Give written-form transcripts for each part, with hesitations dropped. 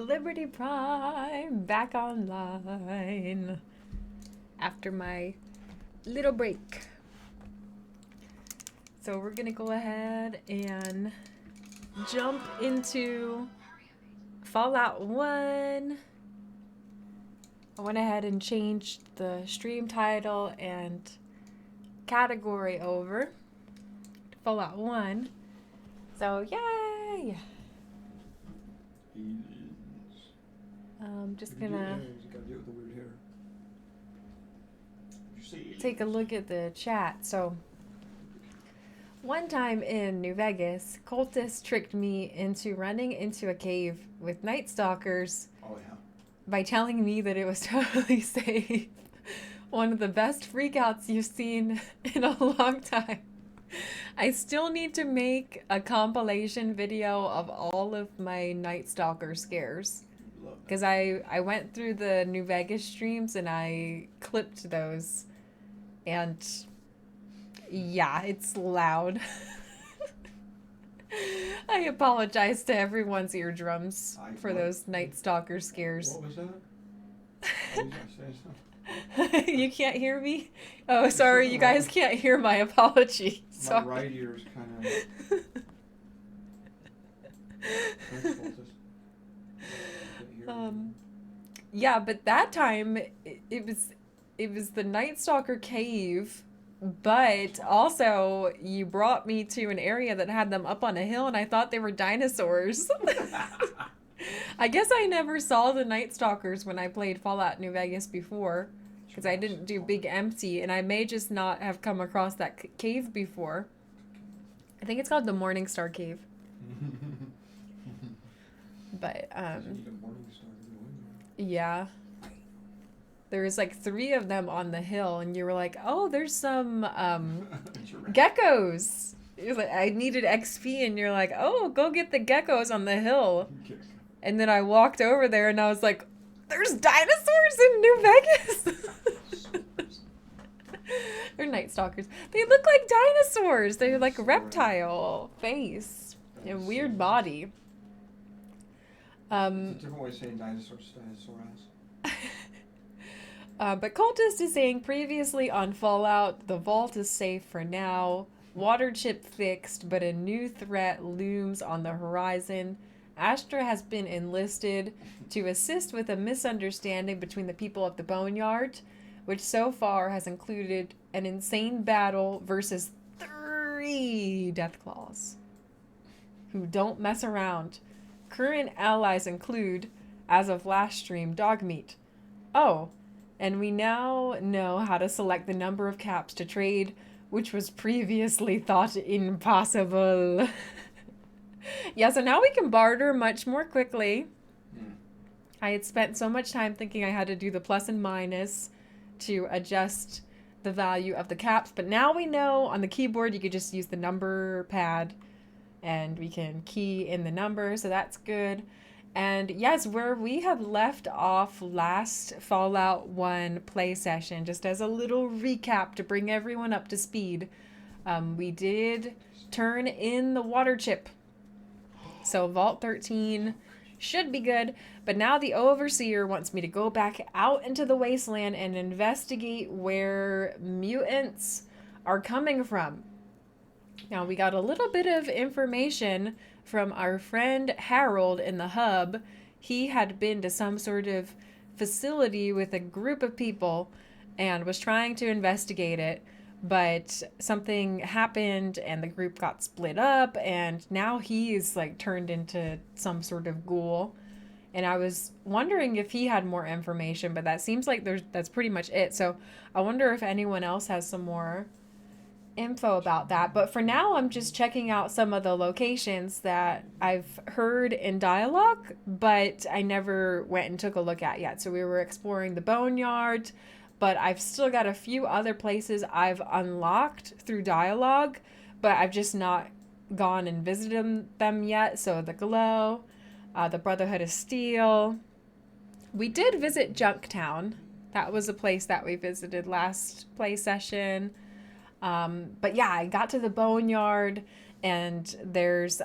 Liberty Prime back online after my little break. So we're gonna go ahead and jump into Fallout 1. I went ahead and changed the stream title and category over to Fallout 1. So yay! I'm just gonna take a look at the chat. So one time in New Vegas, cultists tricked me into running into a cave with night stalkers. Oh yeah. By telling me that it was totally safe. One of the best freakouts you've seen in a long time. I still need to make a compilation video of all of my Night Stalker scares. Because I went through the New Vegas streams and I clipped those. And yeah, it's loud. I apologize to everyone's eardrums for those Night Stalker scares. What was that? I was gonna say something. You can't hear me? Oh, sorry, you guys can't hear my apology. My Sorry. right ear is kind of. Yeah, but that time it was the Night Stalker cave, but also you brought me to an area that had them up on a hill, and I thought they were dinosaurs. I guess I never saw the Night Stalkers when I played Fallout New Vegas before, because I didn't do Big Empty, and I may just not have come across that cave before. I think it's called the Morningstar Cave. But, yeah. There was like 3 of them on the hill, and you were like, oh, there's some geckos. It was like, I needed XP, and you're like, oh, go get the geckos on the hill. And then I walked over there, and I was like, there's dinosaurs in New Vegas? They're Night Stalkers. They look like dinosaurs. They're like a reptile face and weird body. It's a different way of saying dinosaurs. But Cultist is saying previously on Fallout, the vault is safe for now. Water chip fixed, but a new threat looms on the horizon. Astra has been enlisted to assist with a misunderstanding between the people of the Boneyard, which so far has included an insane battle versus 3 Deathclaws, who don't mess around. Current allies include, as of last stream, Dogmeat. Oh, and we now know how to select the number of caps to trade, which was previously thought impossible. Yeah, so now we can barter much more quickly. I had spent so much time thinking I had to do the plus and minus to adjust the value of the caps, but now we know on the keyboard you could just use the number pad and we can key in the number, so that's good. And yes, where we had left off last Fallout 1 play session, just as a little recap to bring everyone up to speed, we did turn in the water chip. So Vault 13 should be good, but now the Overseer wants me to go back out into the wasteland and investigate where mutants are coming from. Now, we got a little bit of information from our friend Harold in the hub. He had been to some sort of facility with a group of people and was trying to investigate it, but something happened and the group got split up, and now he is like turned into some sort of ghoul. And I was wondering if he had more information, but that seems like that's pretty much it. So I wonder if anyone else has some more info about that. But for now, I'm just checking out some of the locations that I've heard in dialogue, but I never went and took a look at yet. So we were exploring the Boneyard, but I've still got a few other places I've unlocked through dialogue, but I've just not gone and visited them yet. So the Glow, the Brotherhood of Steel. We did visit Junktown. That was a place that we visited last play session. But yeah, I got to the Boneyard, and there's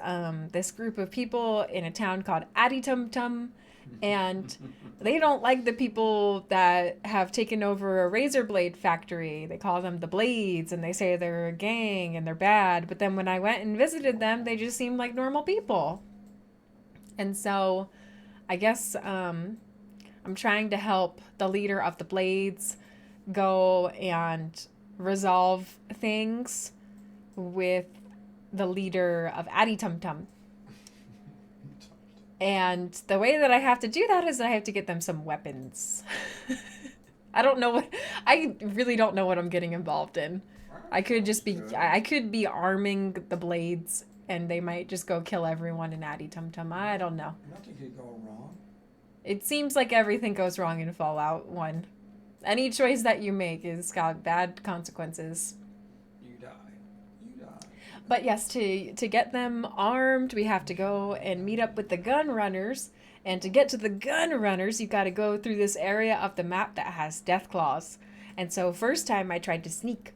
this group of people in a town called Additumtum, And they don't like the people that have taken over a razor blade factory. They call them the Blades, and they say they're a gang and they're bad. But then when I went and visited them, they just seemed like normal people. And so I guess I'm trying to help the leader of the Blades go and resolve things with the leader of Addy Tum Tum. And the way that I have to do that is I have to get them some weapons. I really don't know what I'm getting involved in. I could be arming the Blades and they might just go kill everyone in Addy Tum Tum. I don't know. Nothing could go wrong. It seems like everything goes wrong in Fallout 1. Any choice that you make is got bad consequences. You die. You die. But yes, to get them armed, we have to go and meet up with the gun runners. And to get to the gun runners, you got to go through this area of the map that has death claws. And so first time I tried to sneak.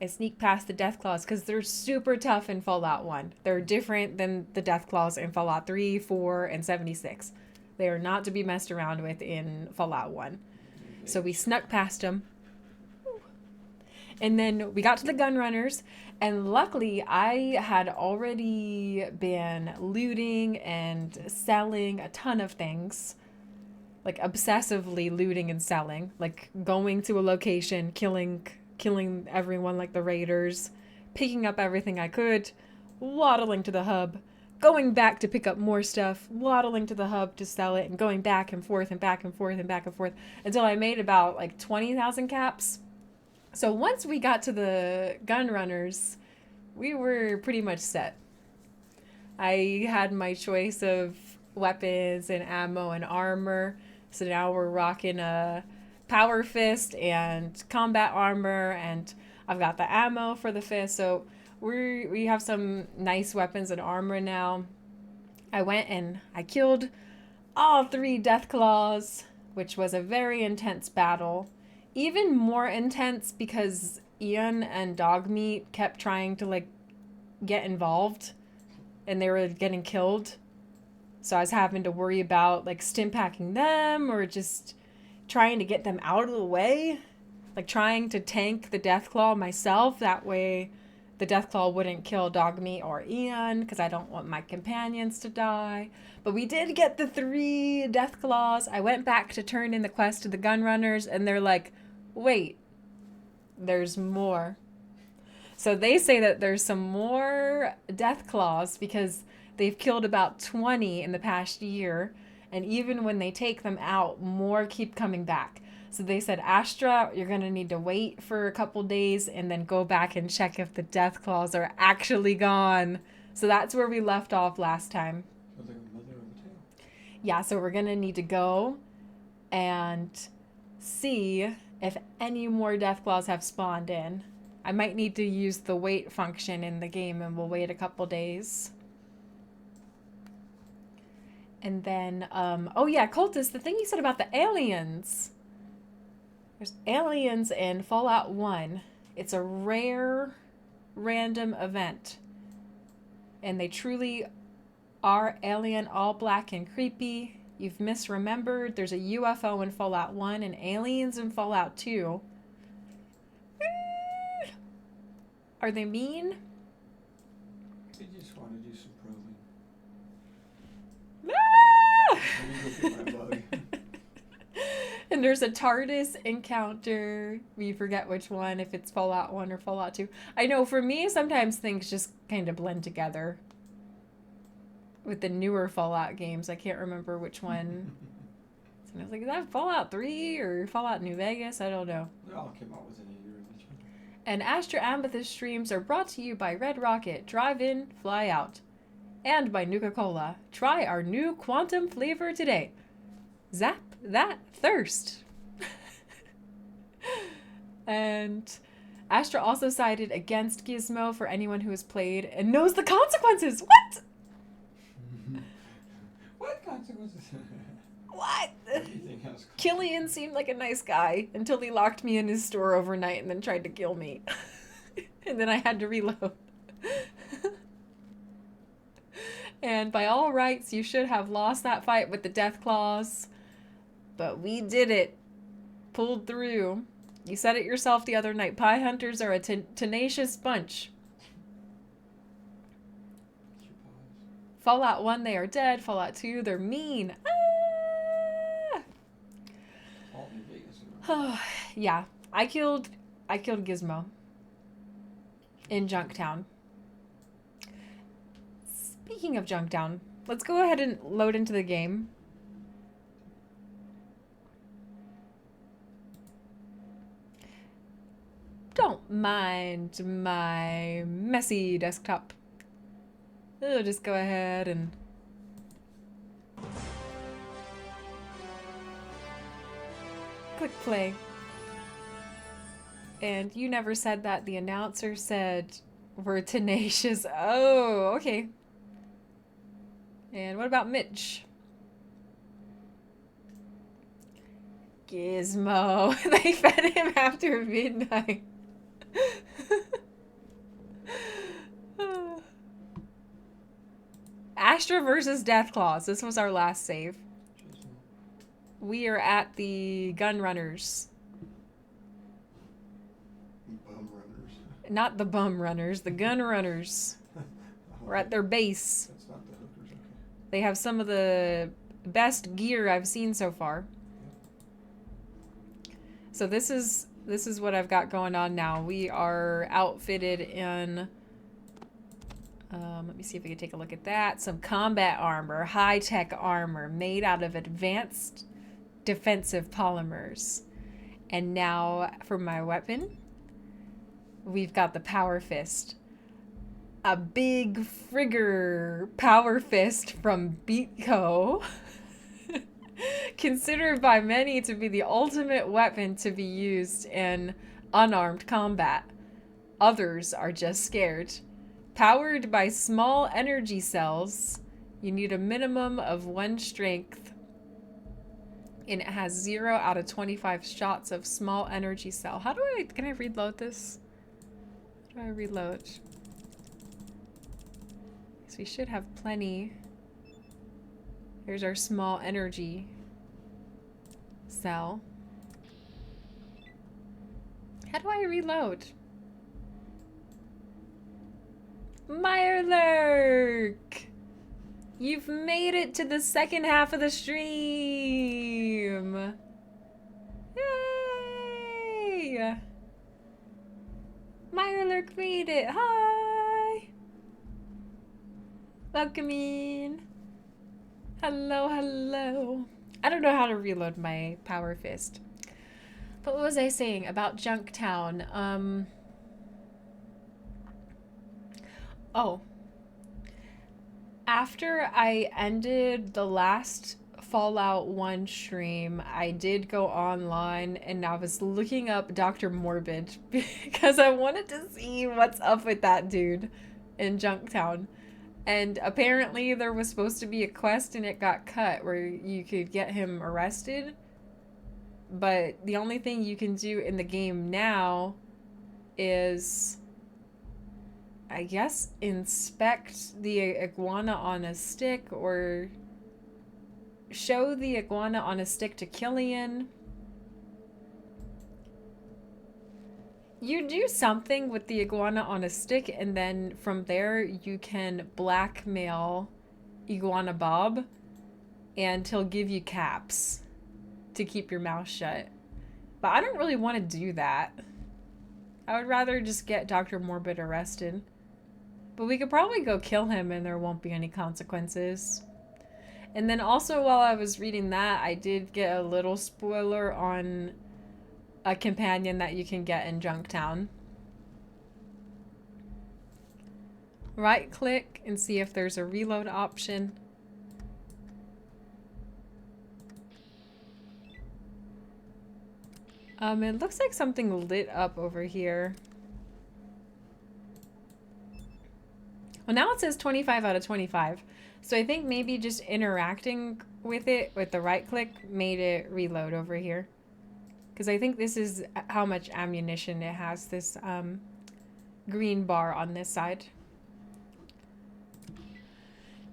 I sneak past the death claws because they're super tough in Fallout 1. They're different than the death claws in Fallout 3, 4, and 76. They are not to be messed around with in Fallout 1. So we snuck past them. And then we got to the gun runners, and luckily I had already been looting and selling a ton of things. Like obsessively looting and selling. Like going to a location, killing everyone like the raiders, picking up everything I could, waddling to the hub, going back to pick up more stuff, waddling to the hub to sell it, and going back and forth and back and forth and back and forth until I made about like 20,000 caps. So once we got to the gun runners, we were pretty much set. I had my choice of weapons and ammo and armor. So now we're rocking a power fist and combat armor, and I've got the ammo for the fist. So we have some nice weapons and armor now. I went and I killed all 3 death claws, which was a very intense battle. Even more intense because Ian and Dogmeat kept trying to like get involved and they were getting killed. So I was having to worry about like stim packing them or just trying to get them out of the way. Like trying to tank the Deathclaw myself. That way the Deathclaw wouldn't kill Dogmeat or Ian because I don't want my companions to die. But we did get the 3 Deathclaws. I went back to turn in the quest to the gun runners and they're like, wait, there's more. So they say that there's some more Deathclaws because they've killed about 20 in the past year. And even when they take them out, more keep coming back. So they said, Astra, you're going to need to wait for a couple days and then go back and check if the Deathclaws are actually gone. So that's where we left off last time. Mother of the tail. Yeah, so we're going to need to go and see if any more Deathclaws have spawned in. I might need to use the wait function in the game and we'll wait a couple days. And then, oh yeah, Cultist, the thing you said about the aliens. There's aliens in Fallout 1. It's a rare, random event. And they truly are alien, all black and creepy. You've misremembered. There's a UFO in Fallout 1 and aliens in Fallout 2. Are they mean? They just want to do some probing. Ah! Let me go get my bug. And there's a TARDIS encounter. We forget which one, if it's Fallout 1 or Fallout 2. I know for me, sometimes things just kind of blend together. With the newer Fallout games, I can't remember which one. So I was like, is that Fallout 3 or Fallout New Vegas? I don't know. They all came out within a year of each other. And Astra Amethyst streams are brought to you by Red Rocket, Drive In, Fly Out. And by Nuka-Cola. Try our new quantum flavor today. Zap that thirst. And Astra also sided against Gizmo for anyone who has played and knows the consequences. What? What consequences? What? Anything else? Killian seemed like a nice guy until he locked me in his store overnight and then tried to kill me. And then I had to reload. And by all rights, you should have lost that fight with the Death Claws. But we did it. Pulled through. You said it yourself the other night. Pie hunters are a tenacious bunch. Fallout 1, they are dead. Fallout 2, they're mean. Ah! All in Vegas. Yeah, I killed Gizmo in Junktown. Speaking of Junktown, let's go ahead and load into the game. Don't mind my messy desktop. I'll just go ahead and click play. And you never said that. The announcer said we're tenacious. Oh, okay. And what about Mitch? Gizmo. They fed him after midnight. Astra versus Deathclaws. This was our last save. We are at the gun runners. Bum runners. Not the bum runners, the gun runners. We're at their base. That's not the hookers, okay. They have some of the best gear I've seen so far. So this is what I've got going on now. We are outfitted in let me see if we can take a look at that. Some combat armor, high-tech armor made out of advanced defensive polymers. And now for my weapon, we've got the Power Fist. A big frigger Power Fist from Beatco. Considered by many to be the ultimate weapon to be used in unarmed combat. Others are just scared. Powered by small energy cells, you need a minimum of 1 strength. And it has 0 out of 25 shots of small energy cell. Can I reload this? How do I reload? So we should have plenty. Here's our small energy cell. How do I reload? Mirelurk! You've made it to the second half of the stream! Yay! Mirelurk made it! Hi! Welcome in! Hello, hello. I don't know how to reload my Power Fist. But what was I saying about Junktown? Oh. After I ended the last Fallout 1 stream, I did go online and I was looking up Dr. Morbid because I wanted to see what's up with that dude in Junktown. And apparently there was supposed to be a quest and it got cut where you could get him arrested. But the only thing you can do in the game now is, I guess, inspect the iguana on a stick or show the iguana on a stick to Killian. You do something with the iguana on a stick, and then from there you can blackmail Iguana Bob, and he'll give you caps to keep your mouth shut. But I don't really want to do that. I would rather just get Dr. Morbid arrested. But we could probably go kill him and there won't be any consequences. And then also while I was reading that, I did get a little spoiler on a companion that you can get in Junktown. Right click and see if there's a reload option. It looks like something lit up over here. Well, now it says 25 out of 25. So I think maybe just interacting with it with the right click made it reload over here. Because I think this is how much ammunition it has, this green bar on this side.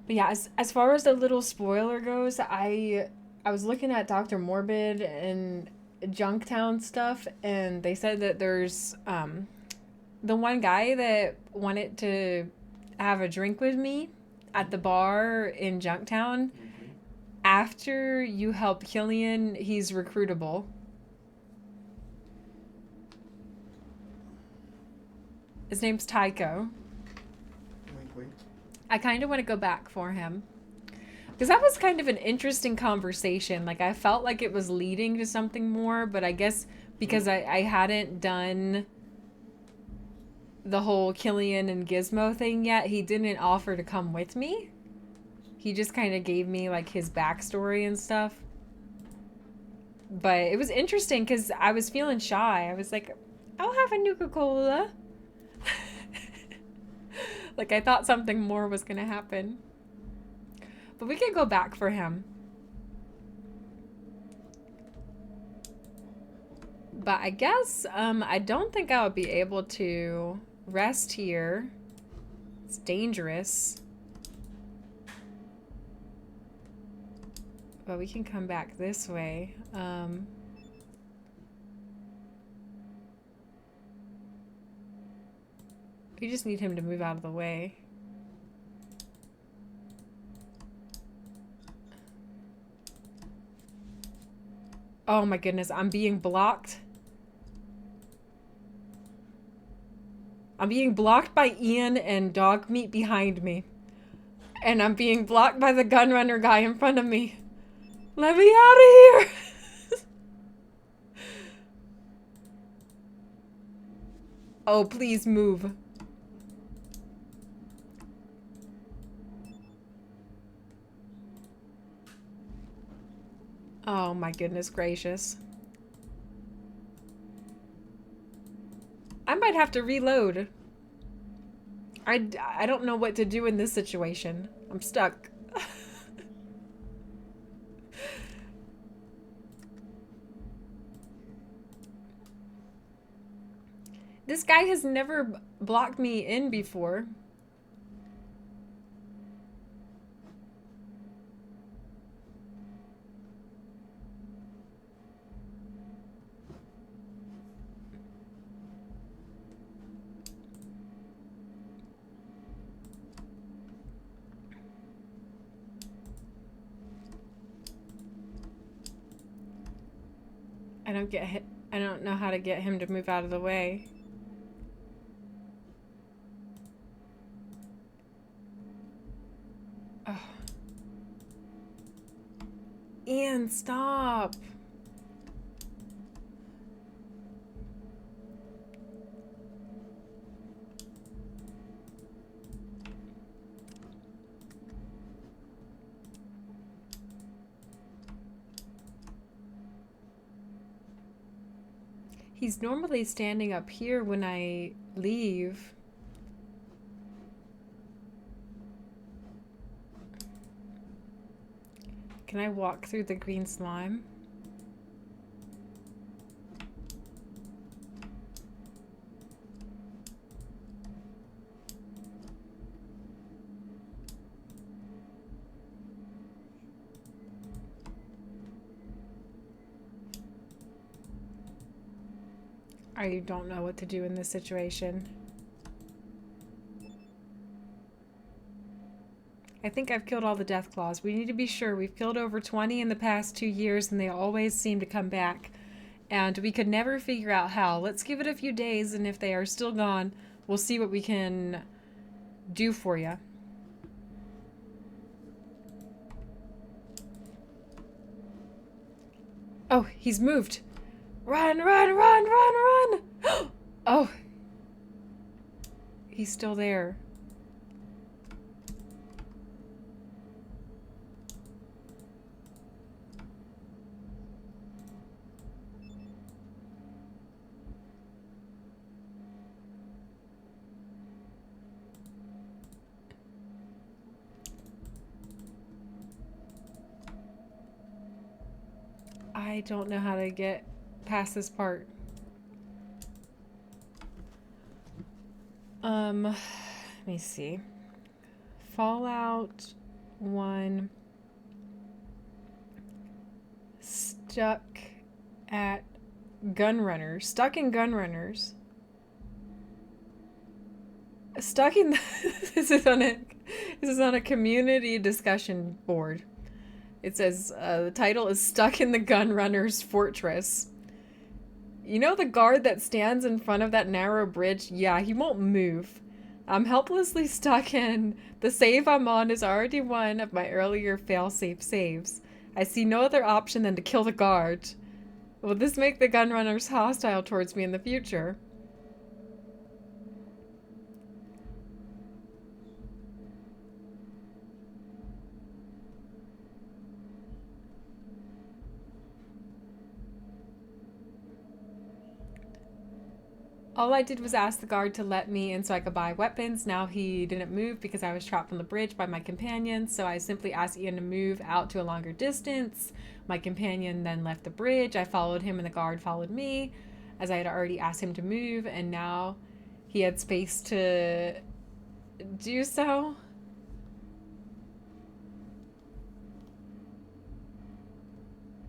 But yeah, as far as the little spoiler goes, I was looking at Dr. Morbid and Junktown stuff, and they said that there's the one guy that wanted to have a drink with me at the bar in Junktown. Mm-hmm. After you help Killian, he's recruitable. His name's Tycho. Wink, wink. I kind of want to go back for him. Because that was kind of an interesting conversation. Like, I felt like it was leading to something more, but I guess because I hadn't done the whole Killian and Gizmo thing yet, he didn't offer to come with me. He just kind of gave me, like, his backstory and stuff. But it was interesting because I was feeling shy. I was like, I'll have a Nuka-Cola. Like, I thought something more was going to happen. But we can go back for him. But I guess I don't think I would be able to rest here. It's dangerous. But we can come back this way. We just need him to move out of the way. Oh my goodness, I'm being blocked. I'm being blocked by Ian and dog meat behind me. And I'm being blocked by the gunrunner guy in front of me. Let me out of here! Oh, please move. Oh my goodness gracious. I might have to reload. I don't know what to do in this situation. I'm stuck. This guy has never blocked me in before. I don't know how to get him to move out of the way. Oh. Ian, stop. He's normally standing up here when I leave. Can I walk through the green slime? I don't know what to do in this situation. I think I've killed all the death claws. We need to be sure. We've killed over 20 in the past 2 years and they always seem to come back. And we could never figure out how. Let's give it a few days, and if they are still gone, we'll see what we can do for you. Oh, he's moved. Run, run, run, run, run! Oh. He's still there. I don't know how to get past this part. Let me see. Fallout 1 stuck at Gunrunners. Stuck in Gunrunners. Stuck in this is on a community discussion board. It says the title is Stuck in the Gunrunners Fortress. You know the guard that stands in front of that narrow bridge? Yeah, he won't move. I'm helplessly stuck in. The save I'm on is already one of my earlier fail-safe saves. I see no other option than to kill the guard. Will this make the gunrunners hostile towards me in the future? All I did was ask the guard to let me in so I could buy weapons. Now he didn't move because I was trapped on the bridge by my companion, so I simply asked Ian to move out to a longer distance. My companion then left the bridge. I followed him and the guard followed me, as I had already asked him to move, and now he had space to do so.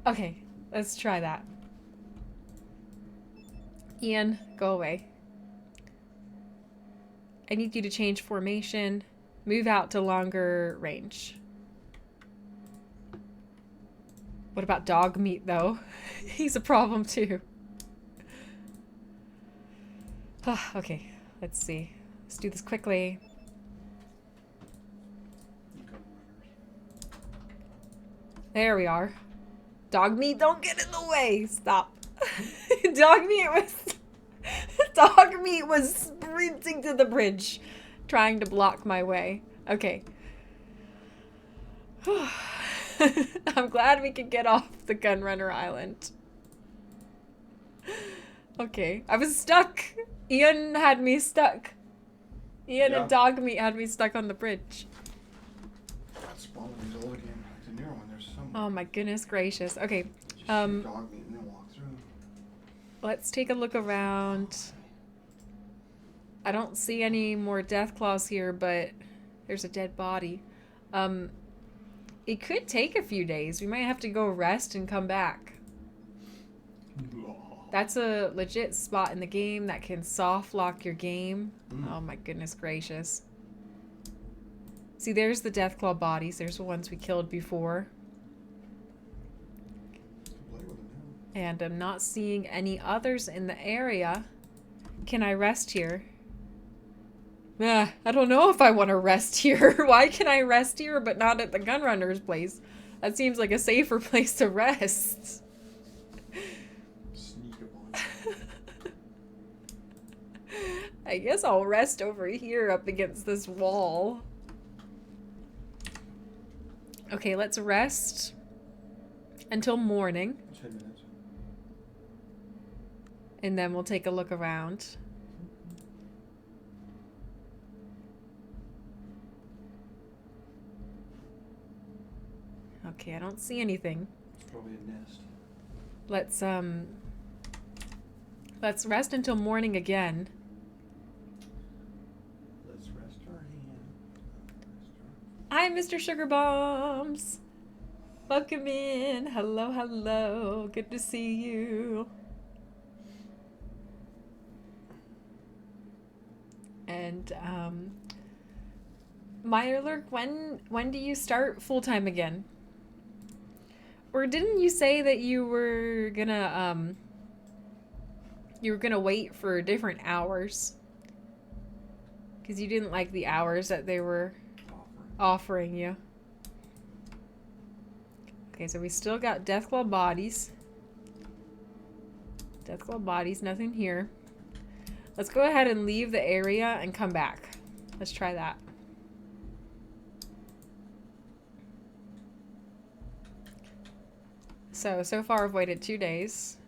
Okay, let's try that. Ian, go away. I need you to change formation. Move out to longer range. What about dog meat, though? He's a problem, too. Okay, let's see. Let's do this quickly. There we are. Dog meat, don't get in the way. Stop. Dog meat was sprinting to the bridge, trying to block my way. Okay. I'm glad we could get off the Gunrunner Island. Okay. I was stuck. Ian had me stuck. Ian and dog meat had me stuck on the bridge. That's spawning these old again. It's a newer one. There's some. Oh my goodness gracious. Okay. Just shoot dog meat and then walk through. Let's take a look around. I don't see any more death claws here, but there's a dead body. It could take a few days. We might have to go rest and come back. That's a legit spot in the game that can soft lock your game. Oh my goodness gracious. See, there's the Deathclaw bodies. There's the ones we killed before. And I'm not seeing any others in the area. Can I rest here? I don't know if I want to rest here. Why can I rest here but not at the Gunrunner's place? That seems like a safer place to rest. I guess I'll rest over here up against this wall. Okay, let's rest until morning. And then we'll take a look around. Okay, I don't see anything. It's probably a nest. Let's rest until morning again. Let's rest our hand. Hi, Mr. Sugar Bombs. Welcome in. Hello, hello. Good to see you. And Meyerlurk, when do you start full time again? Or didn't you say that you were gonna wait for different hours? Because you didn't like the hours that they were offering you. Okay, so we still got Deathclaw bodies. Deathclaw bodies, nothing here. Let's go ahead and leave the area and come back. Let's try that. So far I've waited 2 days.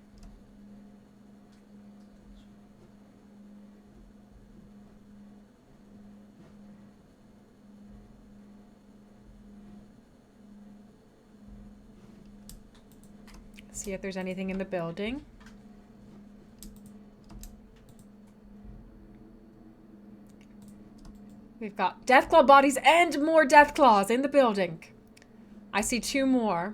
See if there's anything in the building. We We've got Deathclaw bodies and more Deathclaws in the building. I see 2 more.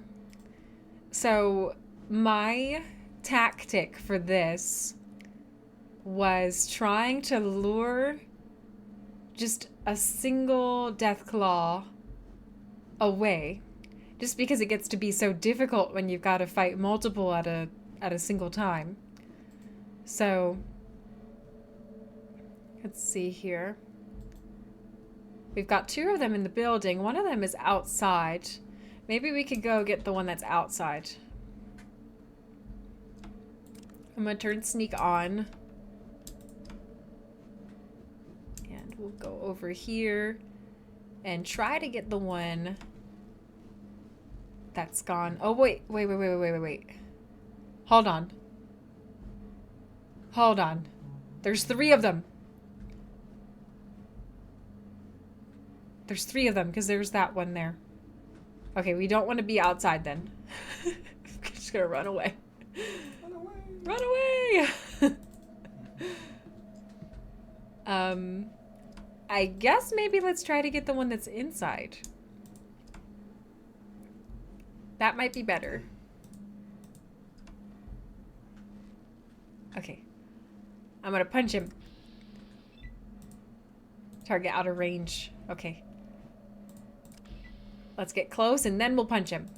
So my tactic for this was trying to lure just a single Deathclaw away. Just because it gets to be so difficult when you've got to fight multiple at a single time. So let's see here. We've got 2 of them in the building. One of them is outside. Maybe we could go get the one that's outside. I'm gonna turn sneak on. And we'll go over here and try to get the one that's gone. Oh, wait. Hold on. Hold on. There's 3 of them. There's 3 of them because there's that one there. Okay, we don't want to be outside then. I'm just gonna run away. Run away. Run away! I guess maybe let's try to get the one that's inside. That might be better. Okay. I'm gonna punch him. Target out of range. Okay. Let's get close and then we'll punch him.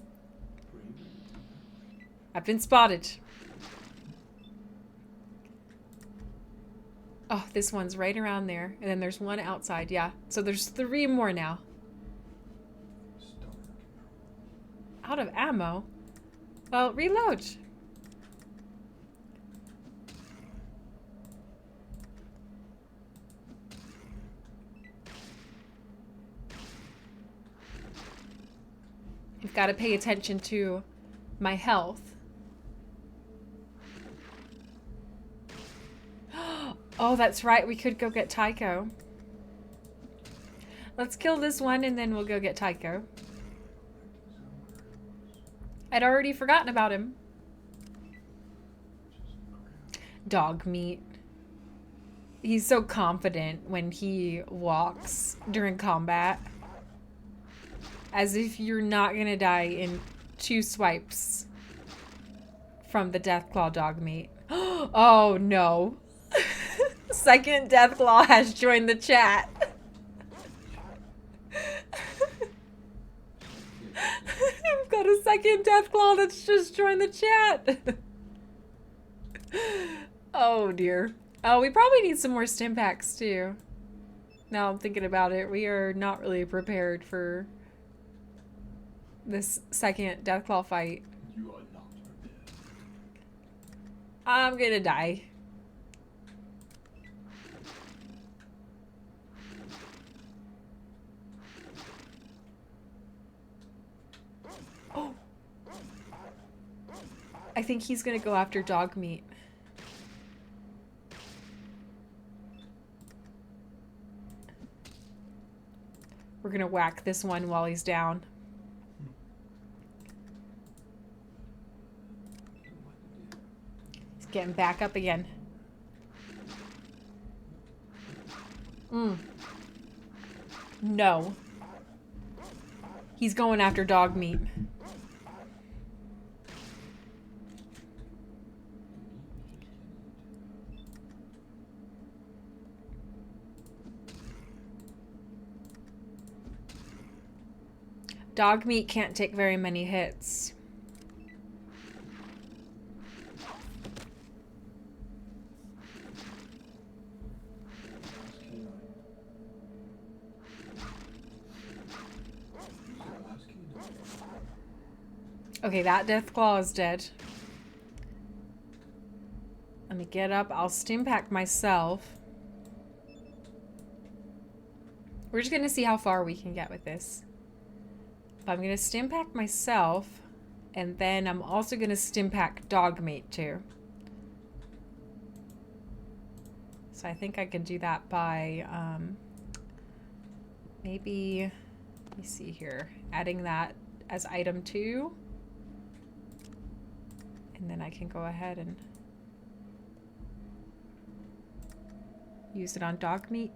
I've been spotted. Oh, this one's right around there. And then there's one outside. Yeah. So there's 3 more now. Out of ammo? Well, reload. I've got to pay attention to my health. Oh, that's right. We could go get Tycho. Let's kill this one and then we'll go get Tycho. I'd already forgotten about him. Dog meat. He's so confident when he walks during combat. As if you're not gonna die in 2 swipes from the Deathclaw dog meat. Oh no. Second Deathclaw has joined the chat. I've got a second Deathclaw that's just joined the chat. Oh dear. Oh, we probably need some more stim packs too. Now I'm thinking about it, we are not really prepared for this second Deathclaw fight. You are not prepared. I'm gonna die. Oh! I think he's gonna go after dog meat. We're gonna whack this one while he's down. He's getting back up again. No. He's going after dog meat. Dog meat can't take very many hits. Okay, that Deathclaw is dead. Let me get up. I'll stim pack myself. We're just gonna see how far we can get with this. I'm gonna stim pack myself, and then I'm also gonna stim pack dog meat too. So I think I could do that by maybe, let me see here, adding that as item 2. And then I can go ahead and use it on dog meat.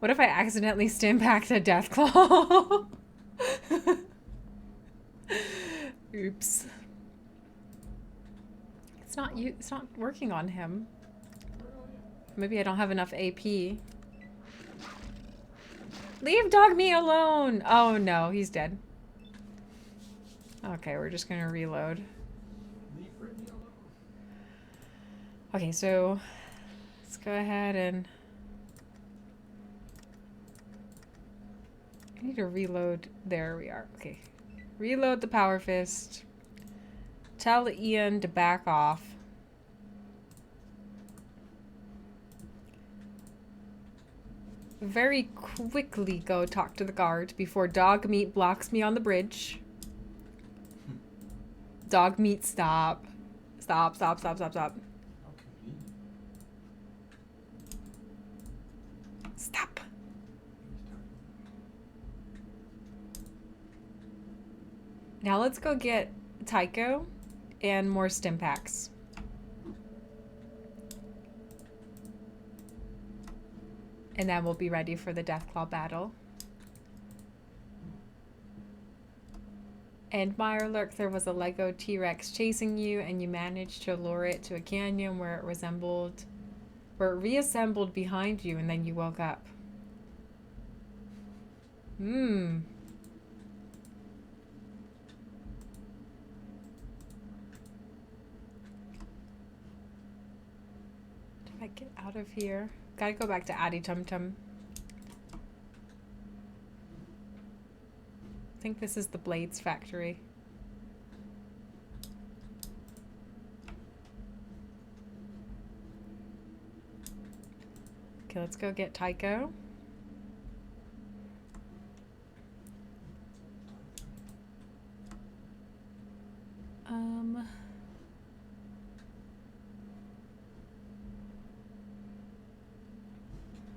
What if I accidentally stim packed a Deathclaw? Oops. It's not working on him. Maybe I don't have enough AP. Leave dog me alone! Oh no, he's dead. Okay, we're just gonna reload. Leave Brittany alone. Okay, so let's go ahead and I need to reload. There we are. Okay. Reload the Power Fist. Tell Ian to back off. Very quickly go talk to the guard before dog meat blocks me on the bridge. Dog meat, stop. Stop, stop, stop, stop, stop. How convenient. Stop. Now let's go get Tycho and more stim packs. And then we'll be ready for the Deathclaw battle. And Meyer Lurk, there was a Lego T-Rex chasing you and you managed to lure it to a canyon where it reassembled behind you and then you woke up. Hmm. Did I get out of here? Gotta go back to Addy Tum Tum. I think this is the Blades factory. Okay, let's go get Tycho.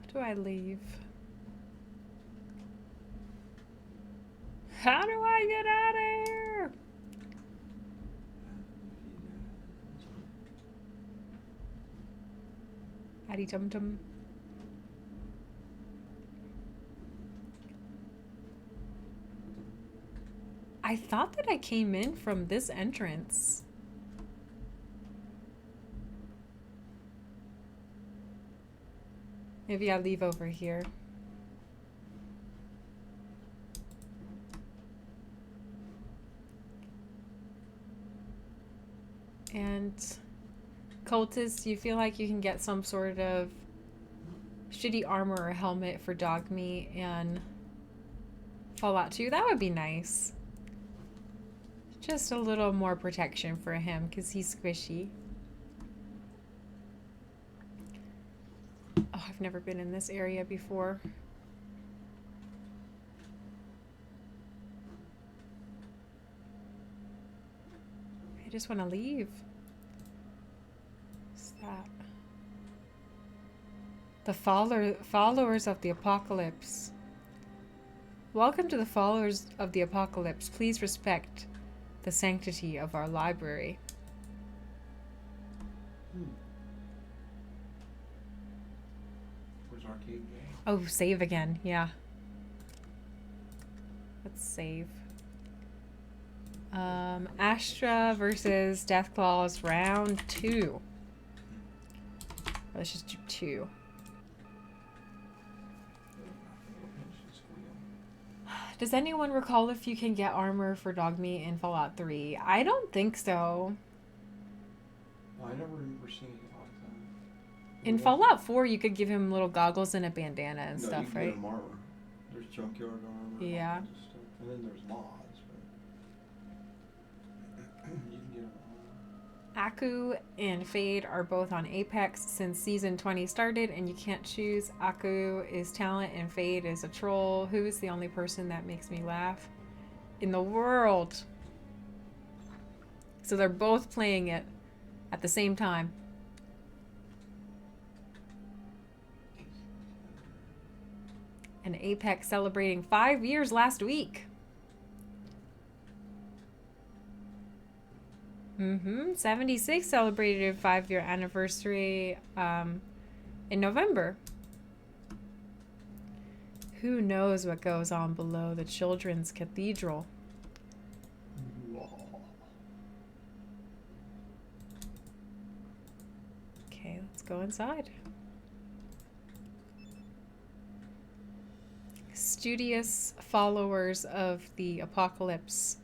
How do I leave? How do I get out of here? Addy Tum Tum. I thought that I came in from this entrance. Maybe I'll leave over here. And cultists, you feel like you can get some sort of shitty armor or helmet for dog meat and Fallout 2. That would be nice. Just a little more protection for him because he's squishy. Oh, I've never been in this area before. I just want to leave. What's that? The followers of the apocalypse. Welcome to the followers of the apocalypse. Please respect the sanctity of our library. Where's arcade game? Oh, save again. Yeah. Let's save. Astra versus Deathclaws round 2. Let's just do 2. Does anyone recall if you can get armor for dog meat in Fallout 3? I don't think so. I never remember seeing it like that. In Fallout 4, you could give him little goggles and a bandana and No, stuff, you can right? get him armor. There's junkyard armor. Yeah. All kinds of stuff. And then there's mods, but you can get him armor. Aku and Fade are both on Apex since season 20 started, and you can't choose. Aku is talent and Fade is a troll. Who is the only person that makes me laugh in the world? So they're both playing it at the same time. And Apex celebrating 5 years last week. 76 celebrated a 5-year anniversary in November. Who knows what goes on below the children's cathedral? Okay, let's go inside. Studious followers of the apocalypse.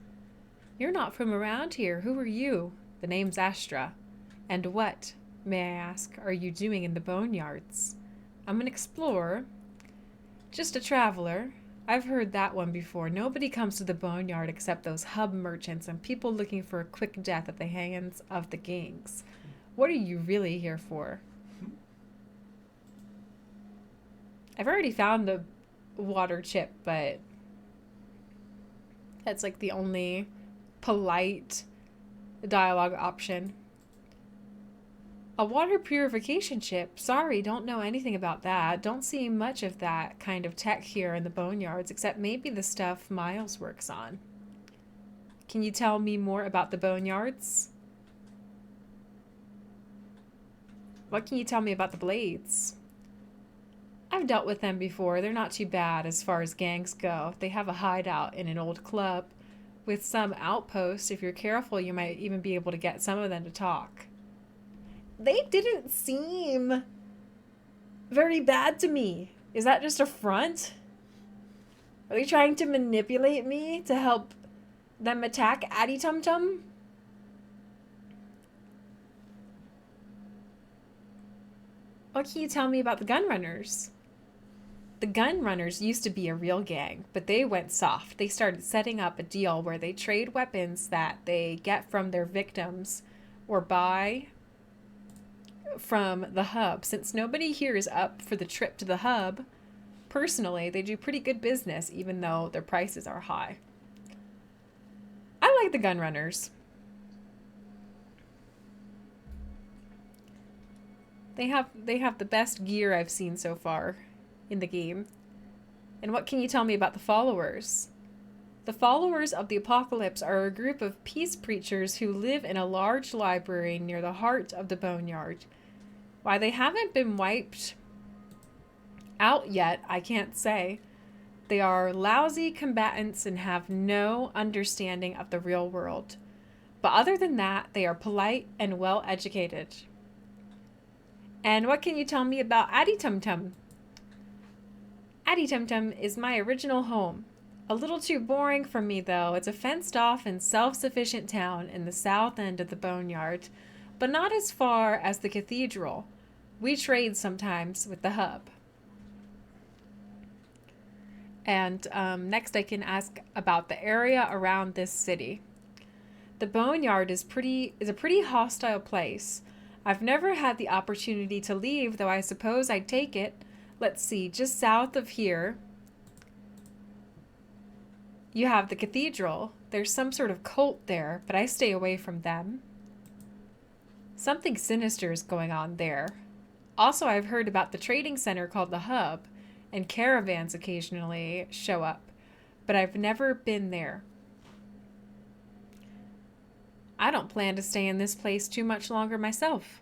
You're not from around here. Who are you? The name's Astra. And what, may I ask, are you doing in the boneyards? I'm an explorer. Just a traveler. I've heard that one before. Nobody comes to the boneyard except those hub merchants and people looking for a quick death at the hands of the gangs. What are you really here for? I've already found the water chip, but that's like the only polite dialogue option. A water purification chip? Sorry, don't know anything about that. Don't see much of that kind of tech here in the boneyards, except maybe the stuff Miles works on. Can you tell me more about the boneyards? What can you tell me about the Blades? I've dealt with them before. They're not too bad as far as gangs go. They have a hideout in an old club with some outposts. If you're careful, you might even be able to get some of them to talk. They didn't seem very bad to me. Is that just a front? Are they trying to manipulate me to help them attack Addy Tum Tum? What can you tell me about the Gunrunners? The Gunrunners used to be a real gang, but they went soft. They started setting up a deal where they trade weapons that they get from their victims or buy from the hub. Since nobody here is up for the trip to the hub, personally, they do pretty good business even though their prices are high. I like the Gunrunners. They have the best gear I've seen so far in the game. And what can you tell me about the followers? The followers of the apocalypse are a group of peace preachers who live in a large library near the heart of the boneyard. Why they haven't been wiped out yet, I can't say. They are lousy combatants and have no understanding of the real world. But other than that, they are polite and well educated. And what can you tell me about Addy Tum Tum? Addy Tum Tum is my original home. A little too boring for me, though. It's a fenced-off and self-sufficient town in the south end of the boneyard, but not as far as the cathedral. We trade sometimes with the hub. And next I can ask about the area around this city. The boneyard is a pretty hostile place. I've never had the opportunity to leave, though I suppose I'd take it. Let's see, just south of here, you have the cathedral. There's some sort of cult there, but I stay away from them. Something sinister is going on there. Also, I've heard about the trading center called the Hub, and caravans occasionally show up, but I've never been there. I don't plan to stay in this place too much longer myself.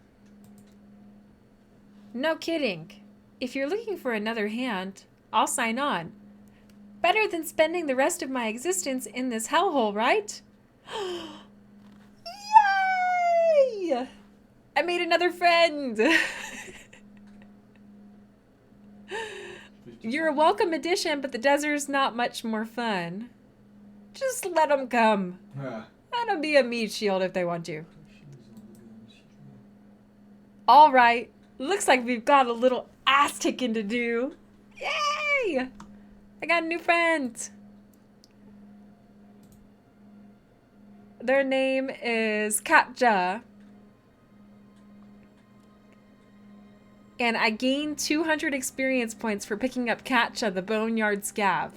No kidding. If you're looking for another hand, I'll sign on. Better than spending the rest of my existence in this hellhole, right? Yay! I made another friend! You're a welcome addition, but the desert's not much more fun. Just let them come. Let them be a meat shield if they want to. All right. Looks like we've got a little ass kicking to do. Yay! I got a new friend. Their name is Katja. And I gained 200 experience points for picking up Katja, the Boneyard Scav.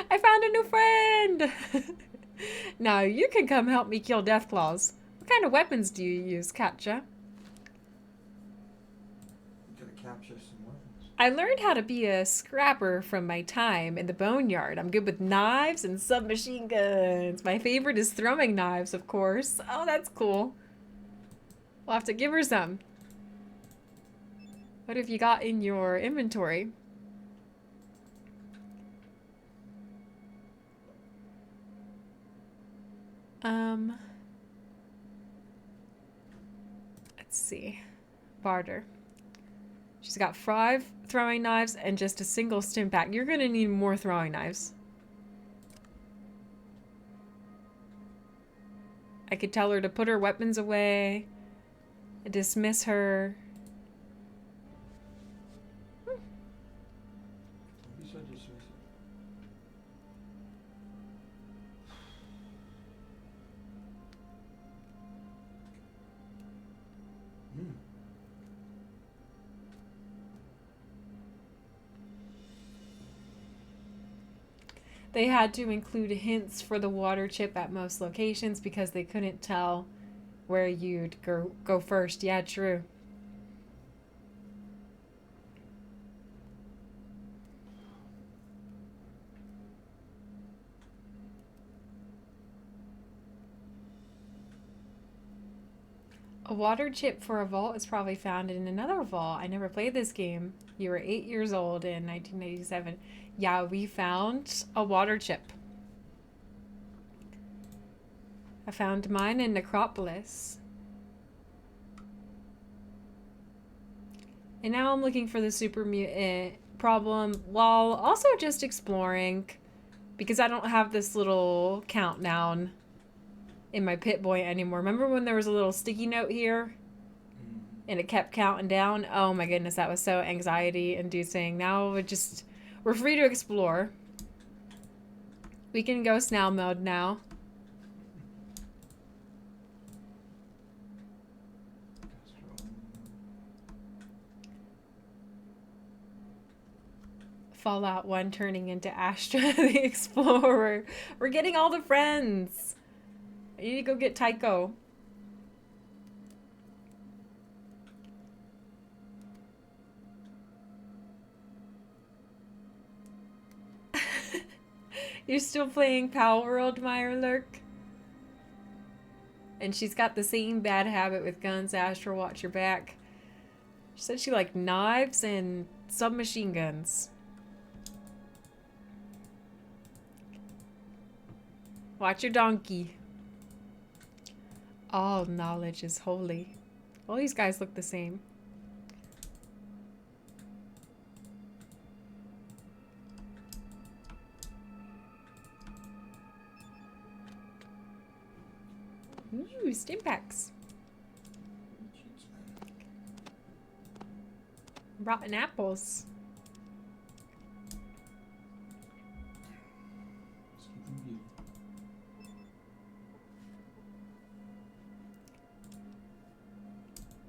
I found a new friend! Now you can come help me kill Deathclaws. What kind of weapons do you use, Katja? Gotta capture some weapons. I learned how to be a scrapper from my time in the boneyard. I'm good with knives and submachine guns. My favorite is throwing knives, of course. Oh, that's cool. We'll have to give her some. What have you got in your inventory? Let's see. Barter. She's got 5 throwing knives and just a single stim pack. You're gonna need more throwing knives. I could tell her to put her weapons away, dismiss her. You said dismiss it. Hmm. They had to include hints for the water chip at most locations because they couldn't tell where you'd go first. Yeah, true. A water chip for a vault is probably found in another vault. I never played this game. You were 8 years old in 1987. Yeah, we found a water chip. I found mine in Necropolis. And now I'm looking for the super mutant problem while also just exploring because I don't have this little countdown in my Pip-Boy anymore. Remember when there was a little sticky note here? And it kept counting down? Oh my goodness, that was so anxiety inducing. Now we're free to explore. We can go snail mode now. Fallout 1 turning into Astra the Explorer. We're getting all the friends. I need to go get Tycho. You're still playing Pal World, Mirelurk? And she's got the same bad habit with guns. Astra, watch your back. She said she liked knives and submachine guns. Watch your donkey. All knowledge is holy. All these guys look the same. Ooh, stim packs. Rotten apples.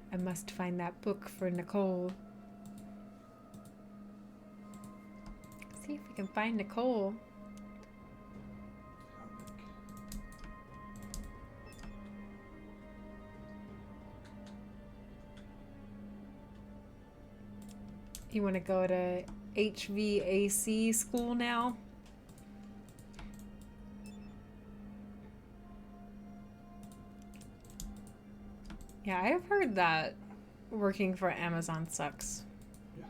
I must find that book for Nicole. See if we can find Nicole. You want to go to HVAC school now? Yeah, I've heard that working for Amazon sucks. Yeah.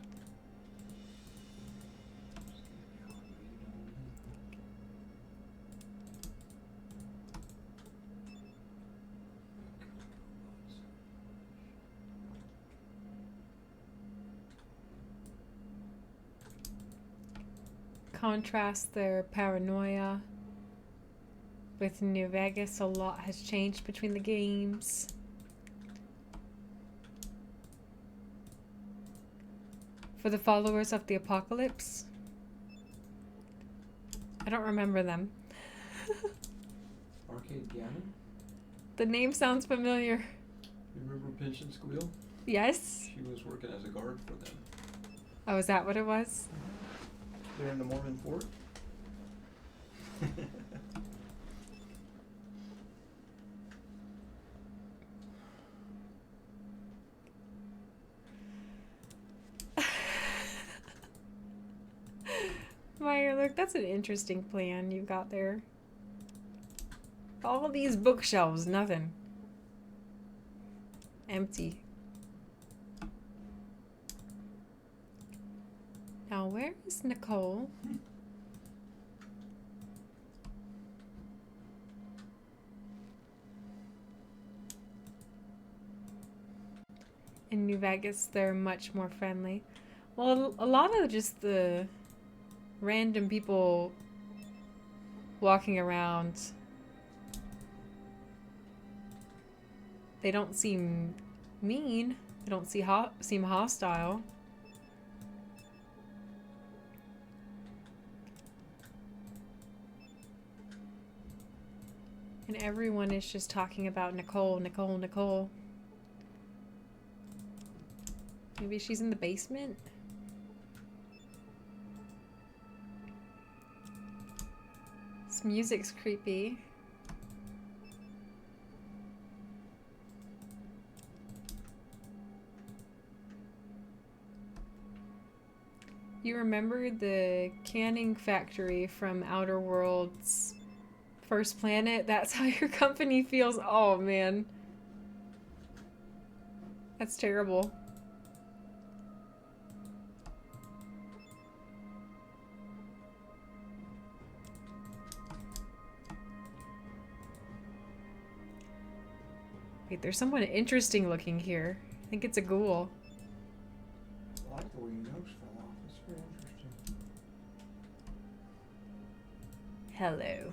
Contrast their paranoia with New Vegas. A lot has changed between the games. For the followers of the apocalypse. I don't remember them. Arcade Gammon? The name sounds familiar. You remember Pinch and Squeal? Yes? She was working as a guard for them. Oh, is that what it was? They're in the Mormon fort? Meyer, look, that's an interesting plan you've got there. All these bookshelves, nothing. Empty. Now, where is Nicole? In New Vegas, they're much more friendly. Well, a lot of just the random people walking around, they don't seem mean. They don't seem hostile. And everyone is just talking about Nicole, Nicole, Nicole. Maybe she's in the basement? This music's creepy. You remember the canning factory from Outer Worlds' First Planet? That's how your company feels. Oh, man. That's terrible. Wait, there's someone interesting looking here. I think it's a ghoul. I like the way your nose fell off. That's very interesting. Hello.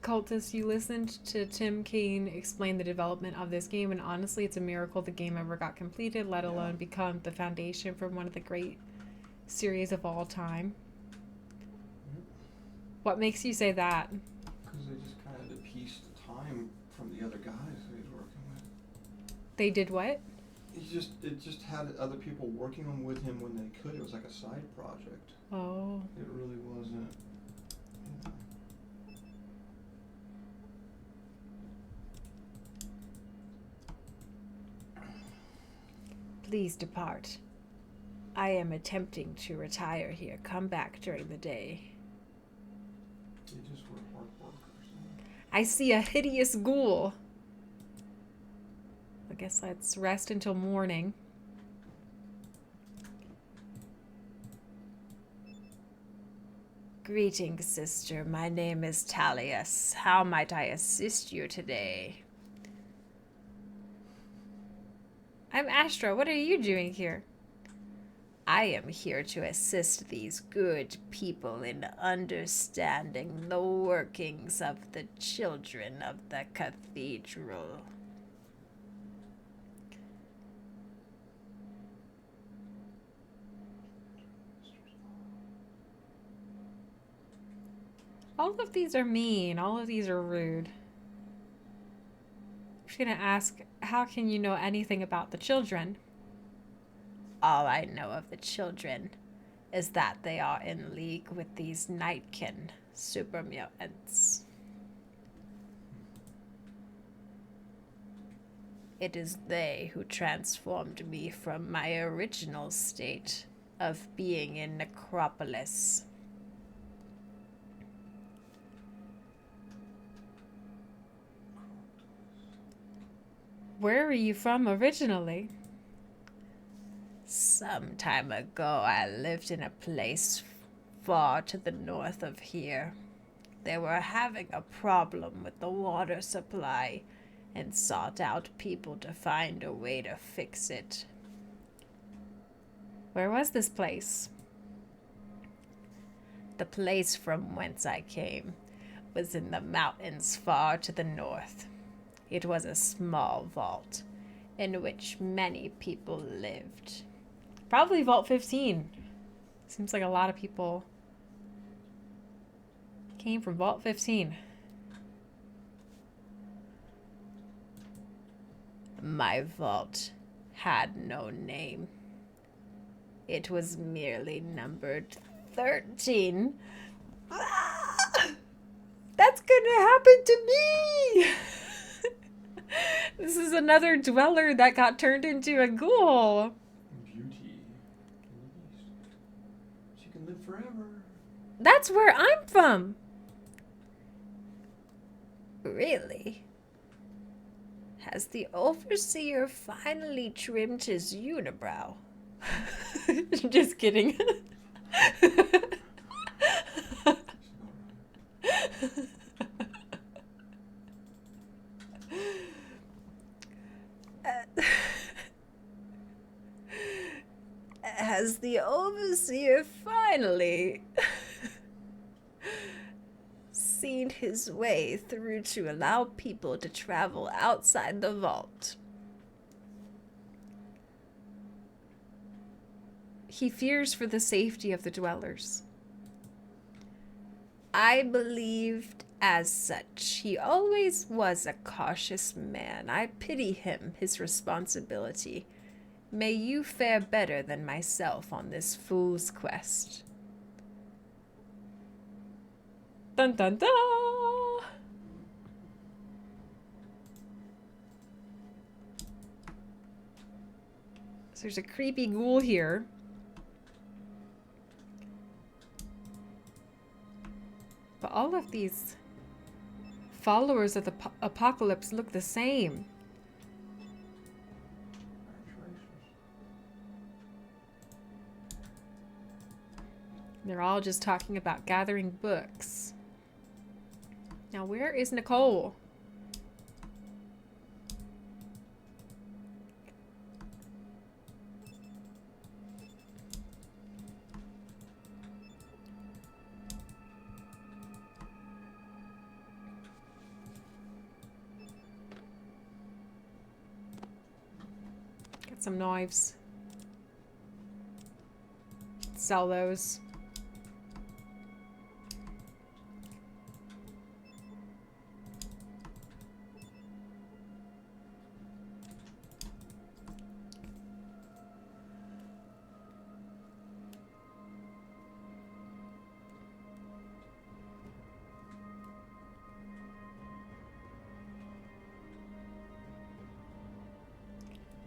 Cultist, you listened to Tim Kaine explain the development of this game, and honestly, it's a miracle the game ever got completed, let alone become the foundation for one of the great series of all time. What makes you say that? Because they just kind of pieced the time from the other guys that he was working with. They did what? It just had other people working on with him when they could. It was like a side project. Oh. It really wasn't. Please depart. I am attempting to retire here. Come back during the day. They just were hard workers. I see a hideous ghoul. I guess let's rest until morning. Greetings, sister. My name is Talius. How might I assist you today? I'm Astra. What are you doing here? I am here to assist these good people in understanding the workings of the children of the cathedral. All of these are mean. All of these are rude. I'm just gonna ask, how can you know anything about the children? All I know of the children is that they are in league with these Nightkin super mutants. It is they who transformed me from my original state of being in Necropolis. Where are you from originally? Some time ago, I lived in a place far to the north of here. They were having a problem with the water supply and sought out people to find a way to fix it. Where was this place? The place from whence I came was in the mountains far to the north. It was a small vault in which many people lived. Probably Vault 15. Seems like a lot of people came from Vault 15. My vault had no name. It was merely numbered 13. That's gonna happen to me! This is another dweller that got turned into a ghoul. forever. That's where I'm from. Really? Has the overseer finally trimmed his unibrow? Just kidding. Has the overseer finally seen his way through to allow people to travel outside the vault? He fears for the safety of the dwellers. I believed as such. He always was a cautious man. I pity him, his responsibility. May you fare better than myself on this fool's quest. Dun dun dun! So there's a creepy ghoul here. But all of these followers of the apocalypse look the same. They're all just talking about gathering books. Now, where is Nicole? Get some knives. Sell those.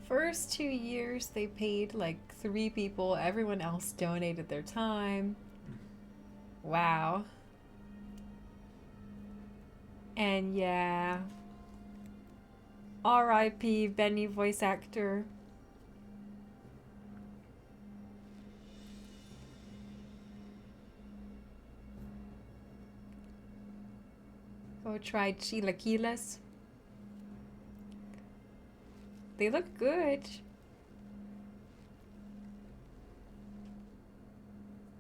First 2 years, they paid like 3 people. Everyone else donated their time. Wow. And yeah. R.I.P. Benny voice actor. Go try chilaquiles. They look good.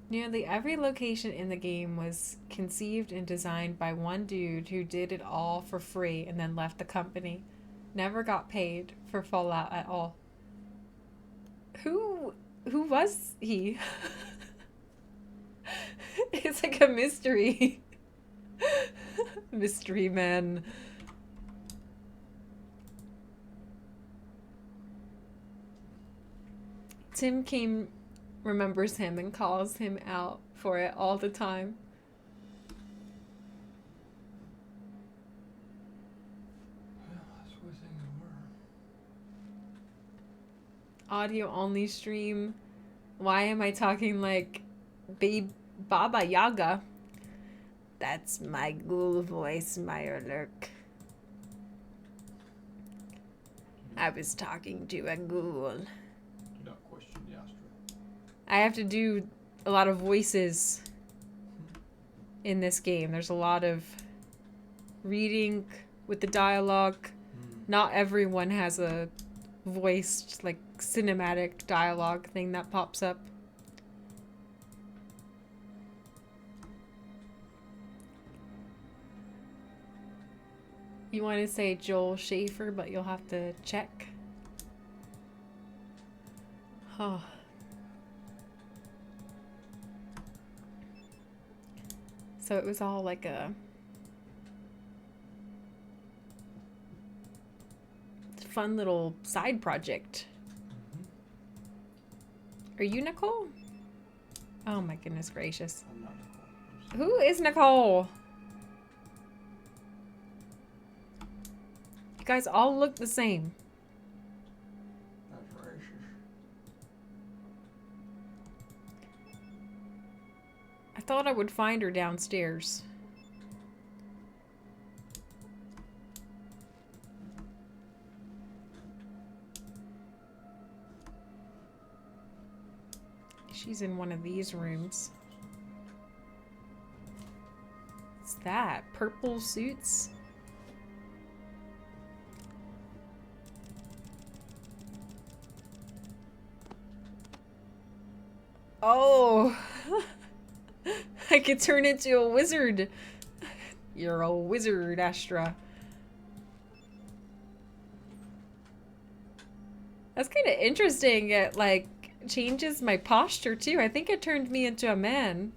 Nearly every location in the game was conceived and designed by one dude who did it all for free and then left the company. Never got paid for Fallout at all. Who was he? It's like a mystery. Mystery man. Tim King remembers him and calls him out for it all the time. Well, that's what I think they were. Audio only stream. Why am I talking like Baba Yaga? That's my ghoul voice, Meyerlurk. I was talking to a ghoul. Do not question the Astra. I have to do a lot of voices in this game. There's a lot of reading with the dialogue. Not everyone has a voiced, like, cinematic dialogue thing that pops up. You want to say Joel Schaefer, but you'll have to check. Huh. So it was all like a fun little side project. Are you Nicole? Oh my goodness gracious. I'm not Nicole. Who is Nicole? You guys all look the same. That's racist. thought I would find her downstairs. She's in one of these rooms. What's that? Purple suits? Oh! I could turn into a wizard. You're a wizard, Astra. That's kind of interesting. It, like, changes my posture, too. I think it turned me into a man.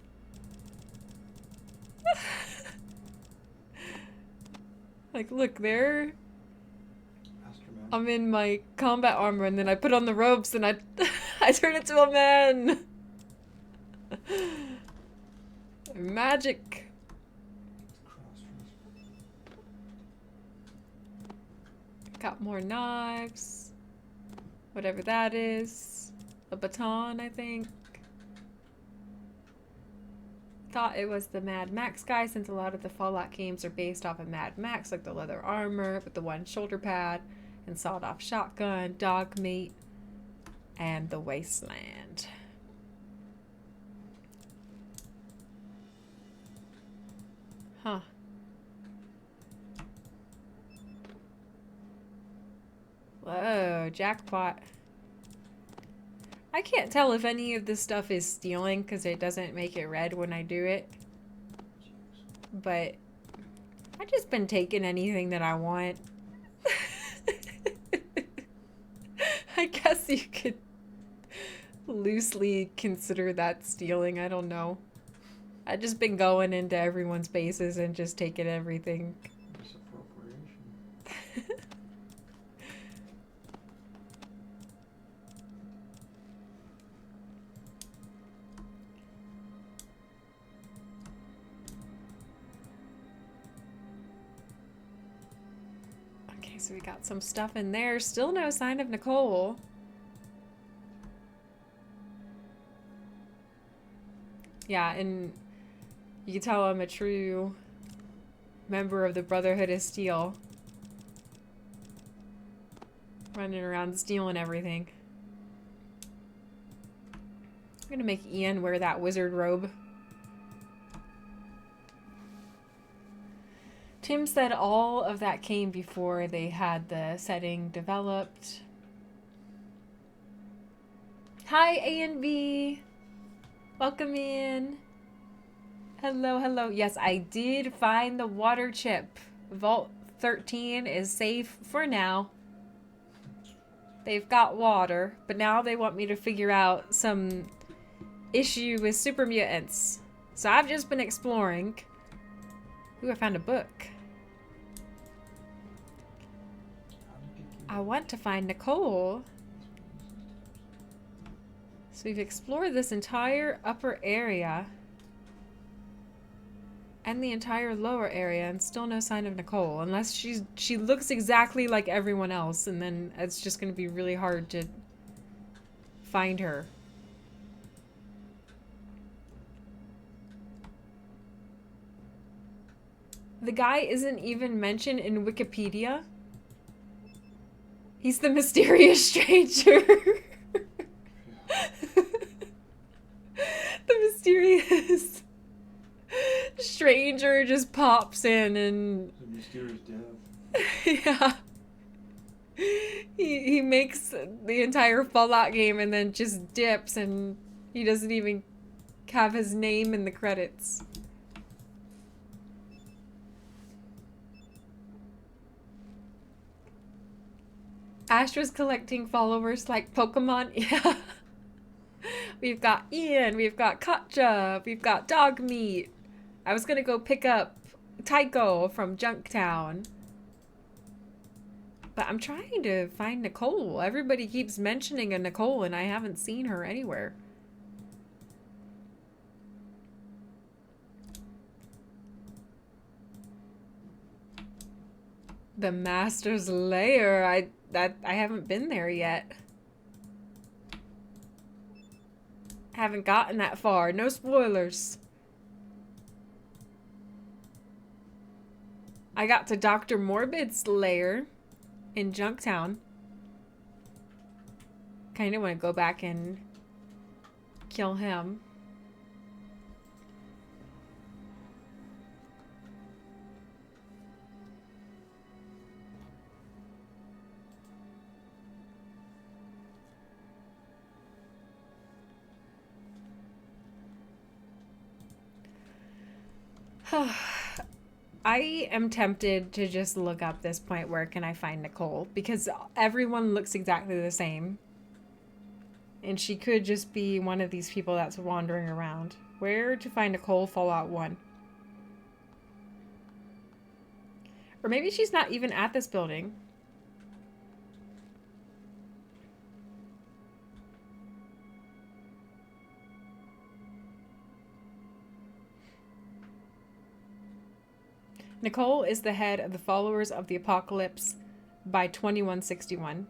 Like, look, there. I'm in my combat armor, and then I put on the robes, and I turn into a man. Magic. Got more knives. Whatever that is. A baton, I think. Thought it was the Mad Max guy, since a lot of the Fallout games are based off of Mad Max, like the leather armor with the one shoulder pad, and sawed-off shotgun, dog meat, and the wasteland. Huh. Whoa, jackpot. I can't tell if any of this stuff is stealing because it doesn't make it red when I do it. But I've just been taking anything that I want. I guess you could loosely consider that stealing. I don't know. I've just been going into everyone's bases and just taking everything. Misappropriation. Okay, so we got some stuff in there. Still no sign of Nicole. Yeah, and you can tell I'm a true member of the Brotherhood of Steel. Running around stealing everything. I'm gonna make Ian wear that wizard robe. Tim said all of that came before they had the setting developed. Hi, A and B. Welcome in. Hello, hello. Yes, I did find the water chip. Vault 13 is safe for now. They've got water, but now they want me to figure out some issue with super mutants. So I've just been exploring. Ooh, I found a book. I want to find Nicole. So we've explored this entire upper area and the entire lower area, and still no sign of Nicole, unless she looks exactly like everyone else, and then it's just going to be really hard to find her. The guy isn't even mentioned in Wikipedia. He's the mysterious stranger. The mysterious stranger just pops in and... It's a mysterious death. Yeah. He makes the entire Fallout game and then just dips, and he doesn't even have his name in the credits. Astra's collecting followers like Pokemon. Yeah. We've got Ian, we've got Katja, we've got Dog Meat. I was gonna go pick up Tycho from Junktown. But I'm trying to find Nicole. Everybody keeps mentioning a Nicole, and I haven't seen her anywhere. The Master's Lair. I haven't been there yet. Haven't gotten that far. No spoilers. I got to Dr. Morbid's lair in Junktown. Kind of want to go back and kill him. I am tempted to just look up this point, where can I find Nicole? Because everyone looks exactly the same. And she could just be one of these people that's wandering around. Where to find Nicole, Fallout 1? Or maybe she's not even at this building. Nicole is the head of the Followers of the Apocalypse by 2161.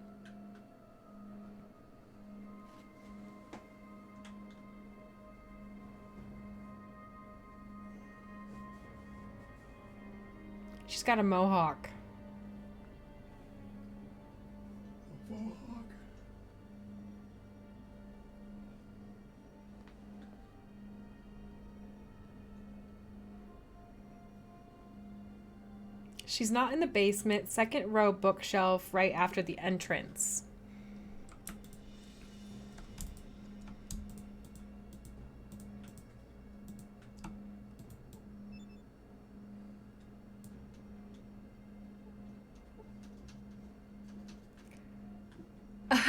She's got a mohawk. Mohawk. She's not in the basement. Second row bookshelf right after the entrance.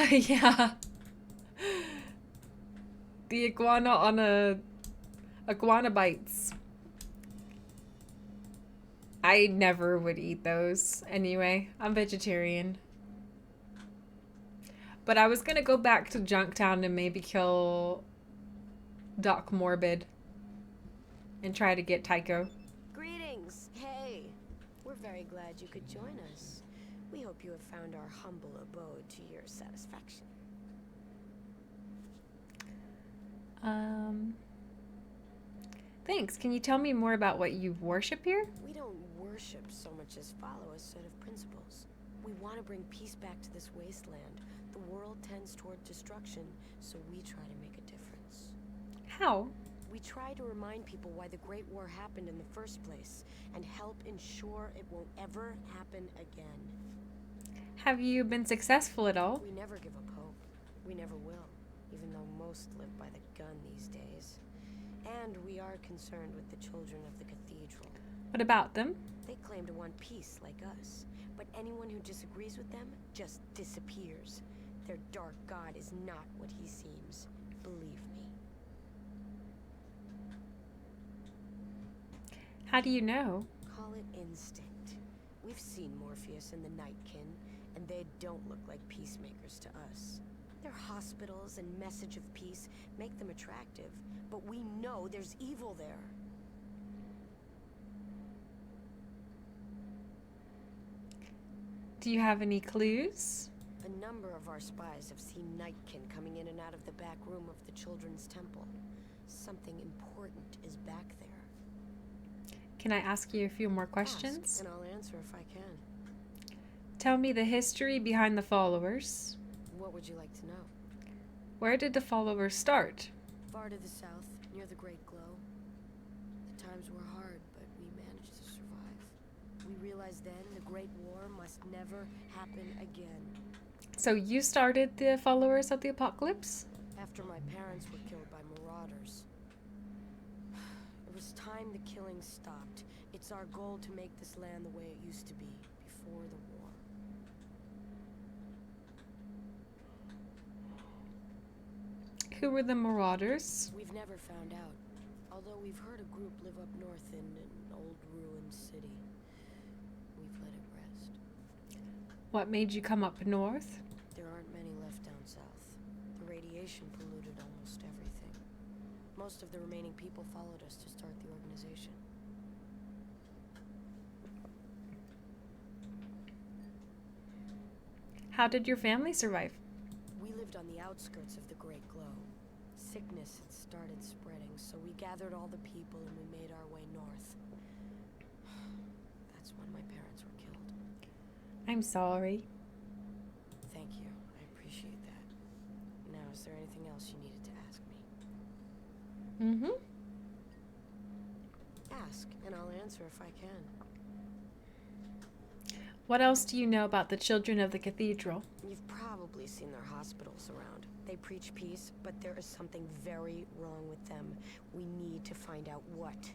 Yeah. The iguana on a iguana bites. I never would eat those anyway. I'm vegetarian. But I was gonna go back to Junktown and maybe kill Doc Morbid and try to get Tycho. Greetings. Hey. We're very glad you could join us. We hope you have found our humble abode to your satisfaction. Thanks. Can you tell me more about what you worship here? We don't worship so much as follow a set of principles. We want to bring peace back to this wasteland. The world tends toward destruction, so we try to make a difference. How? We try to remind people why the Great War happened in the first place, and help ensure it won't ever happen again. Have you been successful at all? We never give up hope. We never will, even though most live by the gun these days. And we are concerned with the children of the cathedral. What about them? They claim to want peace like us, but anyone who disagrees with them just disappears. Their dark god is not what he seems. Believe me. How do you know? Call it instinct. We've seen Morpheus and the Nightkin, and they don't look like peacemakers to us. Their hospitals and message of peace make them attractive, but we know there's evil there. Do you have any clues? A number of our spies have seen Nightkin coming in and out of the back room of the Children's Temple. Something important is back there. Can I ask you a few more questions? Ask, and I'll answer if I can. Tell me the history behind the Followers. What would you like to know? Where did the Followers start? Far to the south, near the Great Glow. The times were hard, but we managed to survive. We realized then the Great War must never happen again. So you started the Followers of the Apocalypse? After my parents were killed by marauders. It was time the killing stopped. It's our goal to make this land the way it used to be, before the war. Who were the Marauders? We've never found out. Although we've heard a group live up north in an old ruined city. We've let it rest. What made you come up north? There aren't many left down south. The radiation polluted almost everything. Most of the remaining people followed us to start the organization. How did your family survive? We lived on the outskirts of the Great Glow. Sickness had started spreading, so we gathered all the people and we made our way north. That's when my parents were killed. I'm sorry. Thank you. I appreciate that. Now, is there anything else you needed to ask me? Mm-hmm. Ask, and I'll answer if I can. What else do you know about the children of the cathedral? You've probably seen their hospitals around. They preach peace, but there is something very wrong with them. We need to find out what.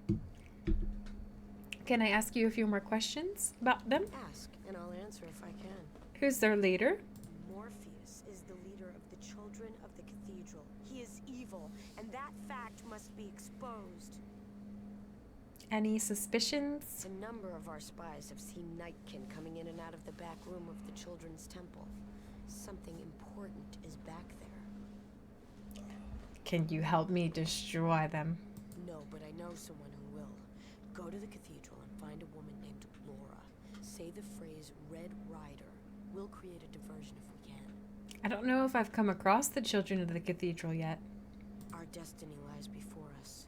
Can I ask you a few more questions about them? Ask, and I'll answer if I can. Who's their leader? Morpheus is the leader of the children of the cathedral. He is evil, and that fact must be exposed. Any suspicions? A number of our spies have seen Nightkin coming in and out of the back room of the children's temple. Something important is back there. Can you help me destroy them? No, but I know someone who will. Go to the cathedral and find a woman named Laura. Say the phrase Red Rider. We'll create a diversion if we can. I don't know if I've come across the children of the cathedral yet. Our destiny lies before us.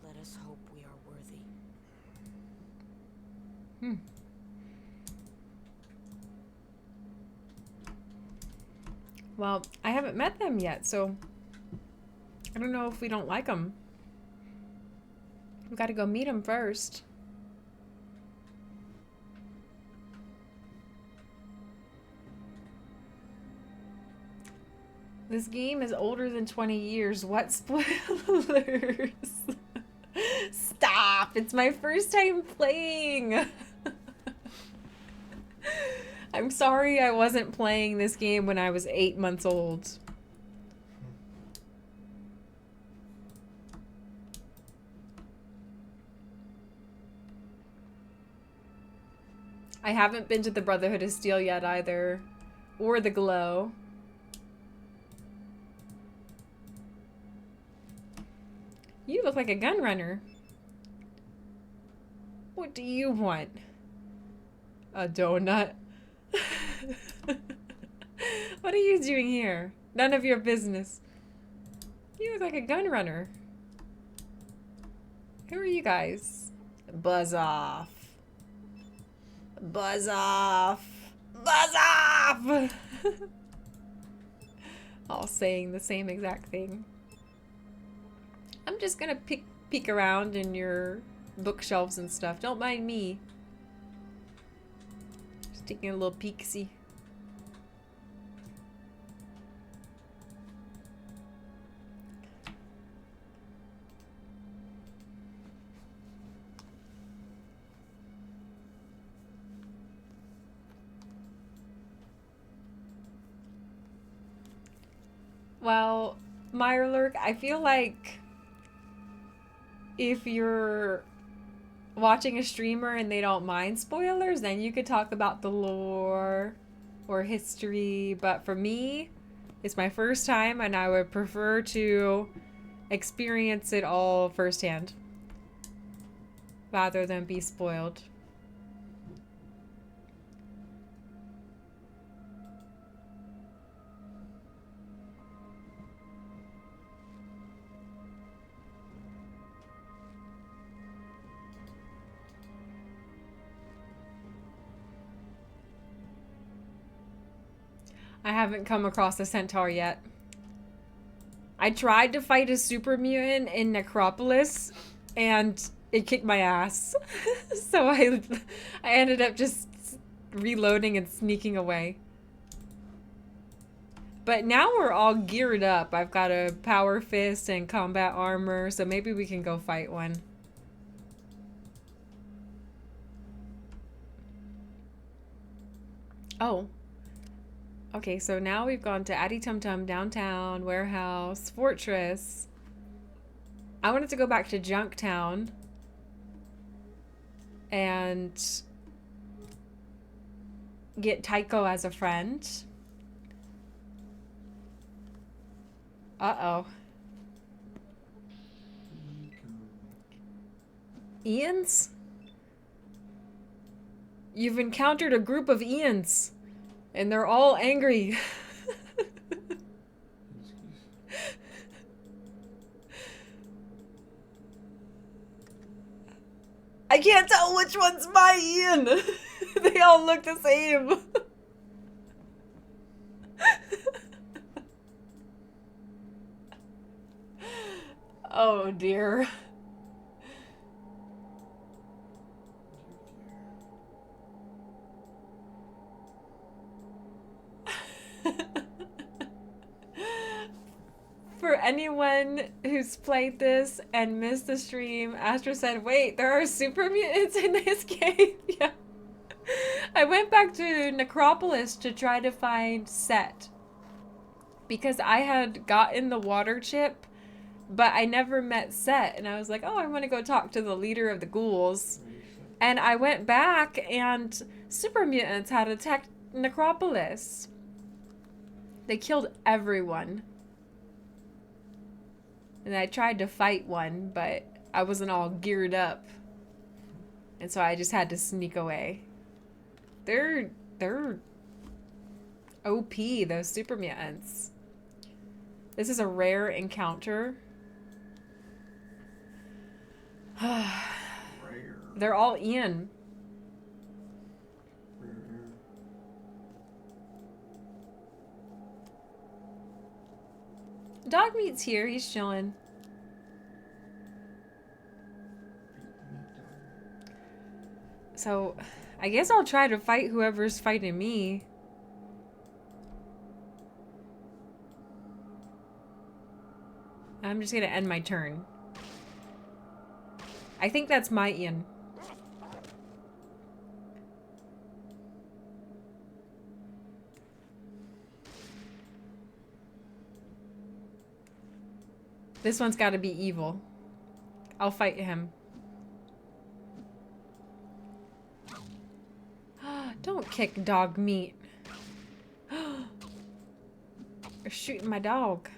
Let us hope we are worthy. Well, I haven't met them yet, so I don't know if we don't like them. We've got to go meet them first. This game is older than 20 years. What spoilers? Stop! It's my first time playing! I'm sorry I wasn't playing this game when I was 8 months old. I haven't been to the Brotherhood of Steel yet either. Or the Glow. You look like a gun runner. What do you want? A donut? What are you doing here? None of your business. You look like a gun runner. Who are you guys? Buzz off. Buzz off. Buzz off! All saying the same exact thing. I'm just gonna peek around in your bookshelves and stuff. Don't mind me. Just taking a little peek-see. Well, Mirelurk, I feel like if you're watching a streamer and they don't mind spoilers, then you could talk about the lore or history. But for me, it's my first time and I would prefer to experience it all firsthand rather than be spoiled. I haven't come across a centaur yet. I tried to fight a super mutant in Necropolis and it kicked my ass. So I ended up just reloading and sneaking away. But now we're all geared up. I've got a power fist and combat armor, so maybe we can go fight one. Oh. Okay, so now we've gone to Addy Tum Tum, Downtown, Warehouse, Fortress. I wanted to go back to Junktown and get Tycho as a friend. Uh-oh. Ians? You've encountered a group of Ians. And they're all angry. I can't tell tell which one's my Ian. They all look the same. Oh dear. For anyone who's played this and missed the stream, Astra said, wait, there are super mutants in this game? Yeah. I went back to Necropolis to try to find Set. Because I had gotten the water chip, but I never met Set. And I was like, oh, I want to go talk to the leader of the ghouls. And I went back and super mutants had attacked Necropolis. They killed everyone. And I tried to fight one, but I wasn't all geared up. And so I just had to sneak away. They're OP, those super mutants. This is a rare encounter. Rare. They're all Ian. Rare. Dog meat's here. He's chilling. So, I guess I'll try to fight whoever's fighting me. I'm just gonna end my turn. I think that's my Ian. This one's gotta be evil. I'll fight him. Don't kick dog meat. You're shooting my dog.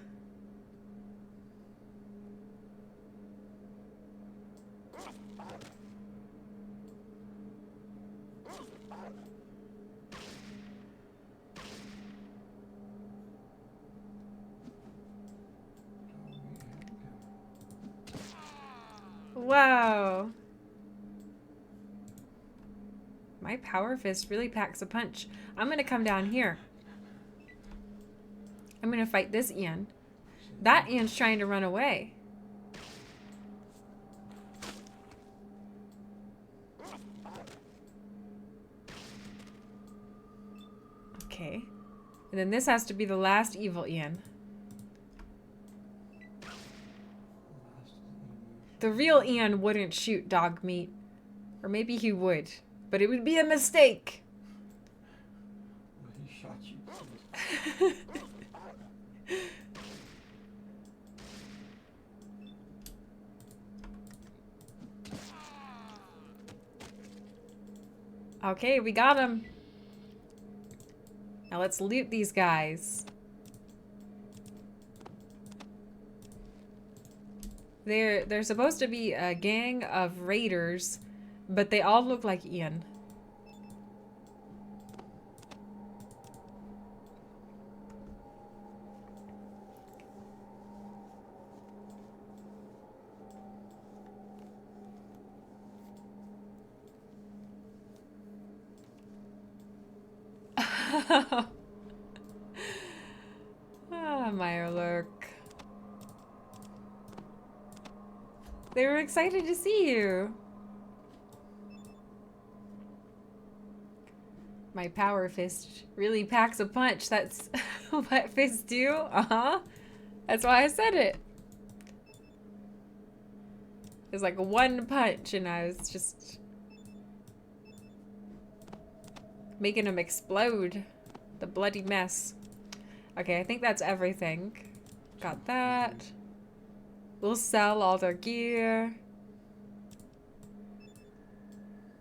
Wow. My power fist really packs a punch. I'm gonna come down here. I'm gonna fight this Ian. That Ian's trying to run away. Okay. And then this has to be the last evil Ian. The real Ian wouldn't shoot dog meat. Or maybe he would. But it would be a mistake. Well, he shot you. Okay, we got him. Now let's loot these guys. They're supposed to be a gang of raiders, but they all look like Ian. Ah, Mirelurk. They were excited to see you. My power fist really packs a punch. That's what fists do. Uh-huh. That's why I said it. It's like one punch and I was just making them explode. The bloody mess. Okay, I think that's everything. Got that. We'll sell all their gear.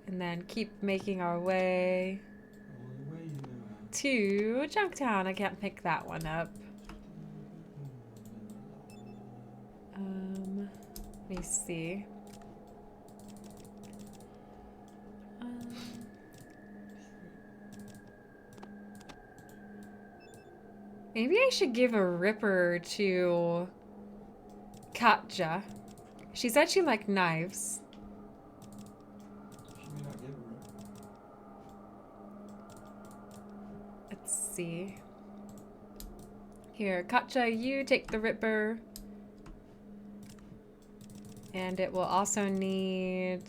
And then keep making our way to Junktown. I can't pick that one up. Let me see. Maybe I should give a ripper to Katja. She said she liked knives. She see. Here, Katja, you take the Ripper. And it will also need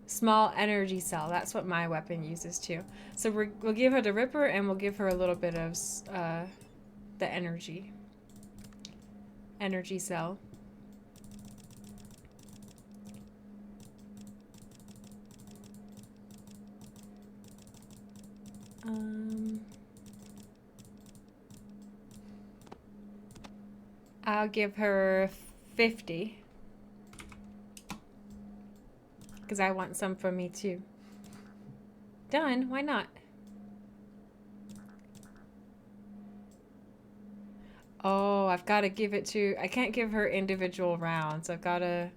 small energy cell. That's what my weapon uses too. So we'll give her the Ripper and we'll give her a little bit of the energy cell. I'll give her 50. Because I want some for me too. Done. Why not? Oh, I've got to give it to... I can't give her individual rounds. I've got to...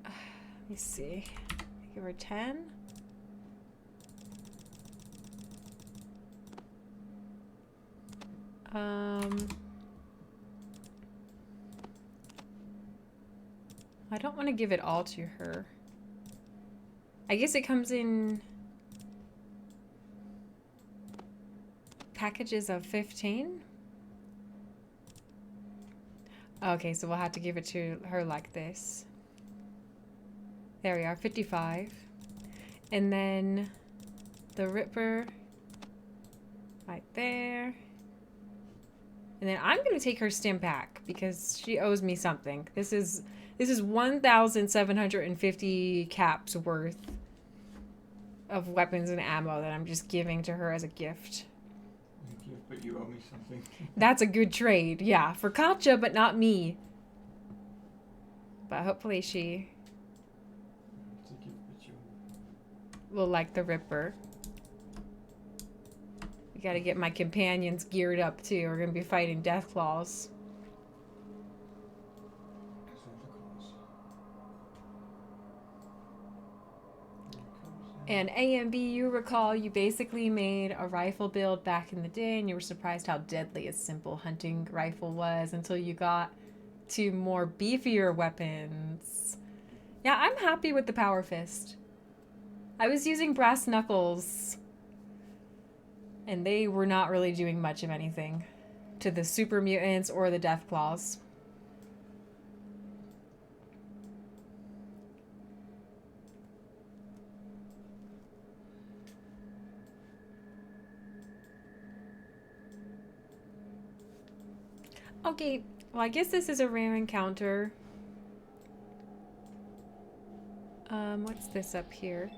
Let me see. Give her 10. I don't want to give it all to her. I guess it comes in packages of 15. Okay, so we'll have to give it to her like this. There we are, 55. And then the Ripper right there. And then I'm going to take her stim pack because she owes me something. This is 1,750 caps worth of weapons and ammo that I'm just giving to her as a gift. A gift, but you owe me something. That's a good trade, yeah. For Katja, but not me. But hopefully she It's a gift, but you will like the Ripper. We gotta get my companions geared up too. We're gonna be fighting Deathclaws. And A and B, you recall you basically made a rifle build back in the day and you were surprised how deadly a simple hunting rifle was until you got to more beefier weapons. Yeah, I'm happy with the Power Fist. I was using brass knuckles and they were not really doing much of anything to the super mutants or the Deathclaws. Okay, well, I guess this is a rare encounter. What's this up here?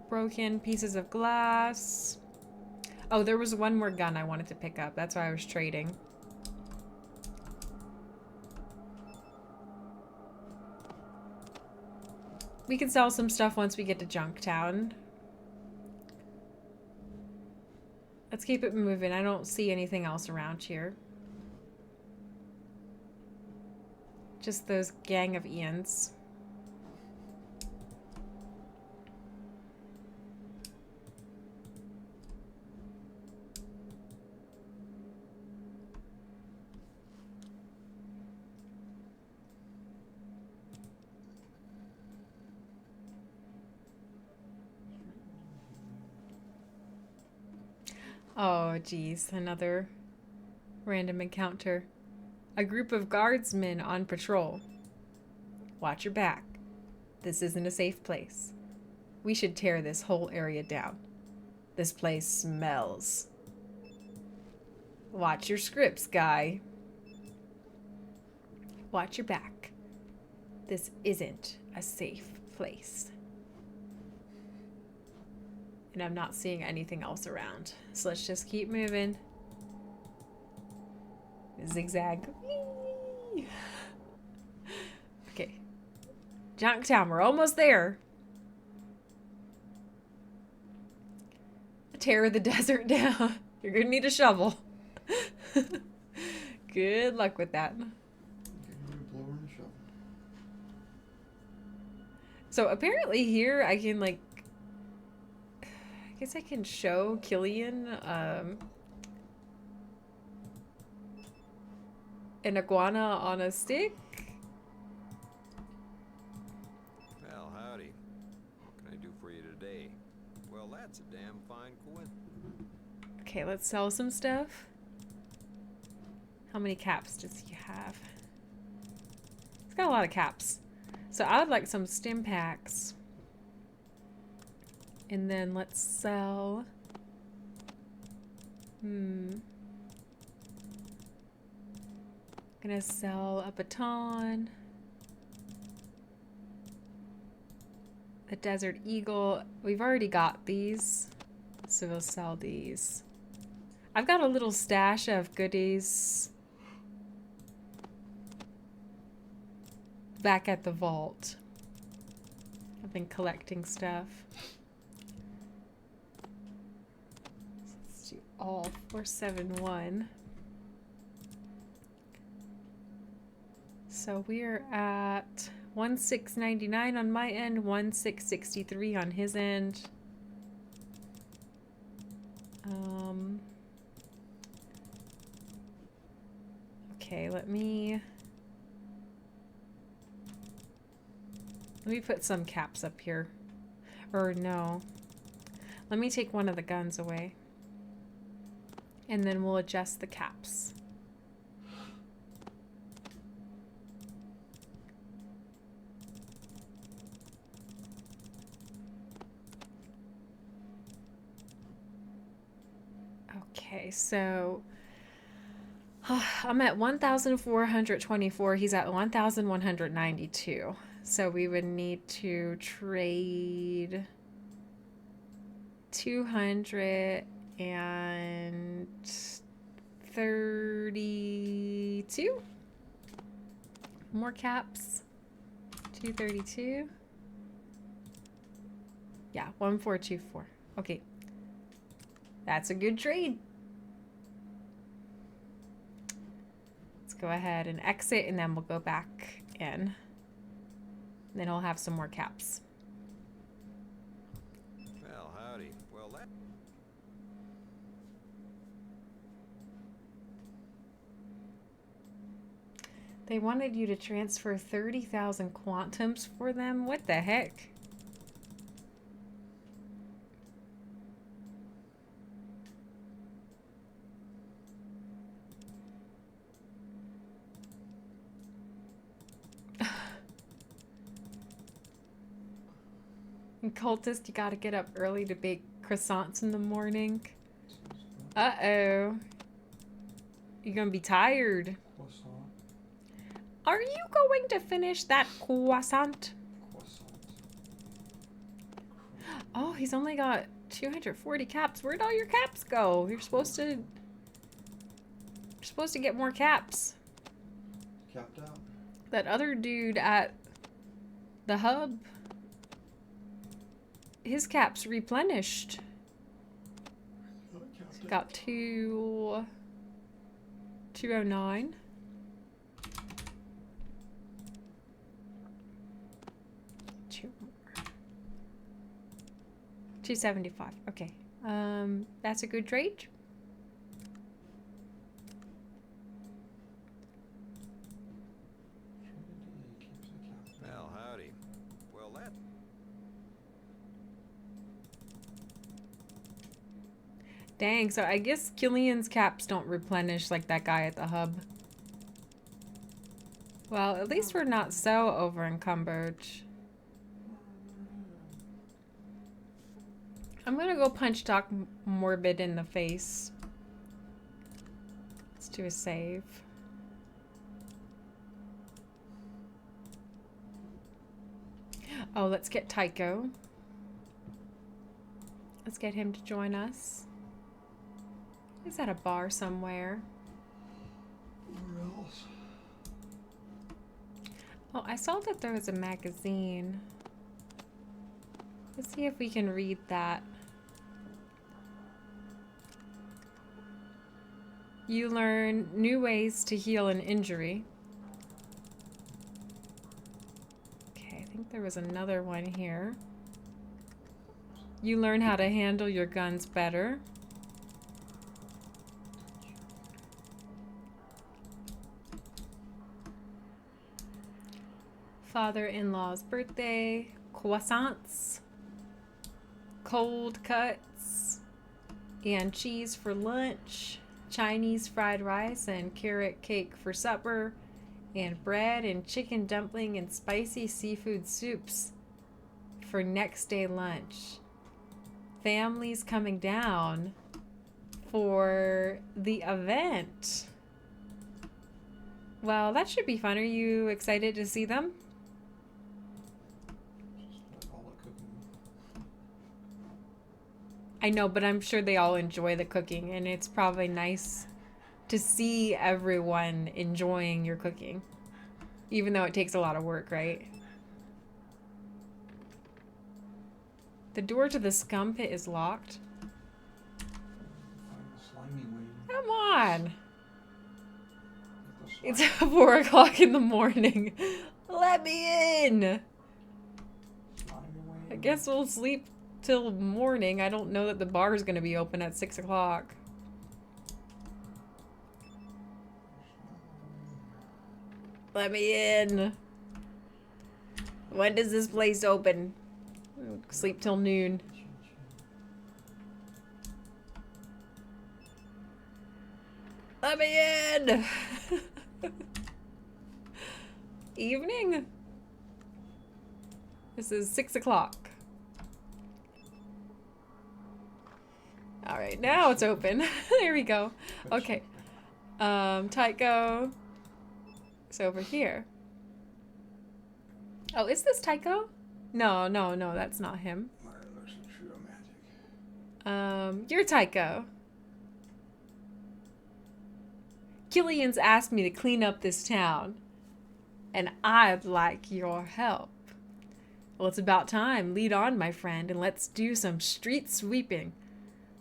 Broken pieces of glass. Oh, there was one more gun I wanted to pick up. That's why I was trading. We can sell some stuff once we get to Junktown. Let's keep it moving. I don't see anything else around here. Just those gang of Ians. Oh, geez. Another random encounter. A group of guardsmen on patrol. Watch your back. This isn't a safe place. We should tear this whole area down. This place smells. Watch your scripts, guy. Watch your back. This isn't a safe place. And I'm not seeing anything else around. So let's just keep moving. Zigzag. Whee! Okay. Junktown, we're almost there. Tear the desert down. You're gonna need a shovel. Good luck with that. So apparently here I can like, I guess I can show Killian An iguana on a stick? Well, howdy. What can I do for you today? Well, that's a damn fine coincidence. Okay, let's sell some stuff. How many caps does he have? He's got a lot of caps. So I would like some stim packs. And then let's sell... Gonna sell a baton. A Desert Eagle. We've already got these. So we'll sell these. I've got a little stash of goodies back at the vault. I've been collecting stuff. Let's do all 471. So we're at 1699 on my end, 1663 on his end. Okay, let me put some caps up here. Or no. Let me take one of the guns away. And then we'll adjust the caps. Okay, so I'm at 1,424. He's at 1,192. So we would need to trade 232 more caps. 232. Yeah, 1424. Okay. That's a good trade. Let's go ahead and exit, and then we'll go back in. Then I'll have some more caps. Well, howdy. Well, that... They wanted you to transfer 30,000 quantums for them? What the heck? And cultist, you gotta get up early to bake croissants in the morning. Uh-oh. You're gonna be tired. Croissant. Are you going to finish that croissant? Croissant. Oh, he's only got 240 caps. Where'd all your caps go? You're supposed to get more caps. Capped out. That other dude at the hub, his caps replenished. Got 209. Two more. 275. Okay. That's a good trade. Well, howdy. Well, that... Dang, so I guess Killian's caps don't replenish like that guy at the hub. Well, at least we're not so over encumbered. I'm gonna go punch Doc Morbid in the face. Let's do a save. Oh, let's get Tycho. Let's get him to join us. He's at a bar somewhere. Where else? Oh, I saw that there was a magazine. Let's see if we can read that. You learn new ways to heal an injury. Okay, I think there was another one here. You learn how to handle your guns better. father-in-law's birthday, croissants, cold cuts, and cheese for lunch, Chinese fried rice and carrot cake for supper, and bread and chicken dumpling and spicy seafood soups for next day lunch. Families coming down for the event. Well, that should be fun. Are you excited to see them? Just like all the cooking. I know, but I'm sure they all enjoy the cooking, and it's probably nice to see everyone enjoying your cooking, even though it takes a lot of work, right? The door to the scum pit is locked. Find the slimy wing. Come on. Get the It's slimy- 4 o'clock in the morning. Let me in. slimy wing. I guess we'll sleep till morning. I don't know that the bar is going to be open at 6 o'clock. Let me in. When does this place open? Sleep till noon. Let me in. Evening? This is 6 o'clock. All right, now it's open. There we go. Okay. Tycho. It's over here. Oh, is this Tycho? No, that's not him. Mine looks true romantic. You're Tycho. Killian's asked me to clean up this town, and I'd like your help. Well, it's about time. Lead on, my friend, and let's do some street sweeping.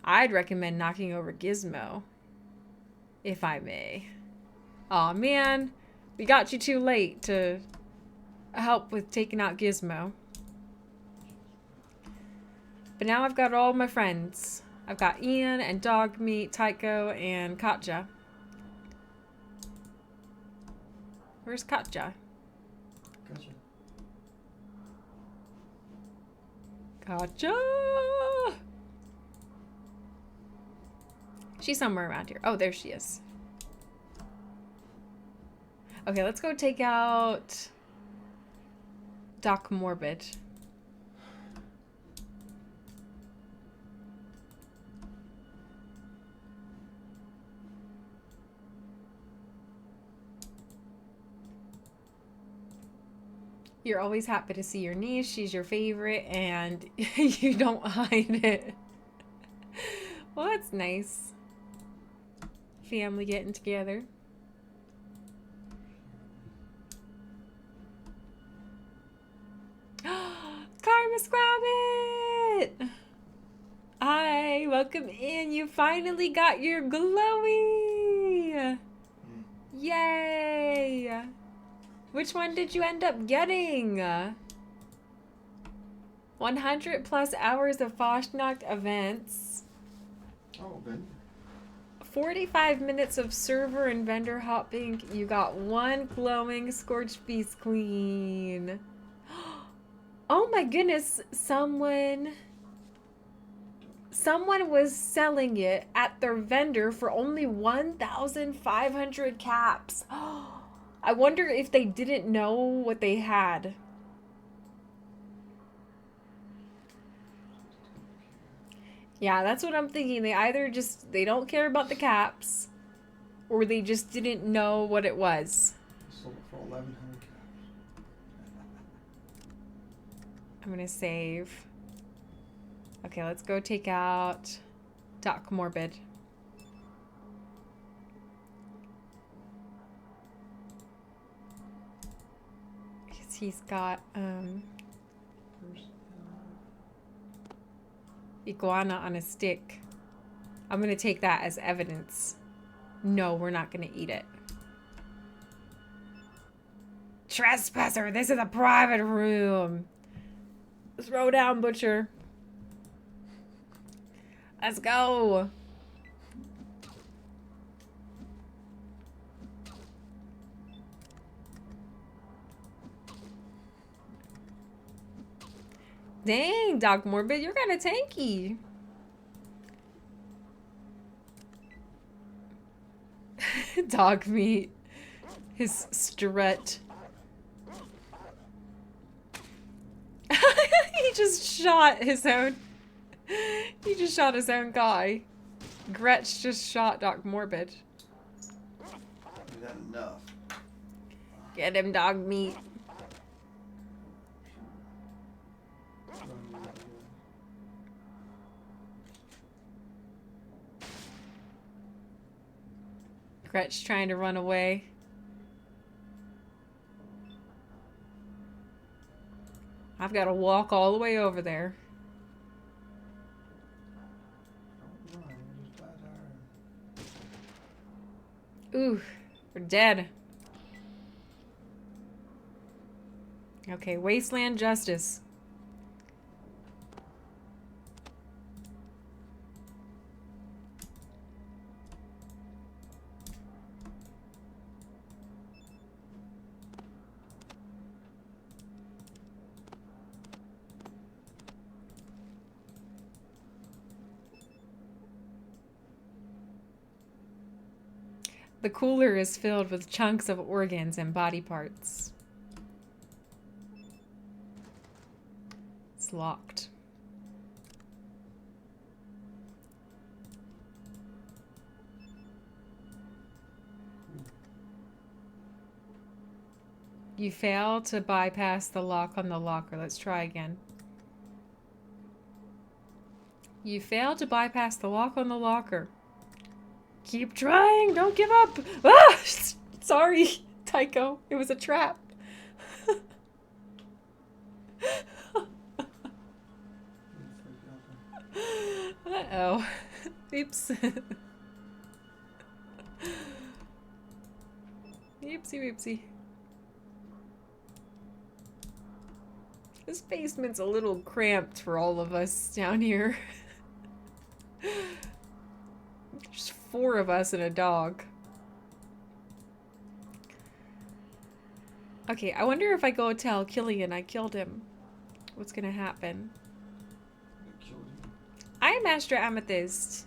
I'd recommend knocking over Gizmo, if I may. Aw, man. We got you too late to help with taking out Gizmo. But now I've got all my friends. I've got Ian and Dogmeat, Tycho, and Katja. Where's Katja? Gotcha. Katja! She's somewhere around here. Oh, there she is. Okay, let's go take out Doc Morbid. You're always happy to see your niece. She's your favorite, and you don't hide it. Well, that's nice. Family getting together. Karma Squabbit! Hi, welcome in. You finally got your glowy! Yay! Which one did you end up getting? 100 plus hours of Fosnacht events. Oh, Ben. 45 minutes of server and vendor hopping. You got one glowing Scorched Beast Queen. Oh my goodness, someone was selling it at their vendor for only 1,500 caps. I wonder if they didn't know what they had. Yeah, that's what I'm thinking. They either they don't care about the caps, or they just didn't know what it was. Sold it for 1,100 caps. I'm gonna save. Okay, let's go take out Doc Morbid. Because he's got iguana on a stick. I'm gonna take that as evidence. No, we're not gonna eat it. Trespasser, this is a private room. Throw down, butcher. Let's go. Dang, Doc Morbid, you're kind of tanky. Dog meat. His strut. He just shot his own. He just shot his own guy. Gretch just shot Doc Morbid. Is that enough? Get him, dog meat. Gretch trying to run away. I've got to walk all the way over there. Don't run, you just die. Ooh, we're dead. Okay, Wasteland Justice. The cooler is filled with chunks of organs and body parts. It's locked. You failed to bypass the lock on the locker. Let's try again. You failed to bypass the lock on the locker. Keep trying. Don't give up. Ah! Sorry, Tycho. It was a trap. Uh-oh. Oops. Oopsie oopsie. This basement's a little cramped for all of us down here. There's 4 of us and a dog. Okay, I wonder if I go tell Killian I killed him. What's gonna happen? They killed you. I'm Astra Amethyst.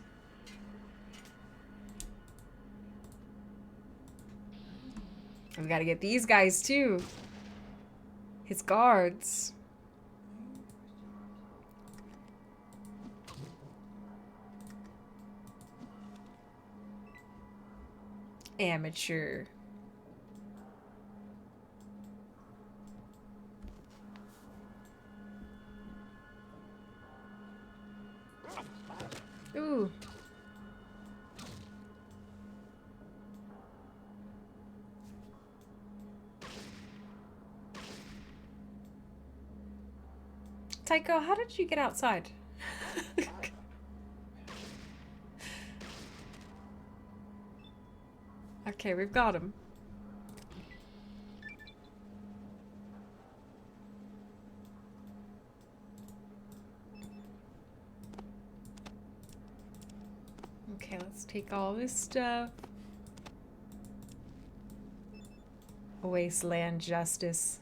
We gotta get these guys too. His guards. Amateur. Ooh. Tycho, how did you get outside? Okay, we've got him. Okay, let's take all this stuff. Wasteland Justice.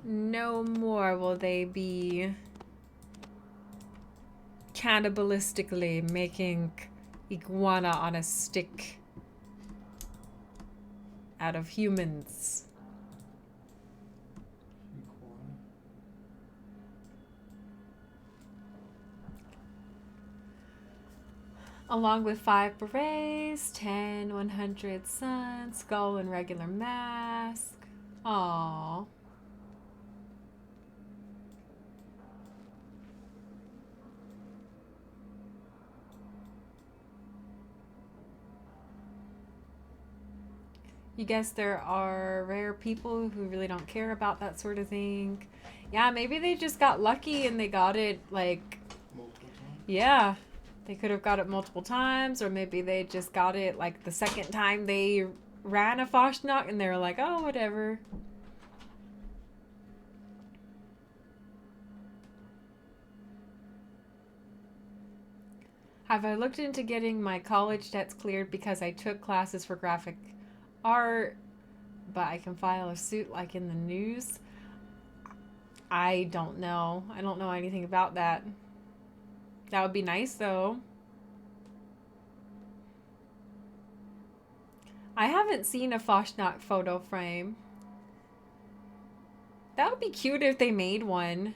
No more will they be cannibalistically making iguana on a stick out of humans. Along with 5 berets, 10 100 suns, skull and regular mask. Aww. You guess there are rare people who really don't care about that sort of thing. Yeah, maybe they just got lucky and they got it, like... Multiple times? Yeah. They could have got it multiple times, or maybe they just got it, like, the second time they ran a Foshnok and they were like, oh, whatever. Have I looked into getting my college debts cleared because I took classes for graphic art? but I can file a suit like in the news. I don't know. I don't know anything about that. That would be nice, though. I haven't seen a Foshnok photo frame. That would be cute if they made one.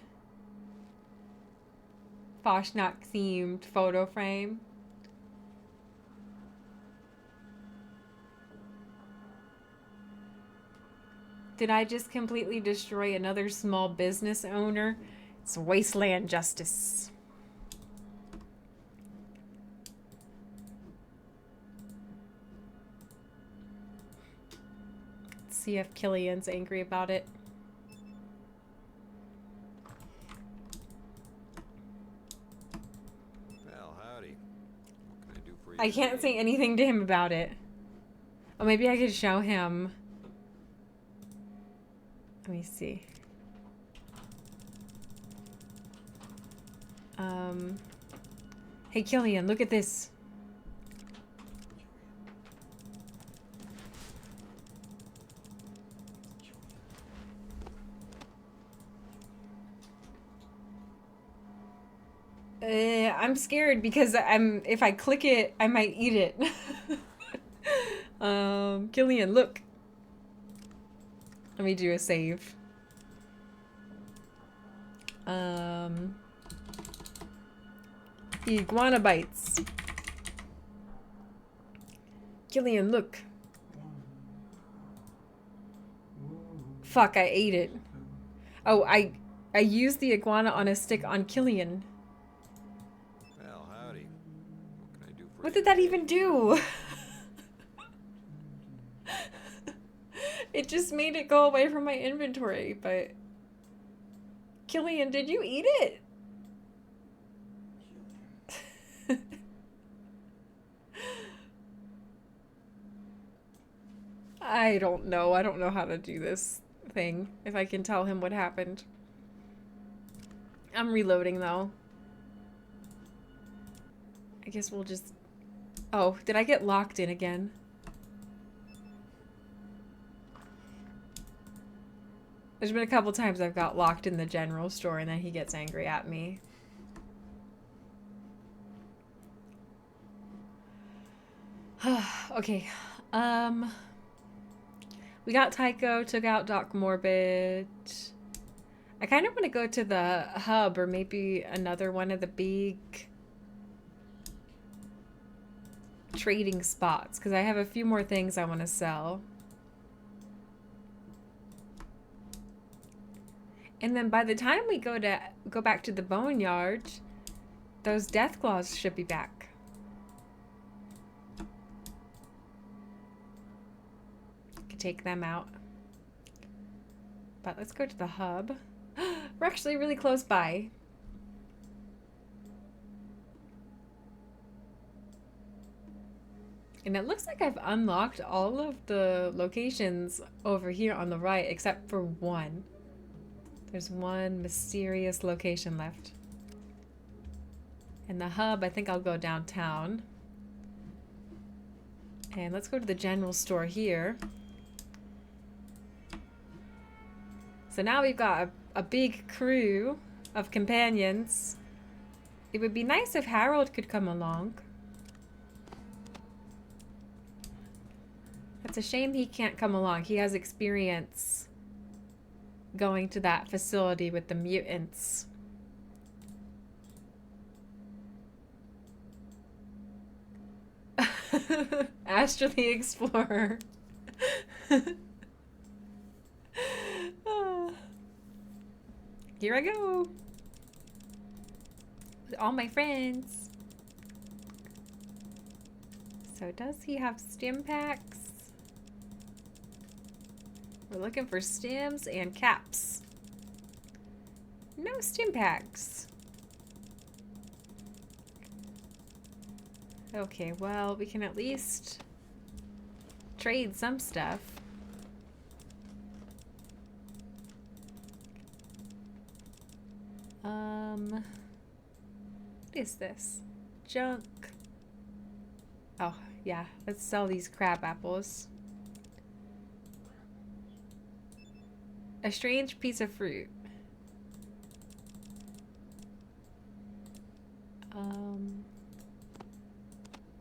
Foshnok themed photo frame. Did I just completely destroy another small business owner? It's wasteland justice. Let's see if Killian's angry about it. Well, howdy. What can I do for you? I can't say anything to him about it. Oh, maybe I could show him. Let me see. Hey Killian, look at this. I'm scared because if I click it, I might eat it. Killian, look. Let me do a save. Iguana bites. Killian, look. Fuck, I ate it. Oh, I used the iguana on a stick on Killian. Well, howdy. What can I do for What you did that today? even do? It just made it go away from my inventory, but... Killian, did you eat it? I don't know. I don't know how to do this thing. If I can tell him what happened. I'm reloading, though. I guess we'll just... Oh, did I get locked in again? There's been a couple times I've got locked in the general store and then he gets angry at me. Okay. We got Tycho, took out Doc Morbid. I kind of want to go to the hub or maybe another one of the big trading spots because I have a few more things I want to sell. And then by the time we go back to the boneyard, those death claws should be back. Could take them out. But let's go to the hub. We're actually really close by. And it looks like I've unlocked all of the locations over here on the right except for one. There's one mysterious location left. In the hub, I think I'll go downtown. And let's go to the general store here. So now we've got a big crew of companions. It would be nice if Harold could come along. It's a shame he can't come along. He has experience going to that facility with the mutants. Astra the Explorer. Here I go. With all my friends. So does he have stim packs? We're looking for stims and caps. No stim packs. Okay, well, we can at least trade some stuff. What is this? Junk. Oh, yeah. Let's sell these crab apples. A strange piece of fruit.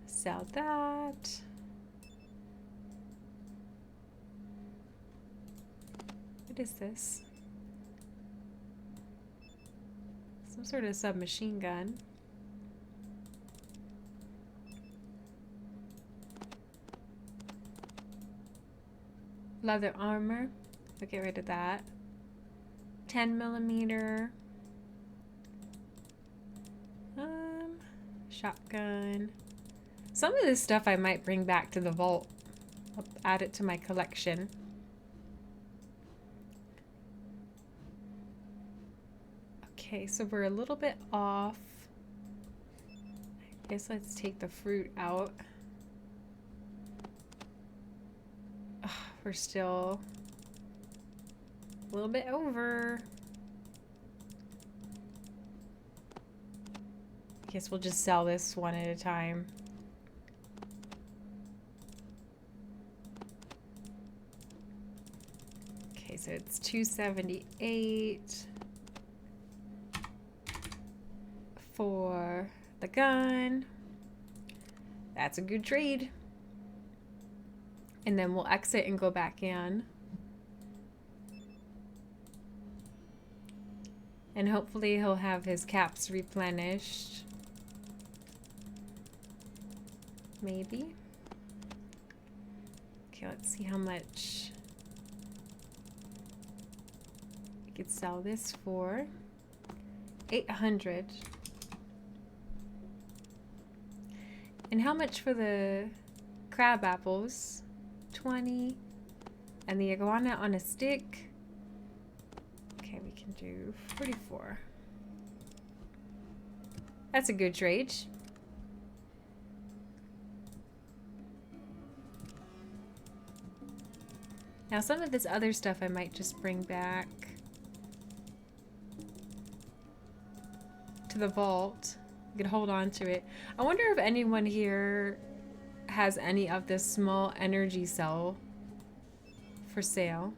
Sell that. What is this? Some sort of submachine gun. Leather armor. We'll get rid of that. 10mm. Shotgun. Some of this stuff I might bring back to the vault. I'll add it to my collection. Okay, so we're a little bit off. I guess let's take the fruit out. Ugh, we're still a little bit over. I guess we'll just sell this one at a time. Okay, so it's 278 for the gun. That's a good trade. And then we'll exit and go back in. And hopefully he'll have his caps replenished. Maybe. Okay, let's see how much we could sell this for. 800. And how much for the crab apples? 20. And the iguana on a stick. Okay, we can do 44. That's a good trade. Now some of this other stuff I might just bring back to the vault. You could hold on to it. I wonder if anyone here has any of this small energy cell for sale.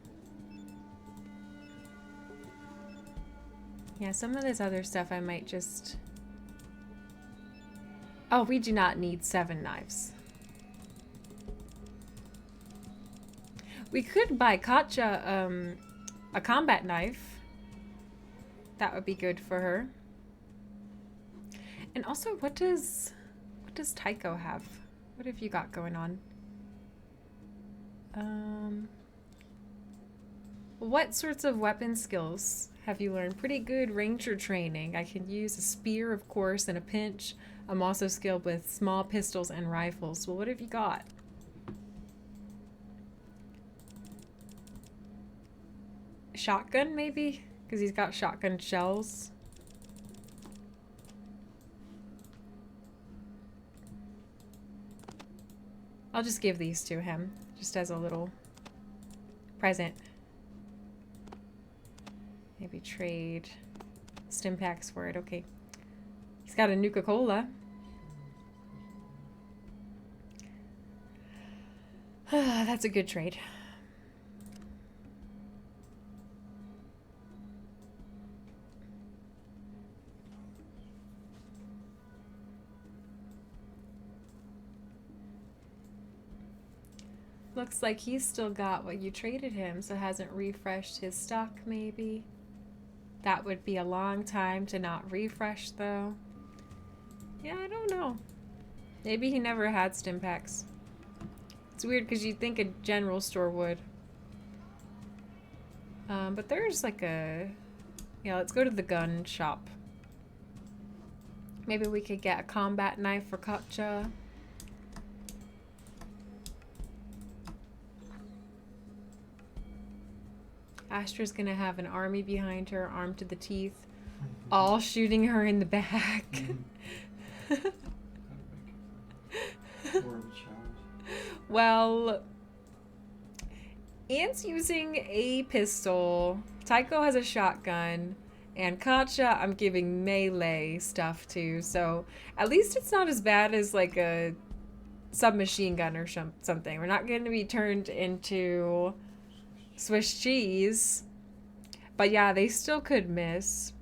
Yeah, some of this other stuff I might just... Oh, we do not need 7 knives. We could buy Katja a combat knife. That would be good for her. And also, what does Tycho have? What have you got going on? What sorts of weapon skills have you learned? Pretty good ranger training. I can use a spear, of course, in a pinch. I'm also skilled with small pistols and rifles. Well, what have you got? Shotgun, maybe? Because he's got shotgun shells. I'll just give these to him, just as a little present. Maybe trade stim packs for it. Okay. He's got a Nuka-Cola. That's a good trade. Looks like he's still got what you traded him, so hasn't refreshed his stock, maybe. That would be a long time to not refresh, though. Yeah, I don't know. Maybe he never had stim packs. It's weird because you'd think a general store would. But there's like a... Yeah, let's go to the gun shop. Maybe we could get a combat knife for Katja. Astra's gonna have an army behind her, armed to the teeth, all shooting her in the back. Well, Ian's using a pistol, Tycho has a shotgun, and Katja I'm giving melee stuff to, so at least it's not as bad as like a submachine gun or something. We're not going to be turned into Swiss cheese. But yeah, they still could miss.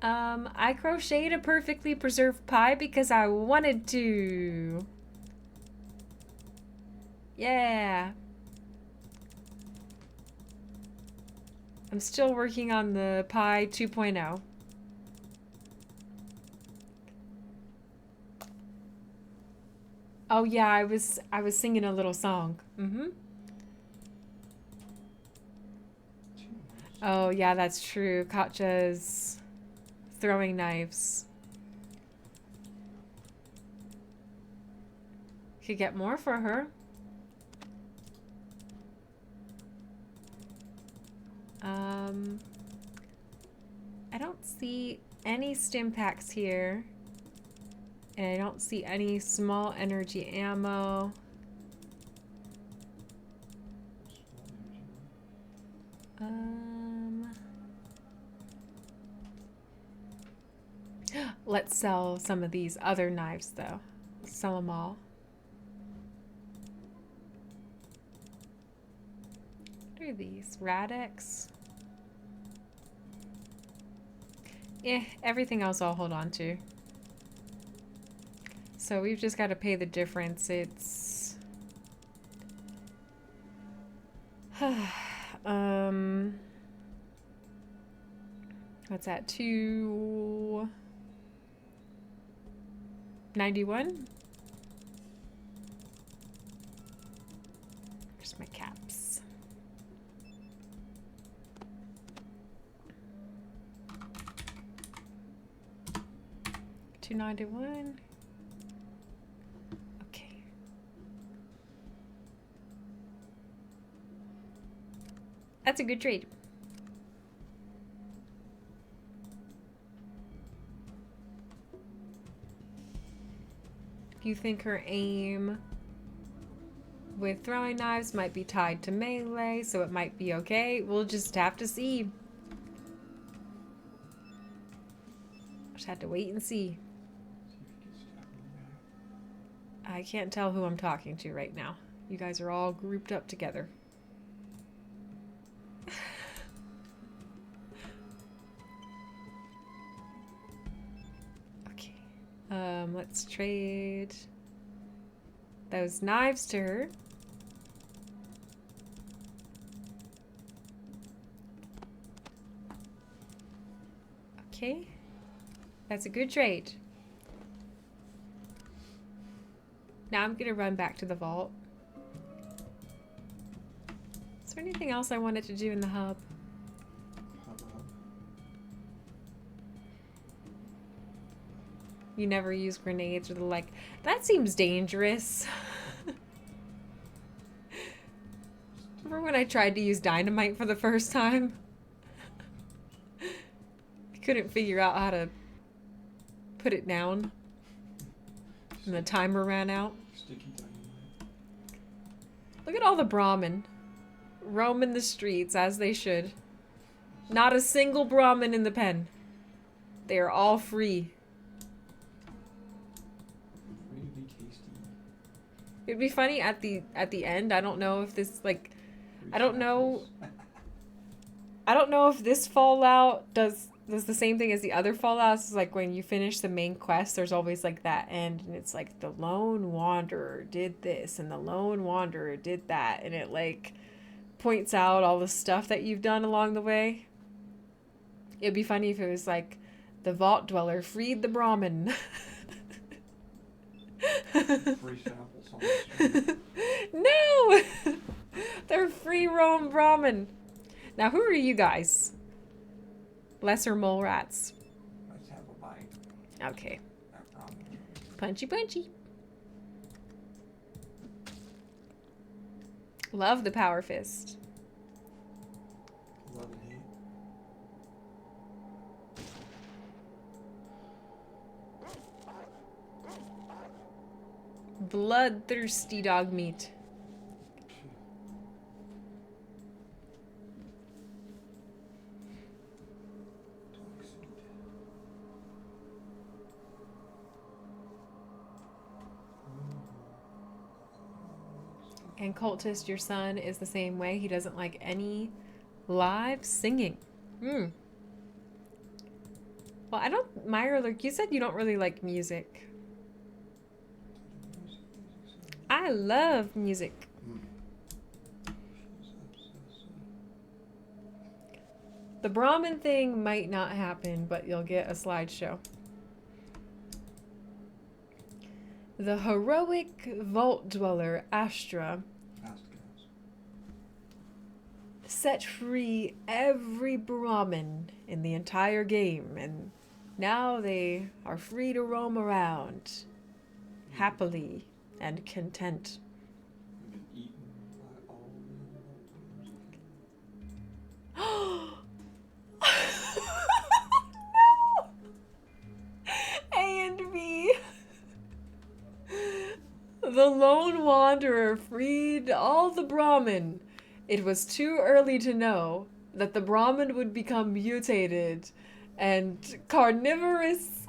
I crocheted a perfectly preserved pie because I wanted to. Yeah. I'm still working on the pie 2.0. Oh yeah, I was singing a little song. Oh yeah, that's true. Katja's throwing knives. Could get more for her. I don't see any stim packs here. And I don't see any small energy ammo. Let's sell some of these other knives though. Sell them all. What are these? Radex? Everything else I'll hold on to. So we've just got to pay the difference. It's what's that? 291. Where's my caps? $291. Okay. That's a good trade. You think her aim with throwing knives might be tied to melee, so it might be okay? We'll just have to see. Just have to wait and see. I can't tell who I'm talking to right now. You guys are all grouped up together. Okay. Let's trade those knives to her. Okay. That's a good trade. Now I'm gonna run back to the vault. Is there anything else I wanted to do in the hub? You never use grenades or the like. That seems dangerous. Remember when I tried to use dynamite for the first time? I couldn't figure out how to put it down. And the timer ran out. Sticky dynamite. Look at all the Brahmin roaming the streets as they should. Not a single Brahmin in the pen. They are all free. Really tasty. It'd be funny at the end. I don't know if this like I don't know if this Fallout does the same thing as the other Fallouts. It's like when you finish the main quest, there's always like that end, and it's like the lone wanderer did this and the lone wanderer did that, and it like points out all the stuff that you've done along the way. It'd be funny if it was like the vault dweller freed the Brahmin. Free samples on the street. No! They're free roam Brahmin. Now who are you guys? Lesser mole rats. Let's have a bite. Okay. Punchy punchy. Love the power fist. Love and hate. Bloodthirsty dog meat. And Cultist, your son, is the same way. He doesn't like any live singing. Hmm. Well, I don't... Mirelurk, you said you don't really like music. I love music. She's obsessive. The Brahmin thing might not happen, but you'll get a slideshow. The heroic vault dweller Astra Fast gas. set free every Brahmin in the entire game, and now they are free to roam around happily and content. We've been eaten by all the other No! A and B. The lone wanderer freed all the Brahmin. It was too early to know that the Brahmin would become mutated and a carnivorous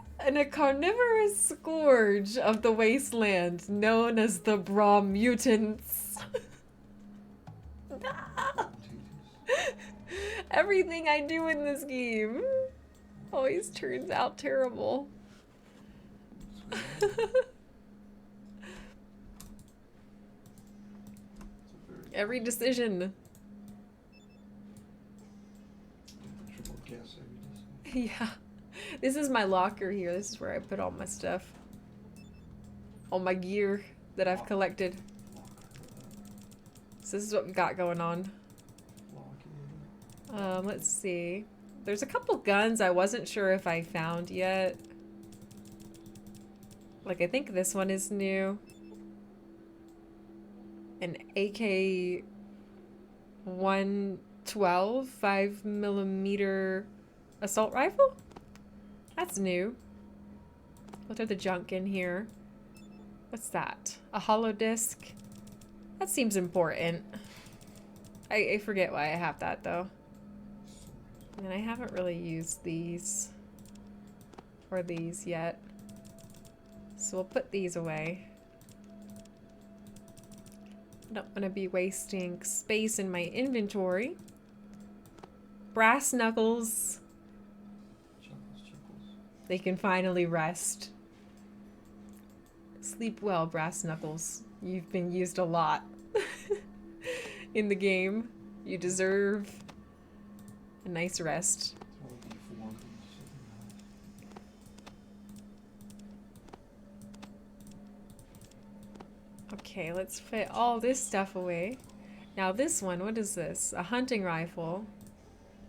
scourge of the wasteland known as the Brahm mutants. Everything I do in this game always turns out terrible. Every decision. Triple guess every decision. Yeah. This is my locker here. This is where I put all my stuff. All my gear that I've collected. So this is what we got going on. Let's see. There's a couple guns I wasn't sure if I found yet. Like, I think this one is new. An AK 112 5mm assault rifle? That's new. We'll throw the junk in here. What's that? A hollow disc? That seems important. I forget why I have that though. And I haven't really used these or these yet. So we'll put these away. I don't want to be wasting space in my inventory. Brass knuckles. Chuckles, chuckles. They can finally rest. Sleep well, brass knuckles. You've been used a lot in the game. You deserve a nice rest. It's only deformed and something else. Okay, let's put all this stuff away. Now this one, what is this? A hunting rifle.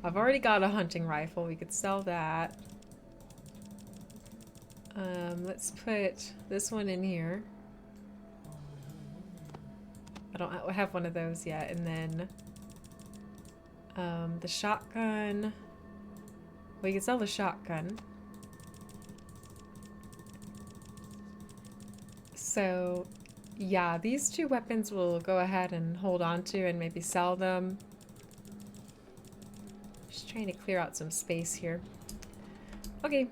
I've already got a hunting rifle. We could sell that. Let's put this one in here. I don't have one of those yet. And then the shotgun. We could sell the shotgun. So yeah, these two weapons we'll go ahead and hold on to and maybe sell them. Just trying to clear out some space here. Okay.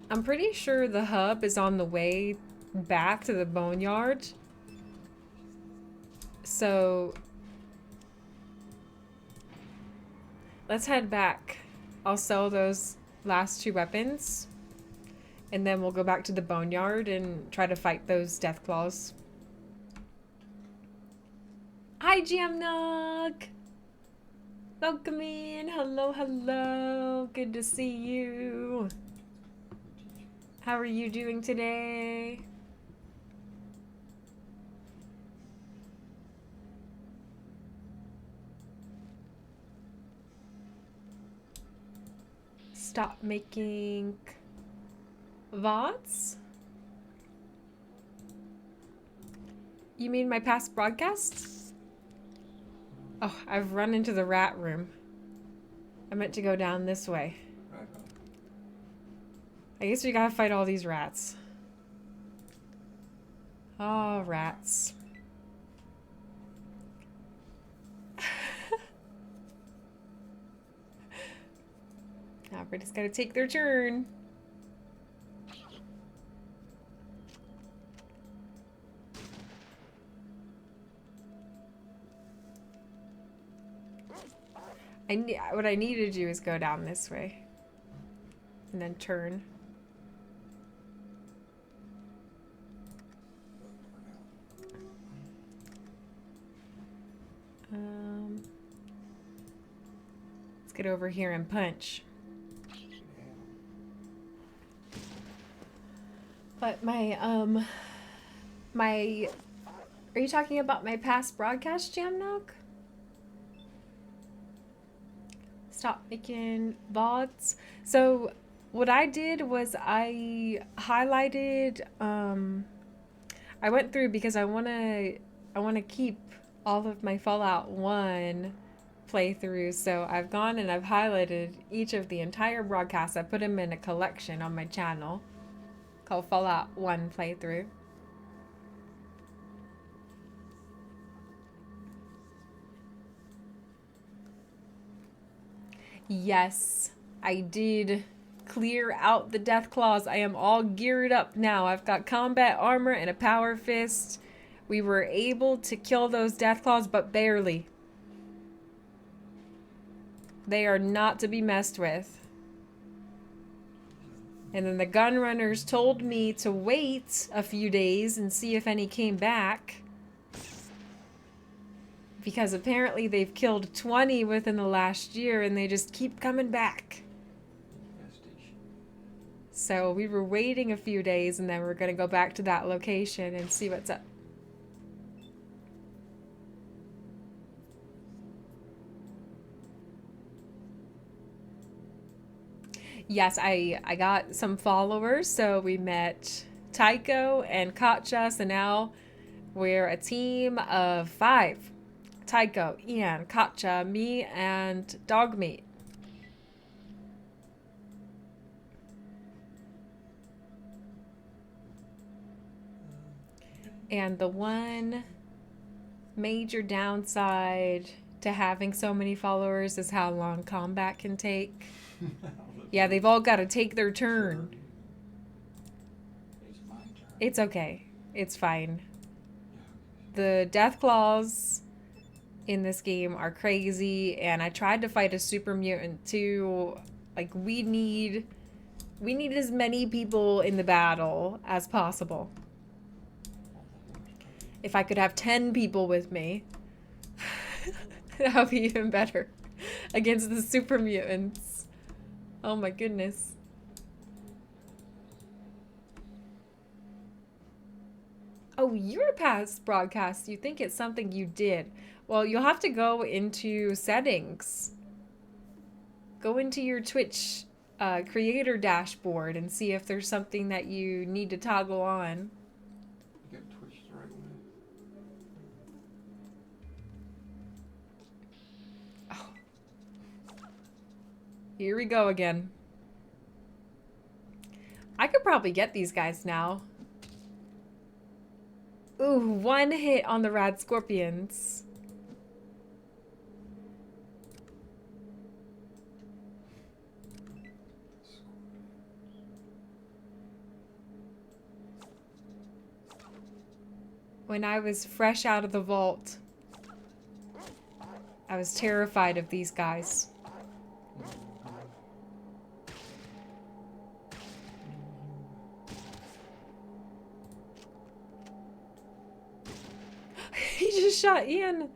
I'm pretty sure the hub is on the way back to the boneyard. So let's head back. I'll sell those last two weapons. And then we'll go back to the boneyard and try to fight those death claws. Hi, Jamnog! Welcome in. Hello, hello. Good to see you. How are you doing today? Stop making VODs? You mean my past broadcasts? Oh, I've run into the rat room. I meant to go down this way. Right on. I guess we gotta fight all these rats. Oh, rats. Now everybody's gotta take their turn. What I need to do is go down this way. And then turn. Let's get over here and punch. But my are you talking about my past broadcast, Jamnog? Stop making VODs. So what I did was I highlighted, I went through because I wanna keep all of my Fallout 1 playthroughs. So I've gone and I've highlighted each of the entire broadcasts. I put them in a collection on my channel called Fallout 1 playthrough. Yes, I did clear out the death claws. I am all geared up now. I've got combat armor and a power fist. We were able to kill those death claws, but barely. They are not to be messed with. And then the gun runners told me to wait a few days and see if any came back. Because apparently they've killed 20 within the last year and they just keep coming back. So we were waiting a few days and then we're going to go back to that location and see what's up. Yes, I got some followers, so we met Tycho and Katja, so now we're a team of 5. Tycho, Ian, Katja, me, and Dogmeat. And the one major downside to having so many followers is how long combat can take. Yeah, they've all got to take their turn. It's my turn. It's okay. It's fine. The death claws in this game are crazy, and I tried to fight a super mutant too. Like, we need as many people in the battle as possible. If I could have 10 people with me, that would be even better against the super mutants. Oh my goodness. Oh, your past broadcast, you think it's something you did. Well, you'll have to go into settings. Go into your Twitch creator dashboard and see if there's something that you need to toggle on. You got Twitch the right way. Oh. Here we go again. I could probably get these guys now. Ooh, 1 hit on the rad scorpions. When I was fresh out of the vault, I was terrified of these guys. He just shot Ian.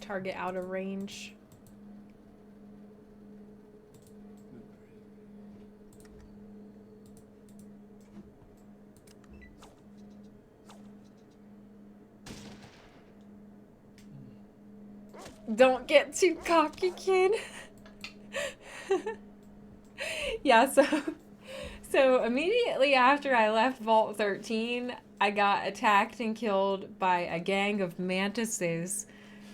Target out of range. Don't get too cocky, kid. Yeah, so immediately after I left Vault 13, I got attacked and killed by a gang of mantises.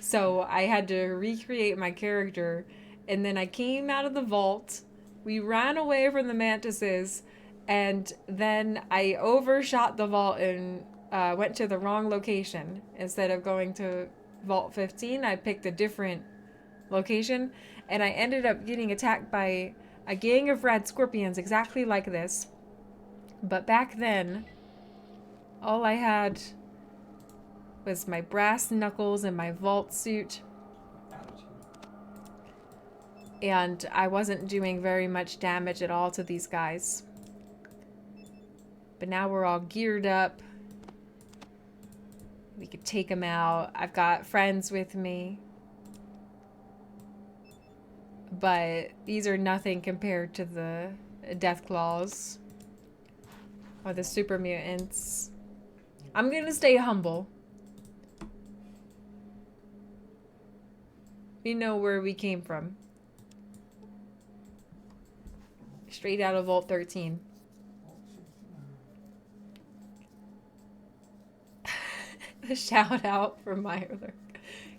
So I had to recreate my character, and then I came out of the vault. We ran away from the mantises, and then I overshot the vault and went to the wrong location instead of going to Vault 15, I picked a different location, and I ended up getting attacked by a gang of red scorpions exactly like this. But back then, all I had was my brass knuckles and my vault suit, Attitude. and I wasn't doing very much damage at all to these guys. But now we're all geared up. We could take them out. I've got friends with me. But these are nothing compared to the Death Claws or the super mutants. I'm gonna stay humble. We know where we came from. Straight out of Vault 13. The shout out from Myler.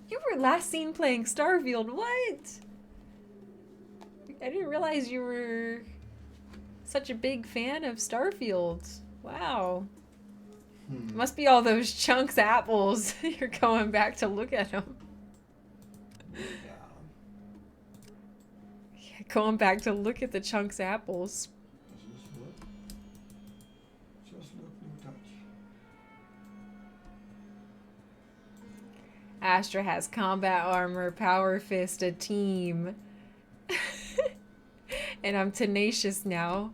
You were last seen playing Starfield. What? I didn't realize you were such a big fan of Starfield. Wow. Must be all those chunks apples. You're going back to look at them. Yeah. Yeah, going back to look at the chunks apples. Just look. Just look, no touch. Astra has combat armor, power fist, a team. And I'm tenacious now.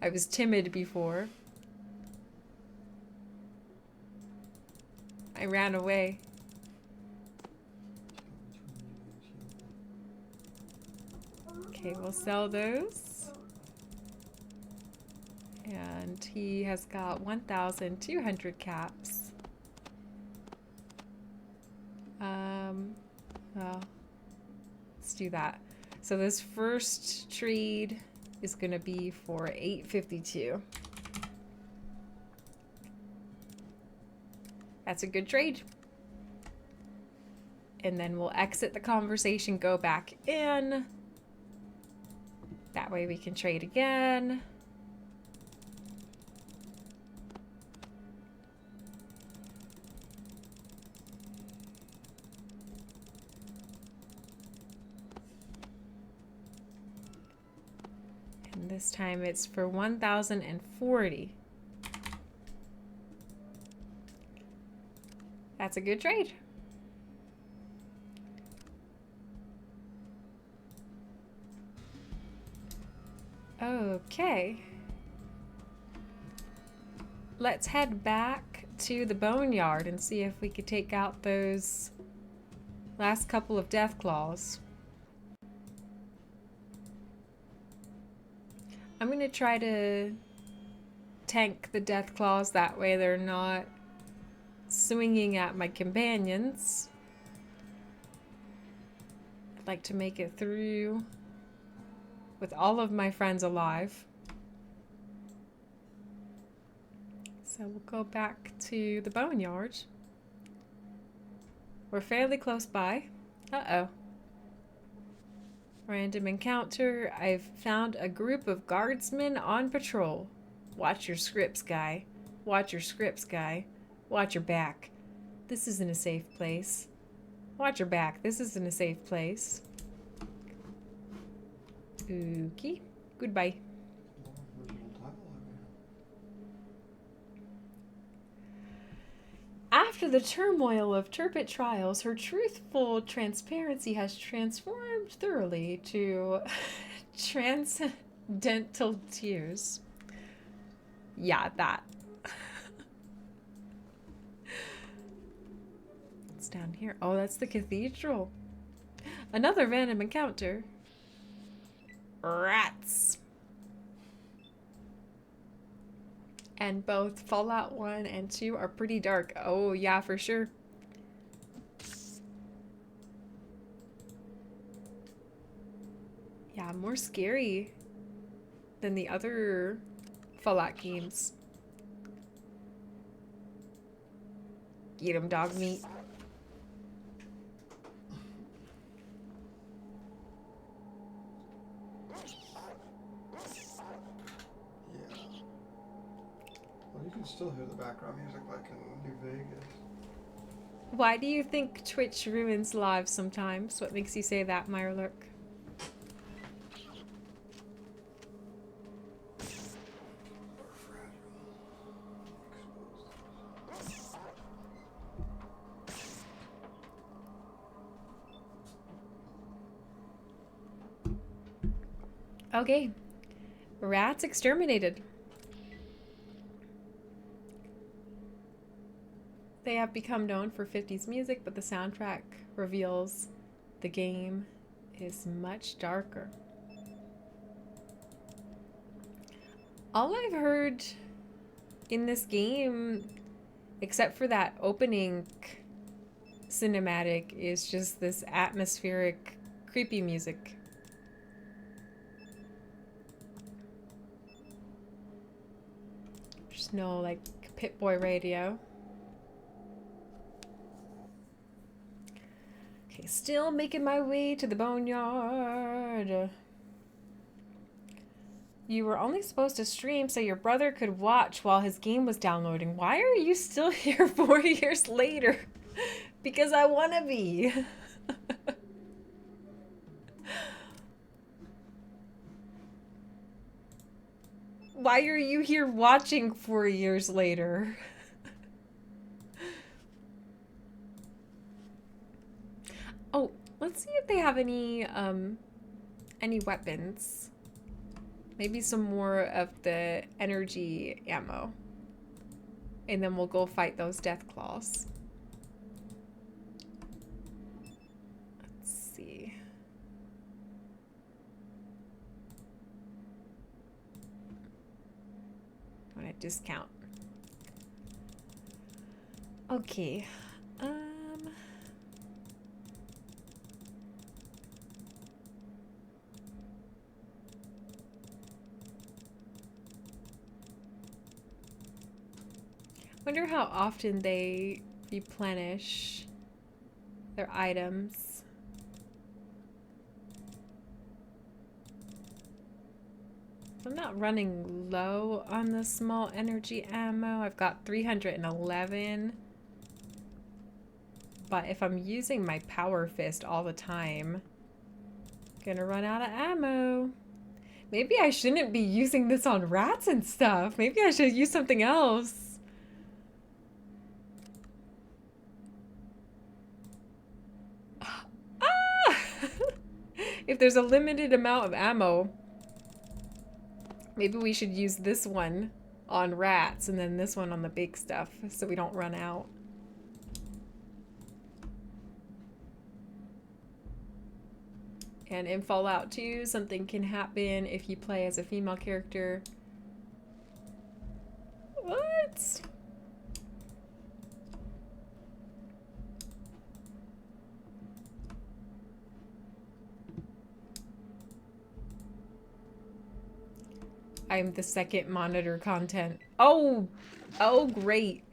I was timid before. I ran away. Okay, we'll sell those. And he has got 1,200 caps. Well, let's do that. So this first trade is gonna be for 852. That's a good trade. And then we'll exit the conversation, go back in. That way we can trade again. And this time it's for 1,040. That's a good trade. Okay. Let's head back to the boneyard and see if we could take out those last couple of death claws. I'm gonna try to tank the death claws, that way they're not swinging at my companions. I'd like to make it through with all of my friends alive. So we'll go back to the boneyard. We're fairly close by. Uh-oh. Random encounter. I've found a group of guardsmen on patrol. Watch your scripts, guy. Watch your scripts, guy. Watch your back. This isn't a safe place. Watch your back. This isn't a safe place. Okay. Goodbye. Original dialogue. After the turmoil of turbid trials, her truthful transparency has transformed thoroughly to transcendental tears. Yeah, that. It's down here. Oh, that's the cathedral. Another random encounter. Rats. And both Fallout 1 and 2 are pretty dark. Oh, yeah, for sure. Yeah, more scary than the other Fallout games. Get 'em, dog meat. Well, you can still hear the background music like in New Vegas. Why do you think Twitch ruins lives sometimes? What makes you say that, Mirelurk? Okay. Rats exterminated. They have become known for 50s music, but the soundtrack reveals the game is much darker. All I've heard in this game, except for that opening cinematic, is just this atmospheric, creepy music. There's no, like, Pip-Boy radio. Okay, still making my way to the boneyard. You were only supposed to stream so your brother could watch while his game was downloading. Why are you still here 4 years later? Because I want to be. Why are you here watching 4 years later? Oh, let's see if they have any weapons. Maybe some more of the energy ammo. And then we'll go fight those death claws. Let's see. I'm gonna discount. Okay. Wonder how often they replenish their items. I'm not running low on the small energy ammo. I've got 311. But if I'm using my power fist all the time, I'm gonna run out of ammo. Maybe I shouldn't be using this on rats and stuff. Maybe I should use something else. If there's a limited amount of ammo, maybe we should use this one on rats and then this one on the big stuff so we don't run out. And in Fallout 2, something can happen if you play as a female character. What? I'm the second monitor content. Oh, great.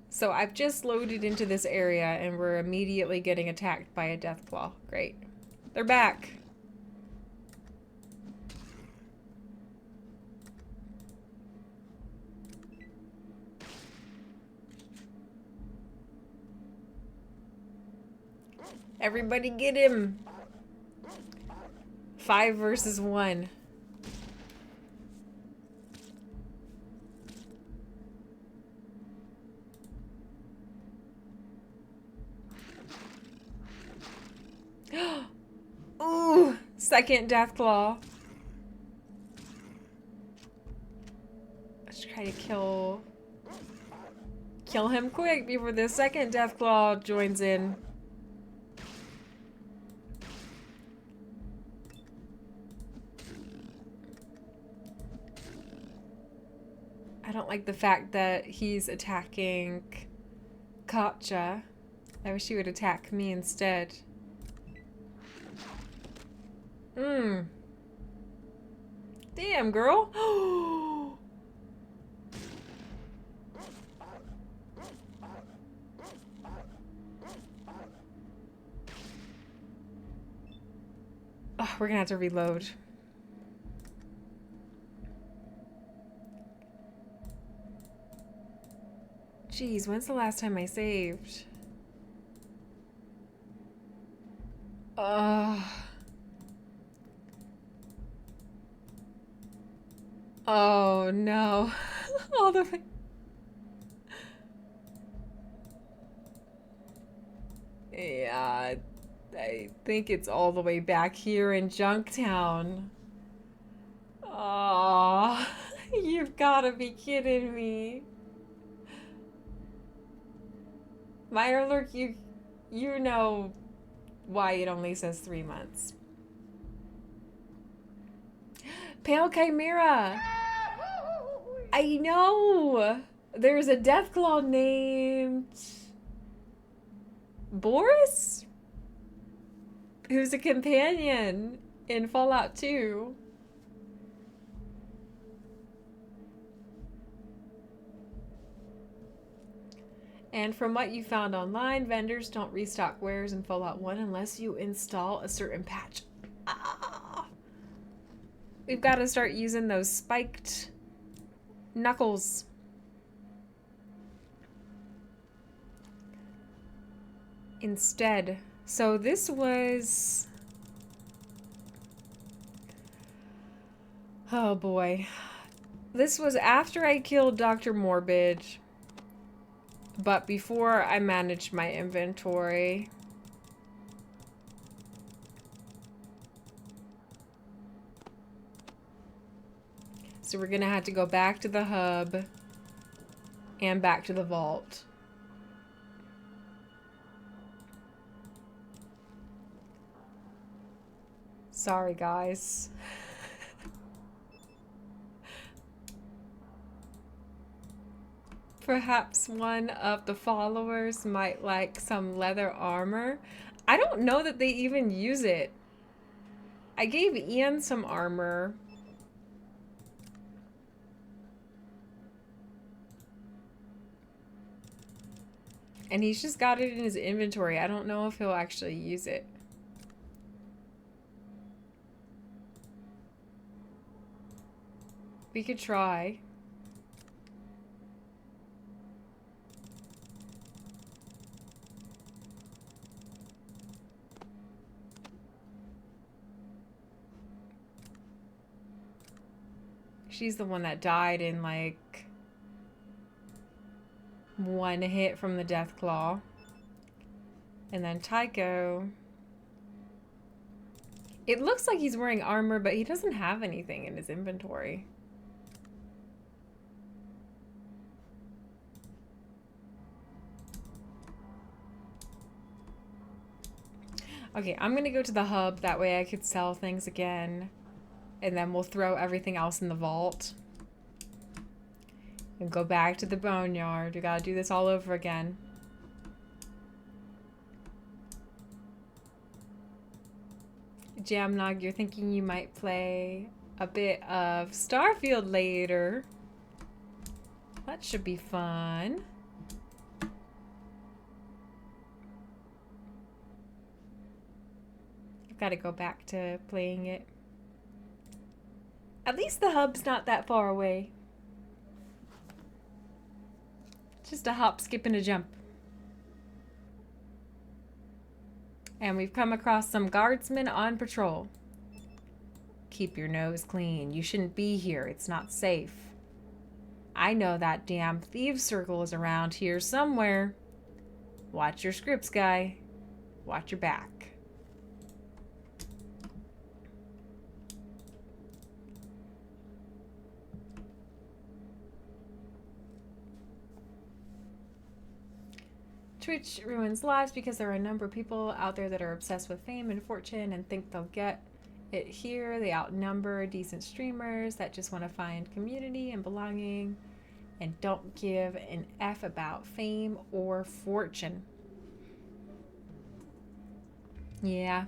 So I've just loaded into this area and we're immediately getting attacked by a deathclaw. Great. They're back. Everybody get him. 5 versus 1. Ooh, second deathclaw. Let's try to kill him quick before the second deathclaw joins in. I don't like the fact that he's attacking Katja. I wish he would attack me instead. Damn, girl. Oh, we're gonna have to reload. Jeez, when's the last time I saved? Oh no. All the way. Yeah, I think it's all the way back here in Junktown. Oh, you've gotta be kidding me. Mirelurk, you know why it only says 3 months. Pale Chimera! I know! There's a Deathclaw named Boris? Who's a companion in Fallout 2. And from what you found online, vendors don't restock wares in Fallout 1 unless you install a certain patch. Ah! We've got to start using those spiked knuckles. Instead. So this was... Oh boy. This was after I killed Dr. Morbid, but before I managed my inventory. So we're gonna have to go back to the hub and back to the vault. Sorry, guys. Perhaps one of the followers might like some leather armor. I don't know that they even use it. I gave Ian some armor. And he's just got it in his inventory. I don't know if he'll actually use it. We could try. She's the one that died in like one hit from the Deathclaw. And then Tycho. It looks like he's wearing armor, but he doesn't have anything in his inventory. Okay, I'm gonna go to the hub. That way I could sell things again. And then we'll throw everything else in the vault. And go back to the boneyard. We gotta do this all over again. Jamnog, you're thinking you might play a bit of Starfield later. That should be fun. I've got to go back to playing it. At least the hub's not that far away. Just a hop, skip, and a jump. And we've come across some guardsmen on patrol. Keep your nose clean. You shouldn't be here. It's not safe. I know that damn thieves circle is around here somewhere. Watch your scripts, guy. Watch your back. Twitch ruins lives because there are a number of people out there that are obsessed with fame and fortune and think they'll get it here. They outnumber decent streamers that just want to find community and belonging and don't give an F about fame or fortune. Yeah.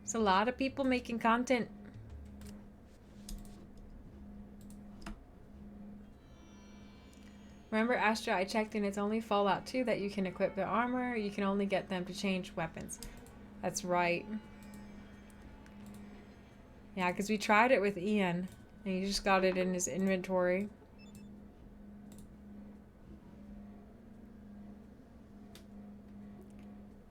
There's a lot of people making content. Remember, Astra, I checked and it's only Fallout 2 that you can equip their armor. You can only get them to change weapons. That's right. Yeah, because we tried it with Ian. And he just got it in his inventory.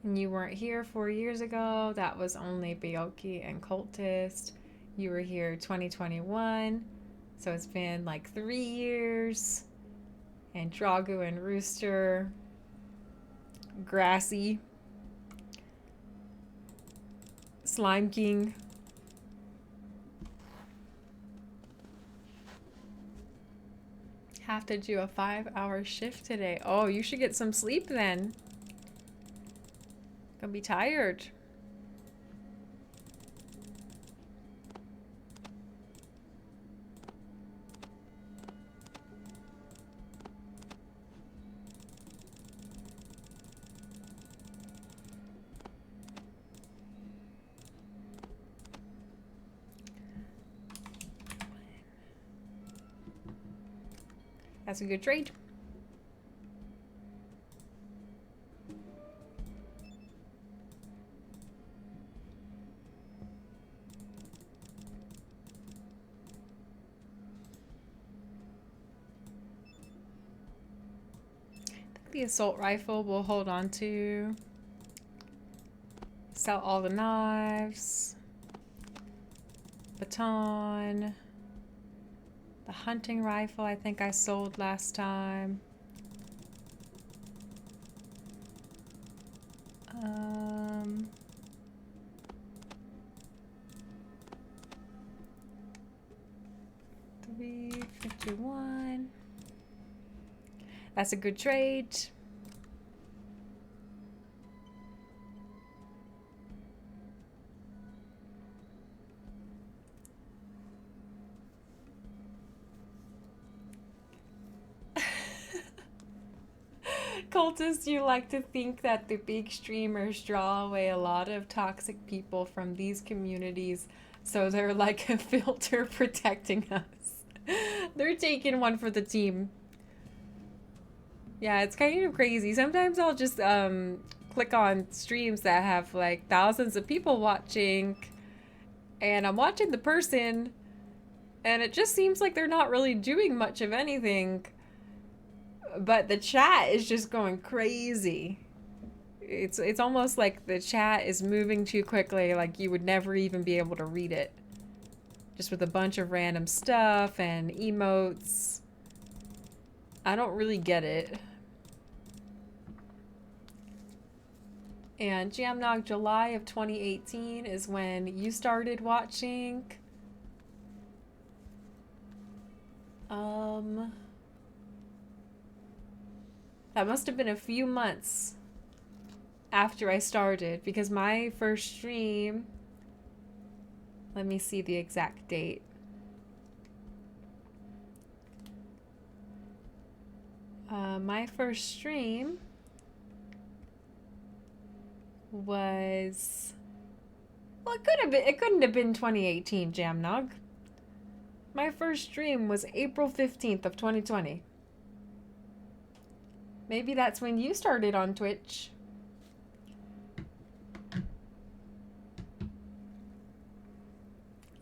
And you weren't here 4 years ago. That was only Bioki and Cultist. You were here 2021. So it's been like 3 years. And Dragu and Rooster. Grassy. Slime King. Have to do a 5-hour shift today. Oh, you should get some sleep then. Gonna be tired. That's a good trade. The assault rifle we'll hold on to. Sell all the knives. Baton. The hunting rifle I think I sold last time. Um, 351. That's a good trade. Cultists, you like to think that the big streamers draw away a lot of toxic people from these communities, so they're like a filter protecting us. They're taking one for the team. Yeah, it's kind of crazy. Sometimes I'll just click on streams that have like thousands of people watching, and I'm watching the person, and it just seems like they're not really doing much of anything. But the chat is just going crazy. It's almost like the chat is moving too quickly, like you would never even be able to read it. Just with a bunch of random stuff and emotes. I don't really get it. And Jamnog, July of 2018 is when you started watching. That must have been a few months after I started, because my first stream, let me see the exact date. My first stream was, well, it couldn't have been 2018, Jamnog. My first stream was April 15th of 2020. Maybe that's when you started on Twitch.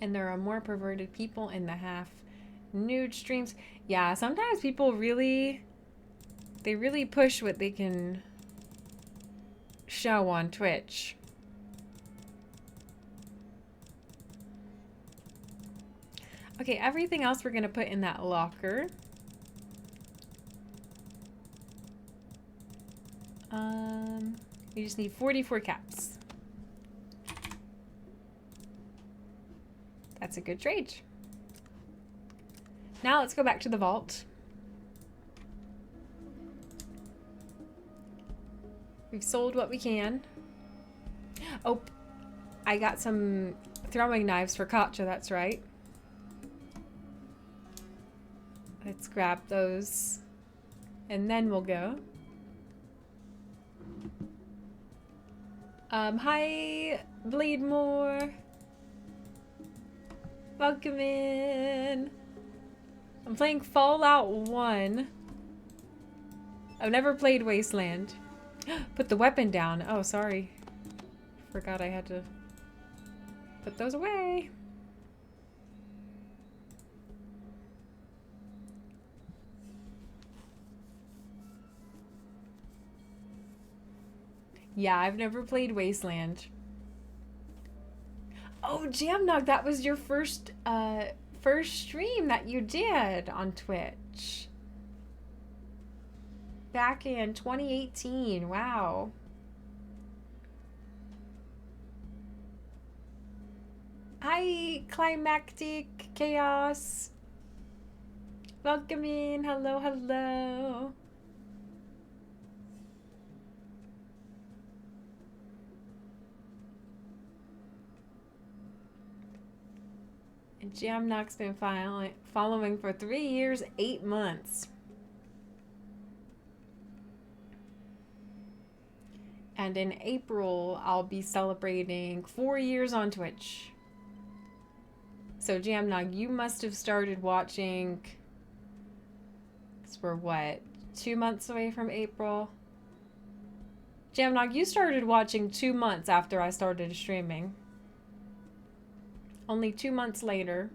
And there are more perverted people in the half nude streams. Yeah, sometimes people really push what they can show on Twitch. Okay, everything else we're gonna put in that locker. We just need 44 caps. That's a good trade. Now let's go back to the vault. We've sold what we can. Oh, I got some throwing knives for Katja, that's right. Let's grab those. And then we'll go. Hi, Bleedmore. Welcome in. I'm playing Fallout 1. I've never played Wasteland. Put the weapon down. Oh, sorry. Forgot I had to put those away. Yeah, I've never played Wasteland. Oh, Jamnog, that was your first stream that you did on Twitch. Back in 2018. Wow. Hi, Climactic Chaos. Welcome in. Hello, hello. And Jamnok's been following for 3 years, 8 months. And in April, I'll be celebrating 4 years on Twitch. So Jamnog, you must have started watching, because we're what, 2 months away from April? Jamnog, you started watching 2 months after I started streaming. Only 2 months later.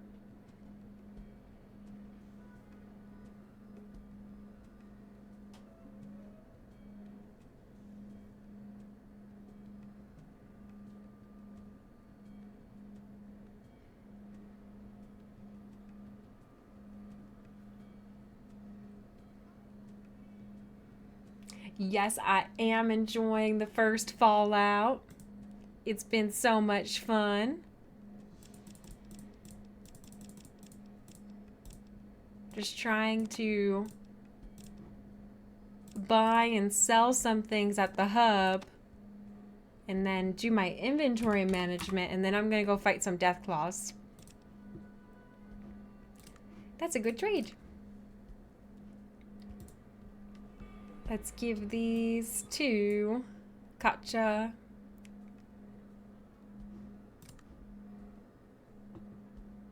Yes, I am enjoying the first Fallout. It's been so much fun. Just trying to buy and sell some things at the hub and then do my inventory management, and then I'm gonna go fight some Deathclaws. That's a good trade. Let's give these to Katja.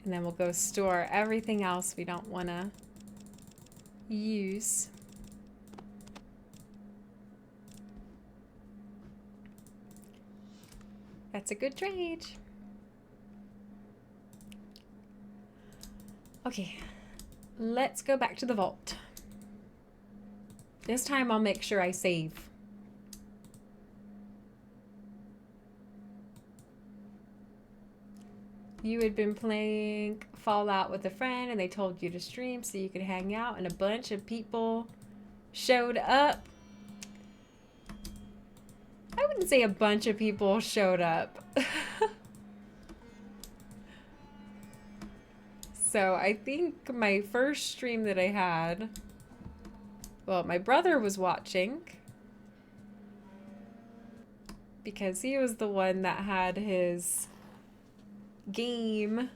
And then we'll go store everything else we don't want to use. That's a good trade. Okay, let's go back to the vault. This time I'll make sure I save. You had been playing Fallout with a friend and they told you to stream so you could hang out, and a bunch of people showed up. I wouldn't say a bunch of people showed up. So I think my first stream that I had, well, my brother was watching because he was the one that had his game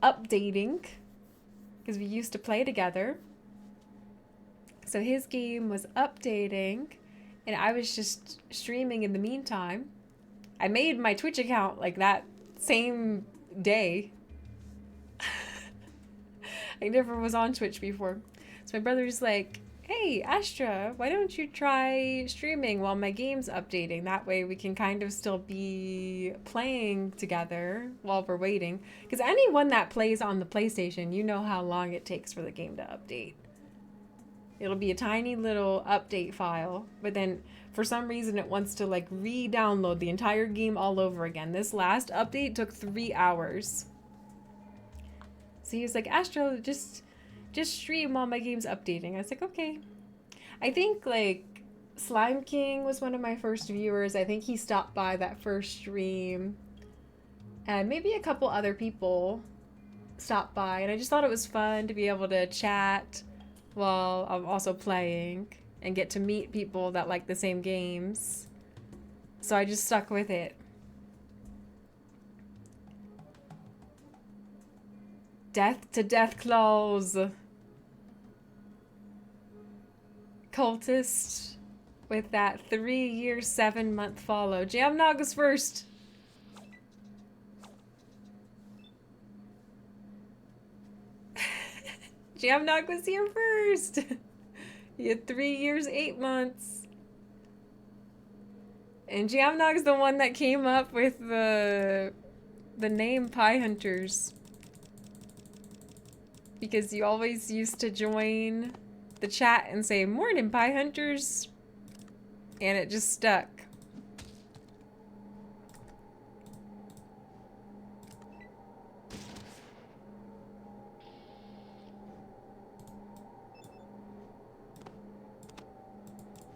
updating because we used to play together. So his game was updating and I was just streaming in the meantime. I made my Twitch account like that same day. I never was on Twitch before. So my brother's like, hey, Astra, why don't you try streaming while my game's updating? That way we can kind of still be playing together while we're waiting. Because anyone that plays on the PlayStation, you know how long it takes for the game to update. It'll be a tiny little update file, but then for some reason it wants to like re-download the entire game all over again. This last update took 3 hours. So he was like, Astro, just stream while my game's updating. I was like, okay. I think like Slime King was one of my first viewers. I think he stopped by that first stream. And maybe a couple other people stopped by. And I just thought it was fun to be able to chat while I'm also playing and get to meet people that like the same games. So I just stuck with it. Death to Deathclaws. Cultist with that 3 year, 7-month follow. Jamnog was first. Jamnog was here first. He had 3 years, 8 months. And Jamnog's the one that came up with the name Pie Hunters. Because you always used to join the chat and say, "Morning, Pie Hunters." And it just stuck.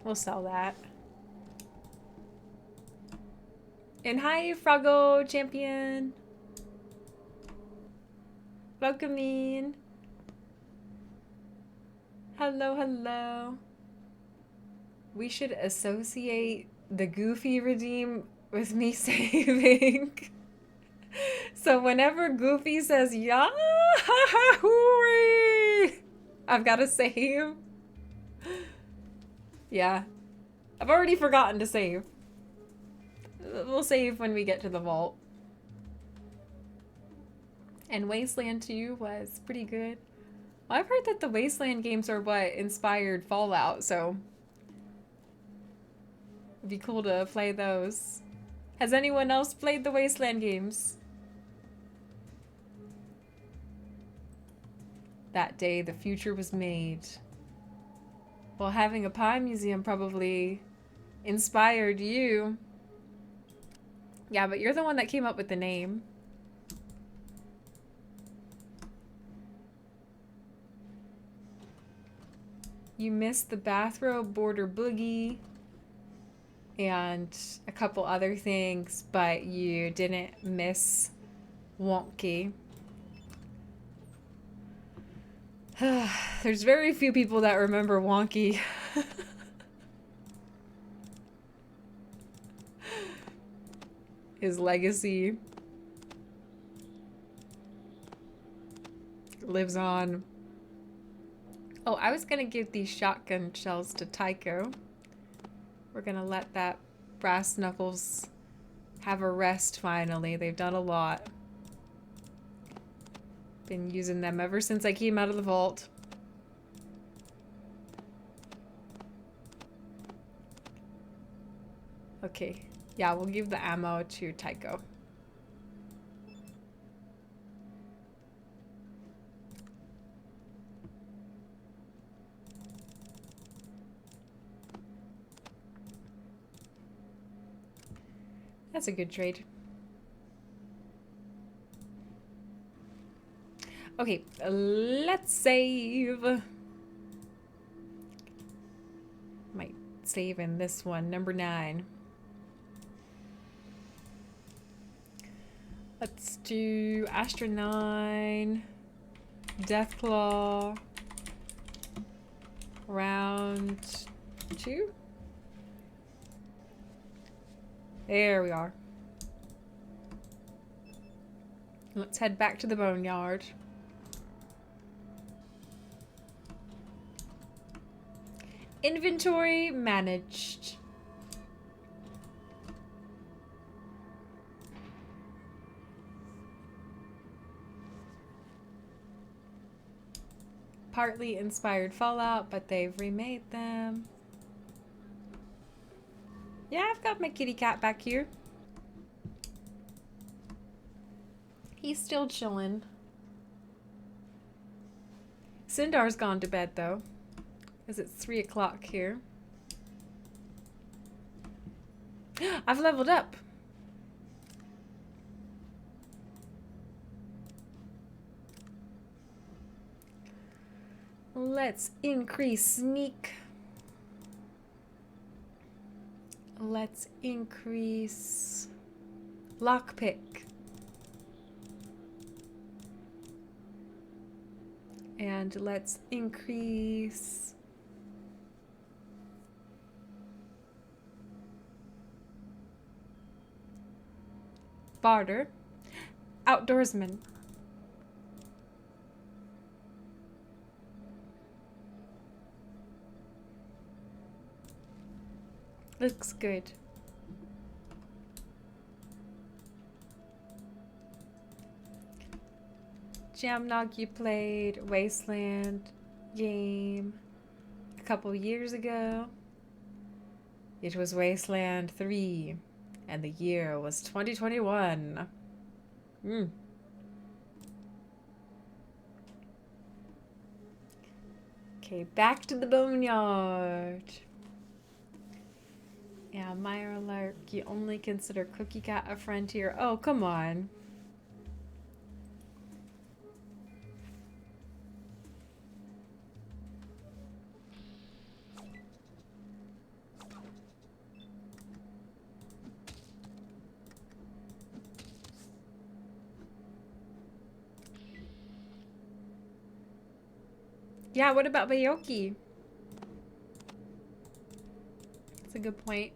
We'll sell that. And hi, Froggo Champion. Welcome in. Hello, hello. We should associate the Goofy redeem with me saving. So whenever Goofy says Yahoo! I've got to save. Yeah. I've already forgotten to save. We'll save when we get to the vault. And Wasteland 2 was pretty good. Well, I've heard that the Wasteland games are what inspired Fallout, so it'd be cool to play those. Has anyone else played the Wasteland games? That day the future was made. Well, having a pie museum probably inspired you. Yeah, but you're the one that came up with the name. You missed the bathrobe border boogie and a couple other things, but you didn't miss Wonky. There's very few people that remember Wonky. His legacy lives on. Oh, I was gonna give these shotgun shells to Tycho. We're gonna let that brass knuckles have a rest finally. They've done a lot. Been using them ever since I came out of the vault. Okay. Yeah, we'll give the ammo to Tycho. That's a good trade. Okay, let's save. Might save in this one, number 9. Let's do Astra 9, Deathclaw, round 2. There we are. Let's head back to the boneyard. Inventory managed. Partly inspired Fallout, but they've remade them. Yeah, I've got my kitty cat back here. He's still chilling. Sindar's gone to bed though, because it's 3 o'clock here. I've leveled up. Let's increase sneak. Let's increase lockpick. And let's increase barter. Outdoorsman. Looks good. Jamnog, you played Wasteland game a couple years ago. It was Wasteland 3, and the year was 2021. Okay, back to the boneyard. Yeah, Myra Lark, you only consider Cookie Cat a friend here. Oh, come on. Yeah, what about Bayoki? That's a good point.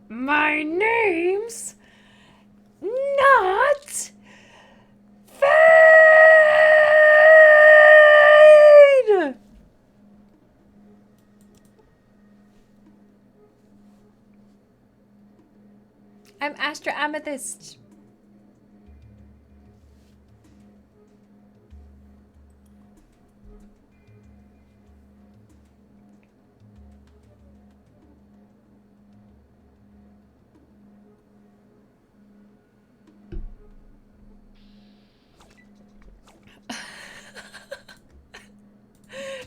My name's not Fade! I'm Astra Amethyst.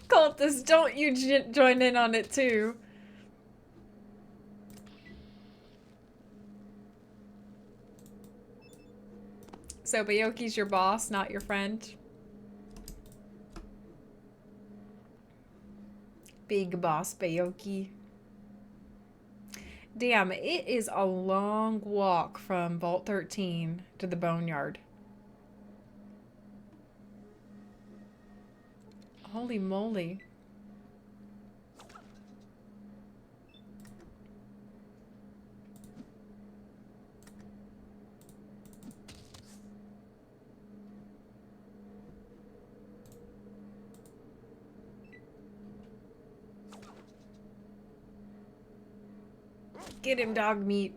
Cultist, don't you join in on it too. So Bayoki's your boss, not your friend. Big boss Bayoki. Damn, it is a long walk from Vault 13 to the Boneyard. Holy moly. Get him, dog meat.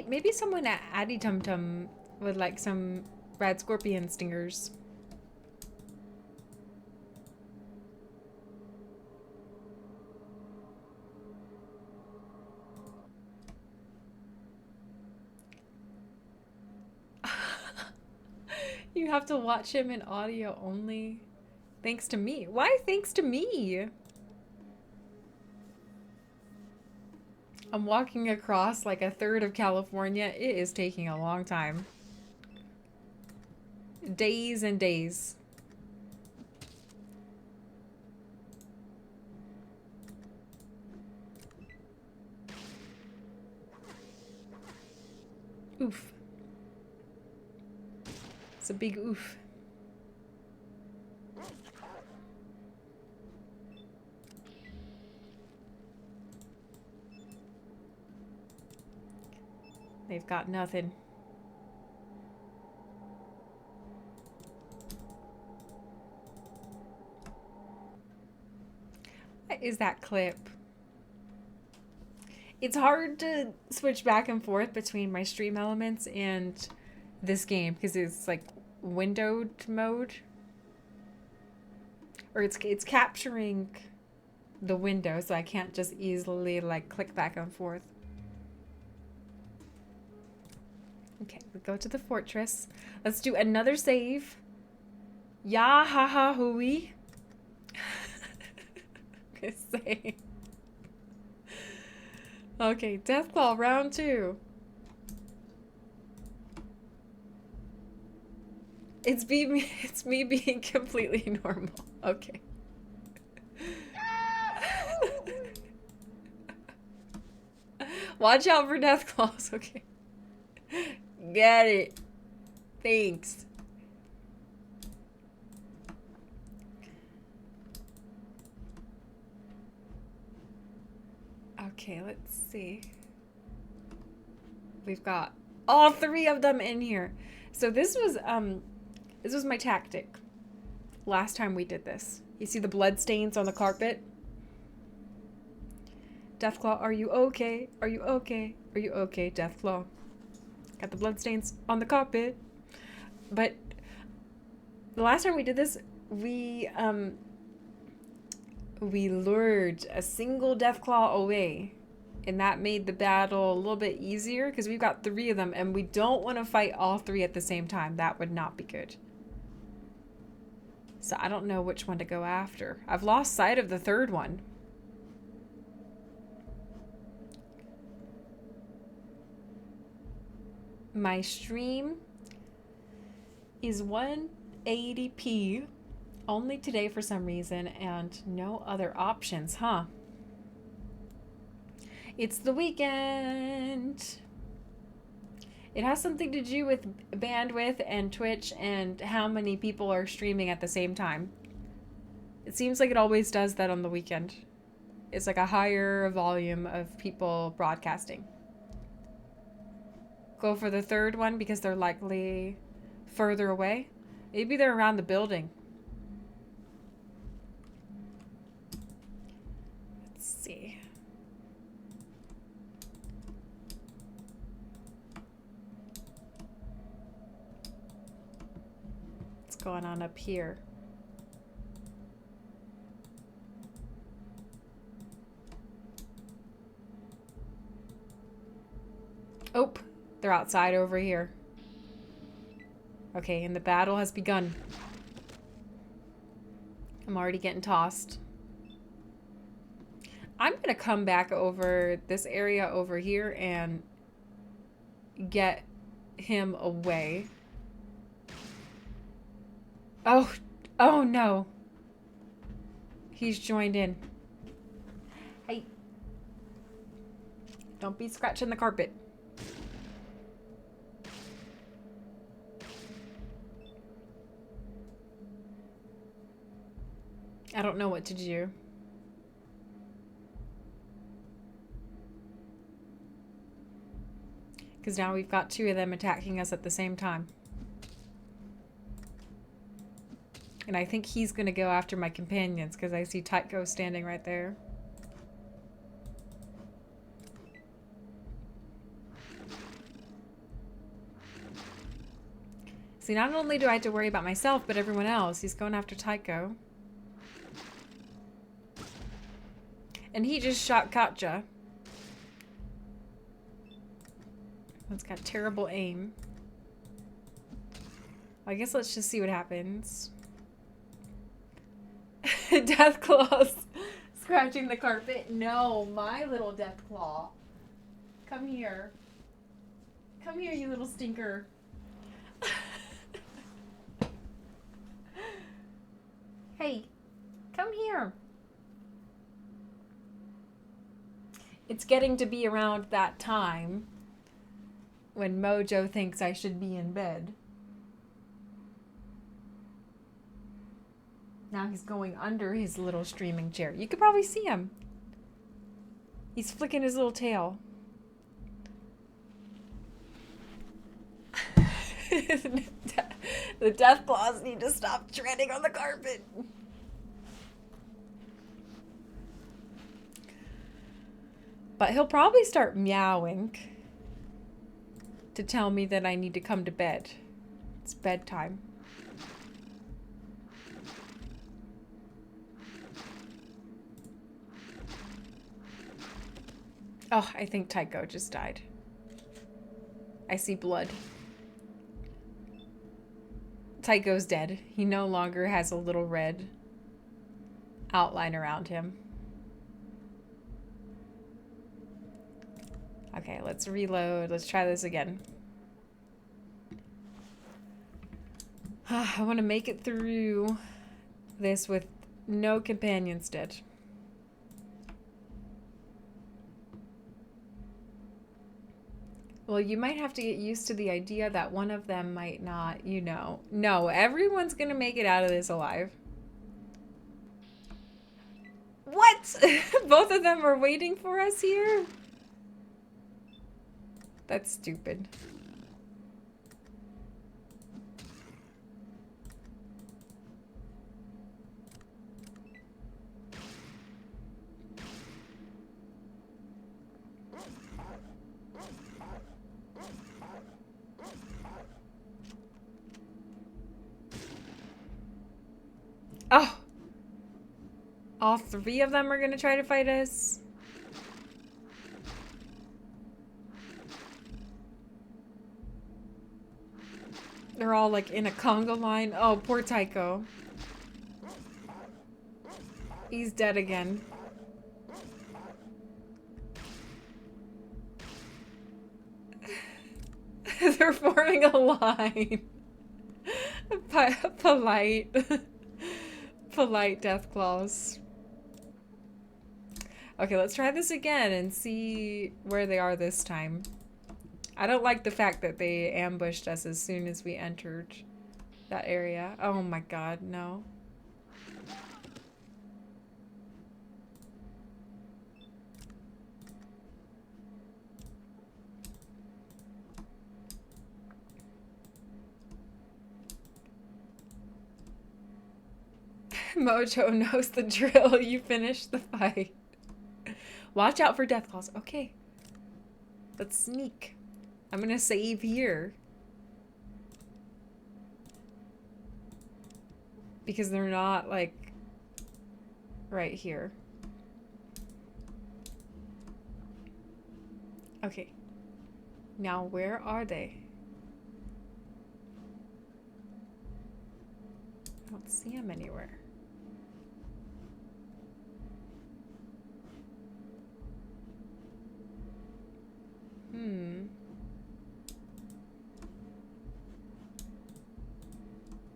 Maybe someone at Addy Tum Tum with like some rad scorpion stingers. You have to watch him in audio only. Thanks to me. Why thanks to me? I'm walking across like a third of California. It is taking a long time. Days and days. Oof. It's a big oof. They've got nothing. What is that clip? It's hard to switch back and forth between my stream elements and this game because it's like windowed mode. Or it's capturing the window, so I can't just easily like click back and forth. Okay, we go to the fortress. Let's do another save. Ya ha ha hooey. Say. Okay, Deathclaw round 2. It's me being completely normal. Okay. Watch out for Deathclaws, okay. Get it. Thanks. Okay, let's see. We've got all 3 of them in here. So this was my tactic last time we did this. You see the blood stains on the carpet? Deathclaw, are you okay? Are you okay? Are you okay, Deathclaw? Got the blood stains on the carpet. But the last time we did this, we lured a single Deathclaw away. And that made the battle a little bit easier because we've got 3 of them and we don't want to fight all 3 at the same time. That would not be good. So I don't know which one to go after. I've lost sight of the 3rd one. My stream is 180p only today for some reason and no other options, huh? It's the weekend. It has something to do with bandwidth and Twitch and how many people are streaming at the same time. It seems like it always does that on the weekend. It's like a higher volume of people broadcasting. Go for the third one because they're likely further away. Maybe they're around the building. Let's see. What's going on up here? Oh, they're outside over here. Okay, and the battle has begun. I'm already getting tossed. I'm gonna come back over this area over here and get him away. Oh, oh no. He's joined in. Hey. Don't be scratching the carpet. I don't know what to do. Because now we've got two of them attacking us at the same time. And I think he's going to go after my companions because I see Tycho standing right there. See, not only do I have to worry about myself, but everyone else. He's going after Tycho. And he just shot Katja. It's got terrible aim. I guess let's just see what happens. Death claws scratching the carpet. No, my little death claw. Come here. Come here, you little stinker. Hey, come here. It's getting to be around that time when Mojo thinks I should be in bed. Now he's going under his little streaming chair. You could probably see him. He's flicking his little tail. The death claws need to stop treading on the carpet. But he'll probably start meowing to tell me that I need to come to bed. It's bedtime. Oh, I think Tycho just died. I see blood. Tycho's dead. He no longer has a little red outline around him. Okay, let's reload. Let's try this again. I want to make it through this with no companions dead. Well, you might have to get used to the idea that one of them might not, you know. No, everyone's gonna make it out of this alive. What? Both of them are waiting for us here? That's stupid. Oh! All three of them are gonna try to fight us? They're all like in a conga line. Oh, poor Tycho. He's dead again. They're forming a line. Polite. Polite death claws. Okay, let's try this again and see where they are this time. I don't like the fact that they ambushed us as soon as we entered that area. Oh my god, no. Mojo knows the drill. You finished the fight. Watch out for death claws. Okay. Let's sneak. I'm gonna save here. Because they're not, like, right here. Okay. Now, where are they? I don't see them anywhere.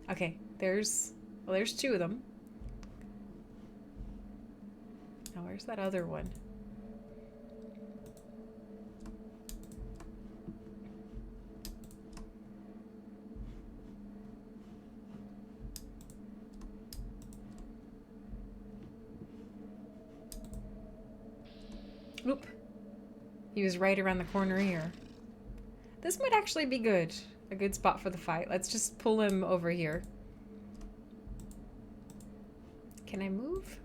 Okay, there's two of them. Now where's that other one? Oop. He was right around the corner here. This might actually be good. A good spot for the fight. Let's just pull him over here. Can I move?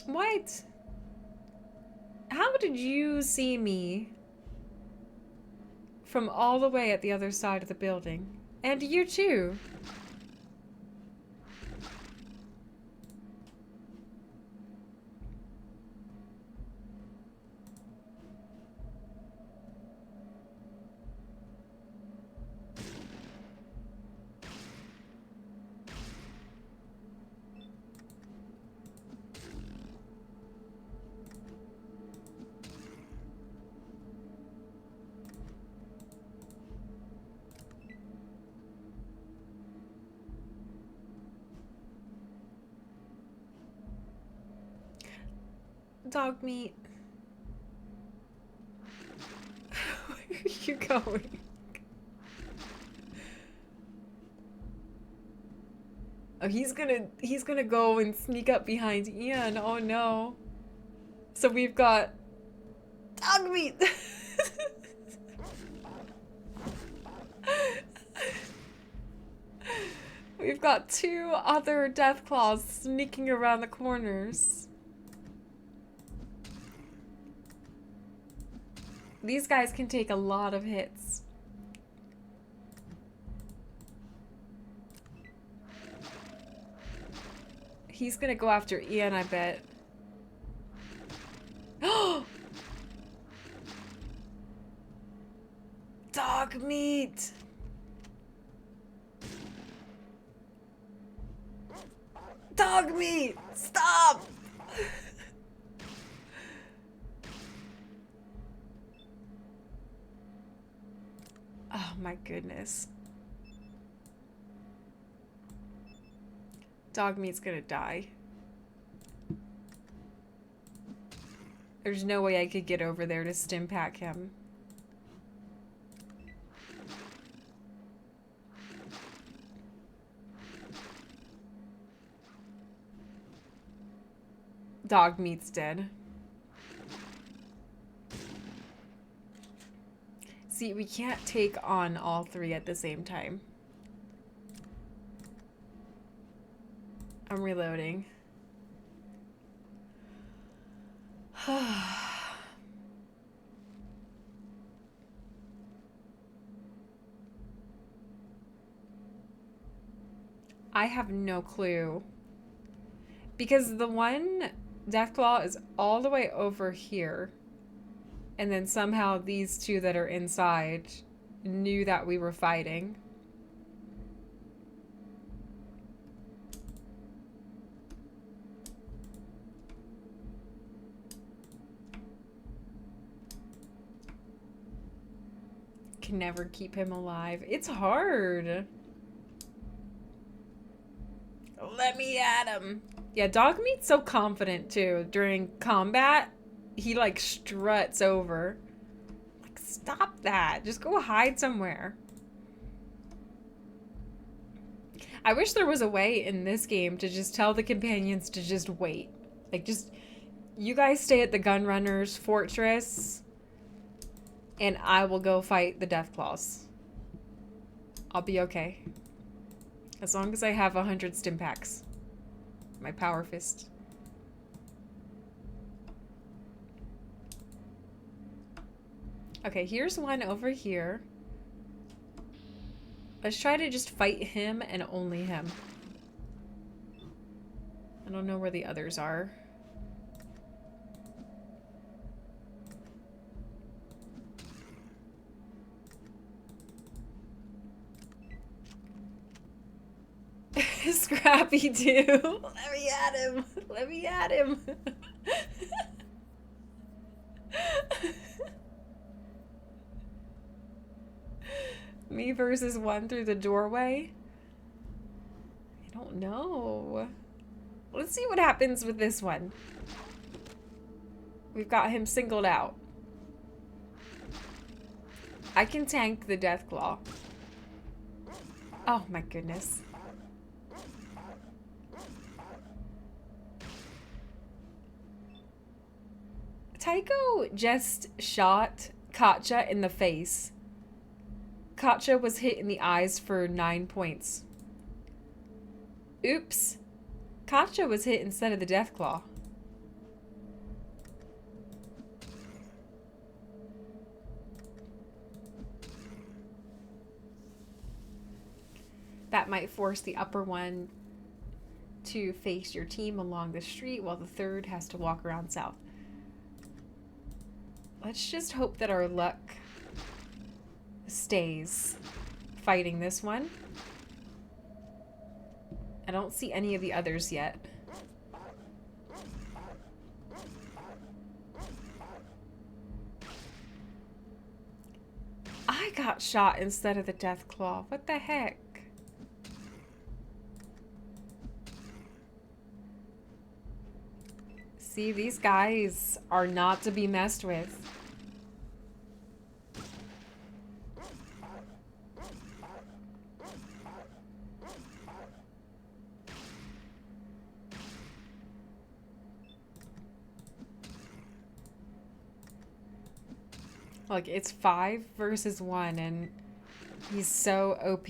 What? How did you see me from all the way at the other side of the building? And you too. Dog meat. Where are you going? Oh, he's gonna go and sneak up behind Ian. Oh no. So we've got dog meat. We've got two other death claws sneaking around the corners. These guys can take a lot of hits. He's gonna go after Ian, I bet. Dog meat! Dog meat! Stop! Oh my goodness. Dog meat's gonna die. There's no way I could get over there to stim pack him. Dog meat's dead. See, we can't take on all three at the same time. I'm reloading. I have no clue. Because the one Deathclaw is all the way over here. And then somehow these two that are inside knew that we were fighting. Can never keep him alive. It's hard. Let me at him. Yeah, Dogmeat's so confident too. During combat, he like struts over. Like, stop that. Just go hide somewhere. I wish there was a way in this game to just tell the companions to just wait. Like, just, you guys stay at the Gunrunner's fortress, and I will go fight the Deathclaws. I'll be okay. As long as I have 100 stim packs. My power fist. Okay, here's one over here. Let's try to just fight him and only him. I don't know where the others are. Scrappy too. Let me at him. Let me at him. Me versus one through the doorway? I don't know. Let's see what happens with this one. We've got him singled out. I can tank the Deathclaw. Oh my goodness. Tycho just shot Katja in the face. Katja was hit in the eyes for 9 points. Oops. Katja was hit instead of the Deathclaw. That might force the upper one to face your team along the street while the third has to walk around south. Let's just hope that our luck stays fighting this one. I don't see any of the others yet. I got shot instead of the Deathclaw. What the heck? See, these guys are not to be messed with. Look, it's 5 versus 1, and he's so OP.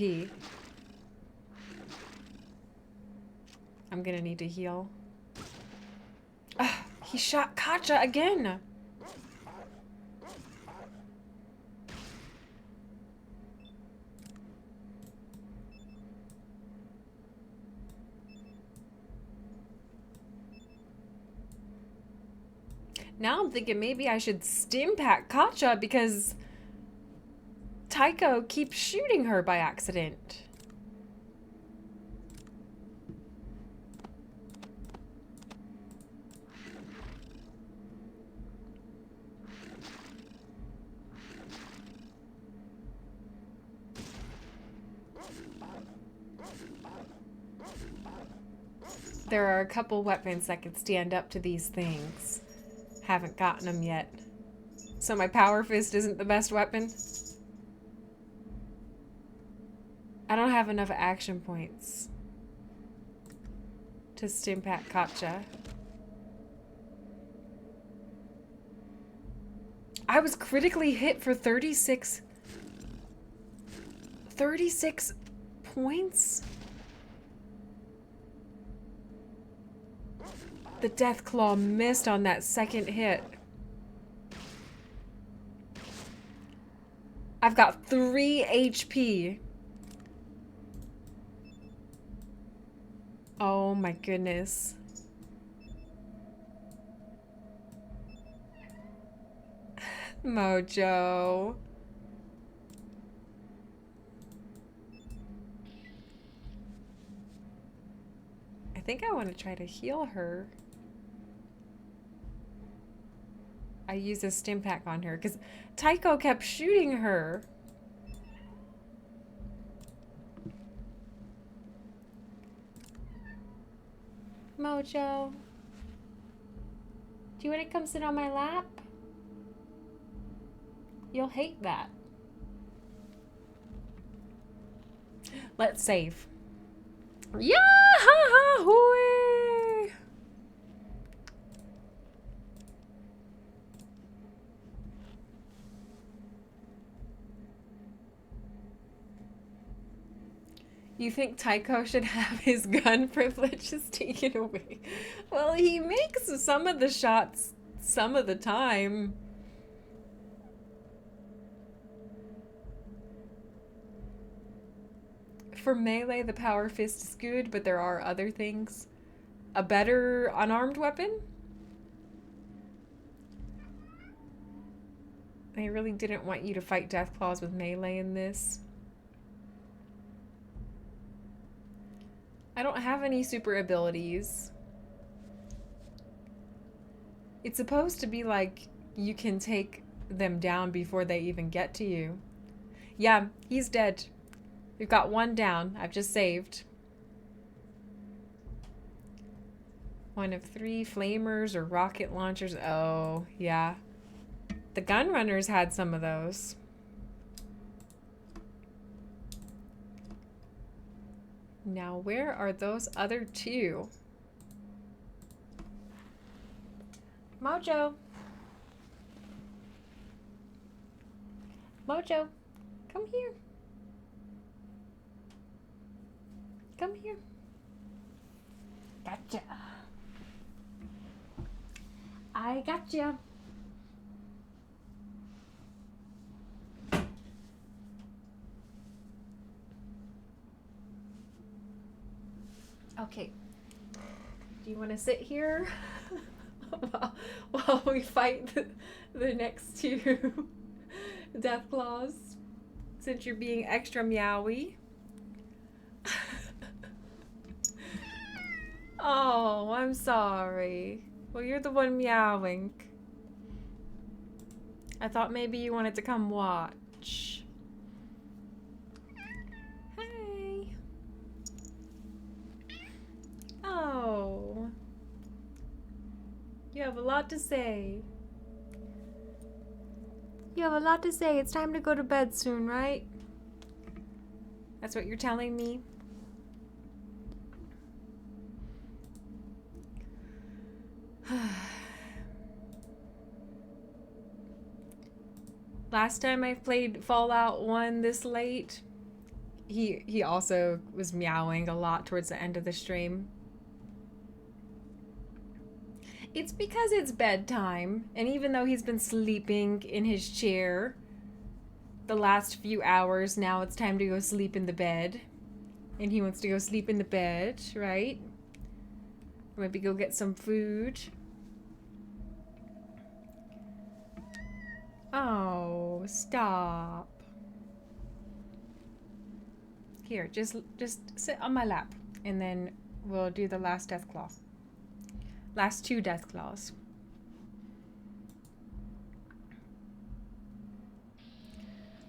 I'm gonna need to heal. Ugh, he shot Katja again! Now I'm thinking maybe I should stim pack Katja because Tycho keeps shooting her by accident. There are a couple weapons that could stand up to these things. Haven't gotten them yet. So my power fist isn't the best weapon? I don't have enough action points to stim pack Katja. I was critically hit for 36 points? The Deathclaw missed on that second hit. I've got 3 HP. Oh my goodness. Mojo. think I want to try to heal her. I used a stim pack on her because Tycho kept shooting her. Mojo. Do you want to come sit on my lap? You'll hate that. Let's save. Yahoo! You think Tycho should have his gun privileges taken away? Well, he makes some of the shots some of the time. For melee, the power fist is good, but there are other things. A better unarmed weapon? They really didn't want you to fight Deathclaws with melee in this. I don't have any super abilities. It's supposed to be like you can take them down before they even get to you. Yeah, he's dead. We've got one down. I've just saved. 1 of 3 flamers or rocket launchers. Oh, yeah. The gun runners had some of those. Now, where are those other 2? Mojo. Mojo, come here. Come here. Gotcha. I gotcha. Okay. Do you want to sit here while we fight the next 2 Deathclaws? Since you're being extra meowy. Oh, I'm sorry. Well, you're the one meowing. I thought maybe you wanted to come watch. Hey. Oh. You have a lot to say. You have a lot to say. It's time to go to bed soon, right? That's what you're telling me? Last time I played Fallout 1 this late, he also was meowing a lot towards the end of the stream. It's because it's bedtime, and even though he's been sleeping in his chair the last few hours, now it's time to go sleep in the bed. And he wants to go sleep in the bed, right? Or maybe go get some food. Oh, stop. Here, just sit on my lap, and then we'll do the last Deathclaw. Last 2 Deathclaws.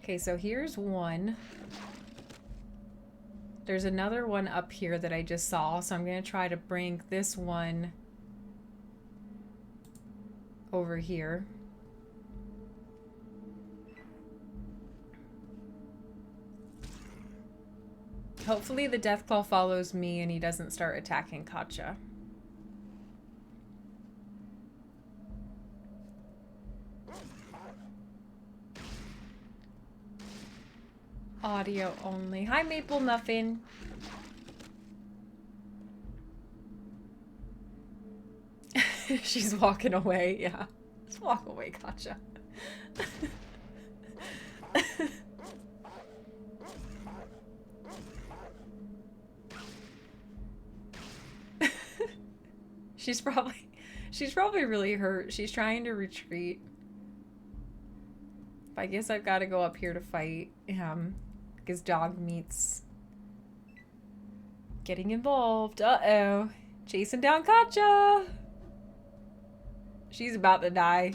Okay, so here's one. There's another one up here that I just saw, so I'm gonna try to bring this one over here. Hopefully the Deathclaw follows me and he doesn't start attacking Katja. Audio only. Hi, Maple Muffin. She's walking away, yeah. Just walk away, Katja. She's probably really hurt. She's trying to retreat. I guess I've got to go up here to fight him. Because dog meat's getting involved. Uh-oh. Chasing down Katja. She's about to die.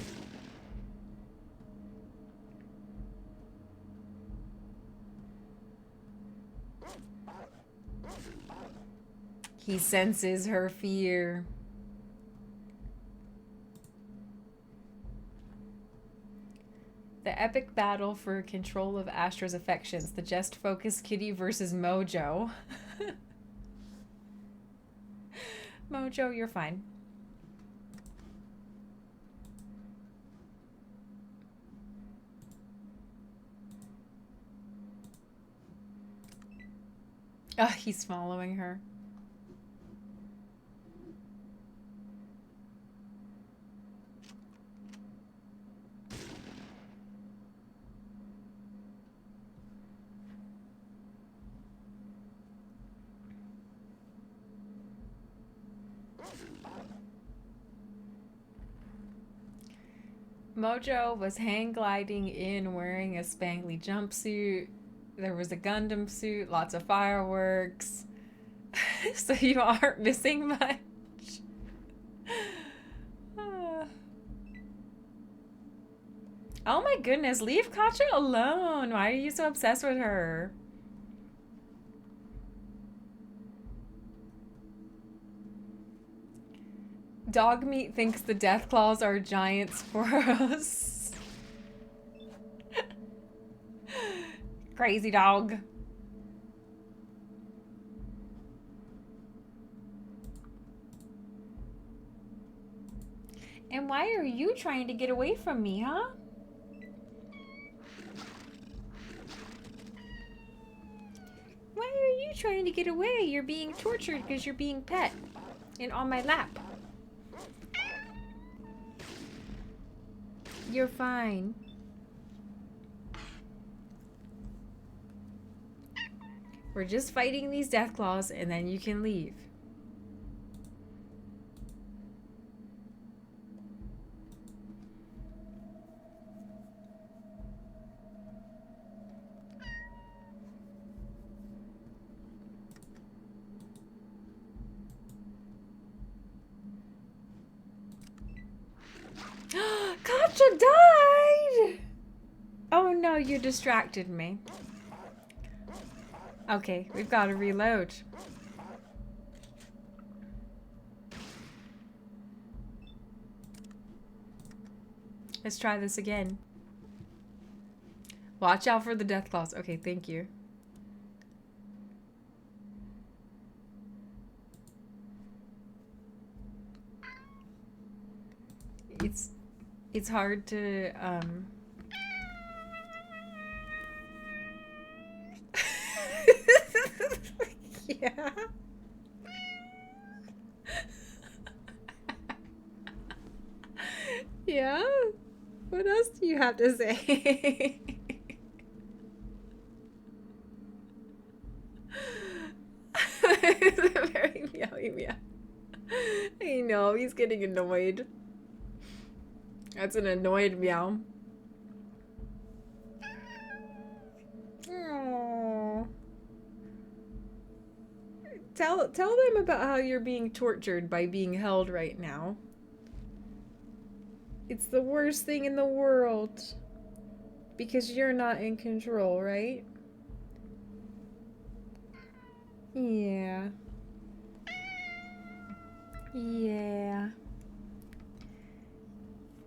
He senses her fear. The epic battle for control of Astra's affections. The just focused Kitty versus Mojo. Mojo, you're fine. Oh, he's following her. Mojo was hang gliding in wearing a spangly jumpsuit. There was a Gundam suit, lots of fireworks. So you aren't missing much. Oh my goodness, leave Katja alone. Why are you so obsessed with her? Dogmeat thinks the Deathclaws are giant Sporos. Crazy dog. And why are you trying to get away from me, huh? Why are you trying to get away? You're being tortured because you're being pet and on my lap. You're fine. We're just fighting these Deathclaws and then you can leave. Katja died! Oh no, you distracted me. Okay, we've got to reload. Let's try this again. Watch out for the Deathclaws. Okay, thank you. It's hard to yeah. Yeah? What else do you have to say? It's a very meowy meow. I know, he's getting annoyed. That's an annoyed meow. Aww. Tell them about how you're being tortured by being held right now. It's the worst thing in the world. Because you're not in control, right? Yeah. Yeah.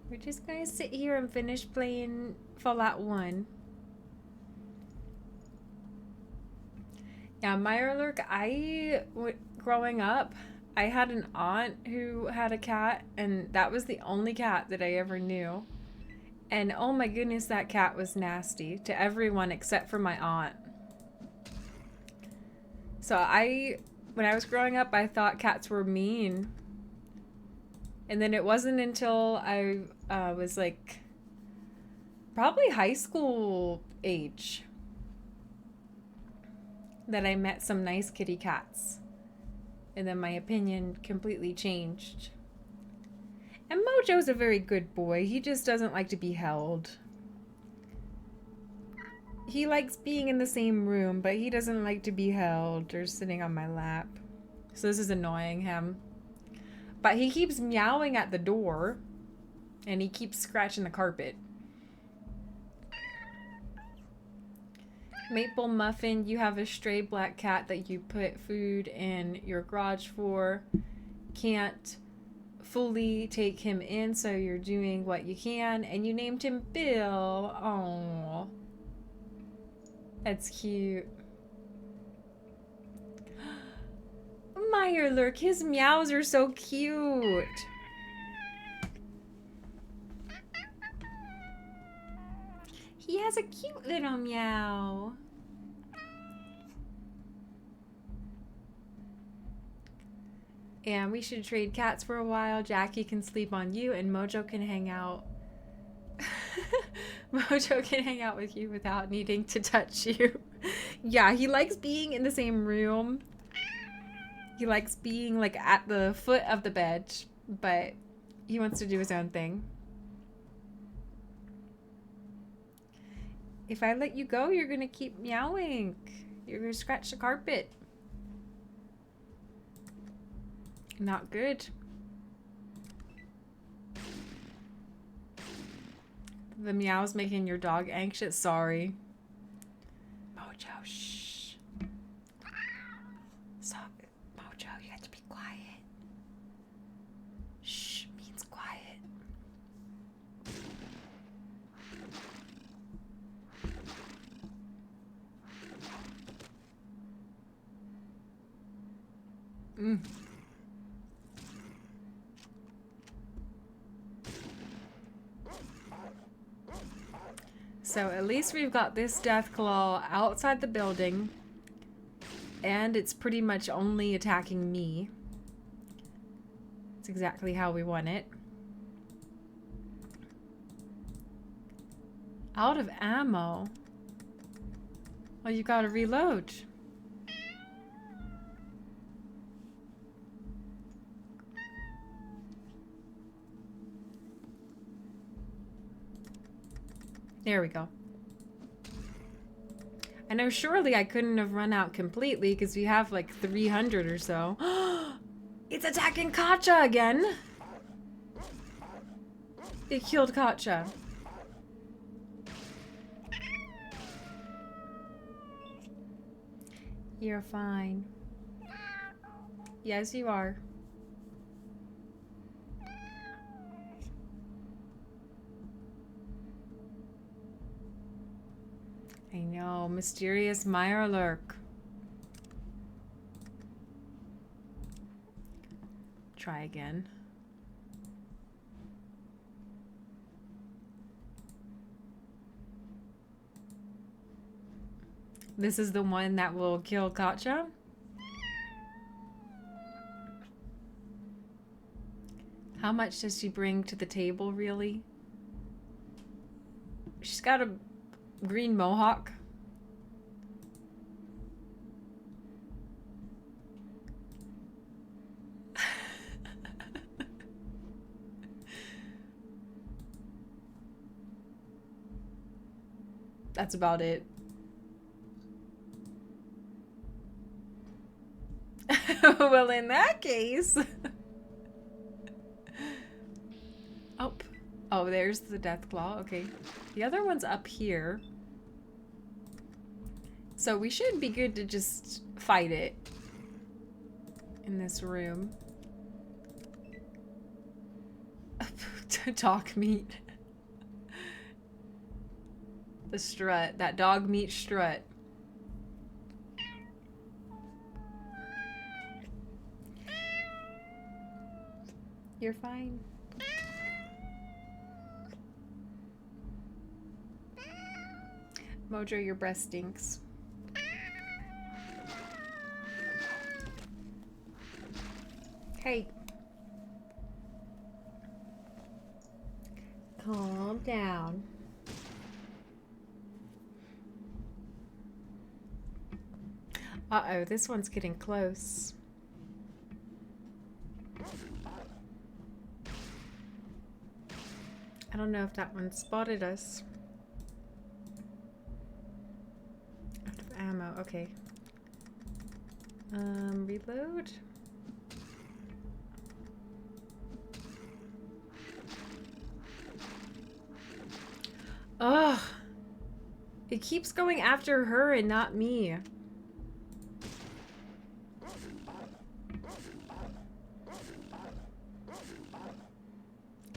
We're just gonna sit here and finish playing Fallout 1. Yeah, Mirelurk, growing up, I had an aunt who had a cat, and that was the only cat that I ever knew. And oh my goodness, that cat was nasty to everyone except for my aunt. So when I was growing up, I thought cats were mean. And then it wasn't until I was like probably high school age that I met some nice kitty cats. And then my opinion completely changed. And Mojo's a very good boy. He just doesn't like to be held. He likes being in the same room, but he doesn't like to be held or sitting on my lap. So this is annoying him. But he keeps meowing at the door. And he keeps scratching the carpet. Maple Muffin, you have a stray black cat that you put food in your garage for. Can't fully take him in, so you're doing what you can. And you named him Bill. Oh, that's cute. Meyerlurk, his meows are so cute. He has a cute little meow. And we should trade cats for a while. Jackie can sleep on you and Mojo can hang out. Mojo can hang out with you without needing to touch you. Yeah, he likes being in the same room. He likes being like at the foot of the bed, but he wants to do his own thing. If I let you go, you're gonna keep meowing. You're gonna scratch the carpet. Not good. The meow's making your dog anxious. Sorry. Mojo, shh. Stop it. Mojo, you have to be quiet. Shh means quiet. So at least we've got this death claw outside the building. And it's pretty much only attacking me. It's exactly how we want it. Out of ammo. Well, you gotta reload. There we go. I know surely I couldn't have run out completely because we have like 300 or so. It's attacking Katja again. It killed Katja. You're fine. Yes, you are. I know, mysterious Meyerlurk. Try again. This is the one that will kill Katja? How much does she bring to the table, really? She's got a green mohawk. That's about it. Well, in that case. Oh. Oh, there's the death claw. Okay. The other one's up here. So we should be good to just fight it in this room. Dog meat. The strut. That dog meat strut. You're fine. Mojo, your breath stinks. Hey. Calm down. Uh-oh, this one's getting close. I don't know if that one spotted us. Out of ammo, okay. Reload. Ugh. It keeps going after her and not me.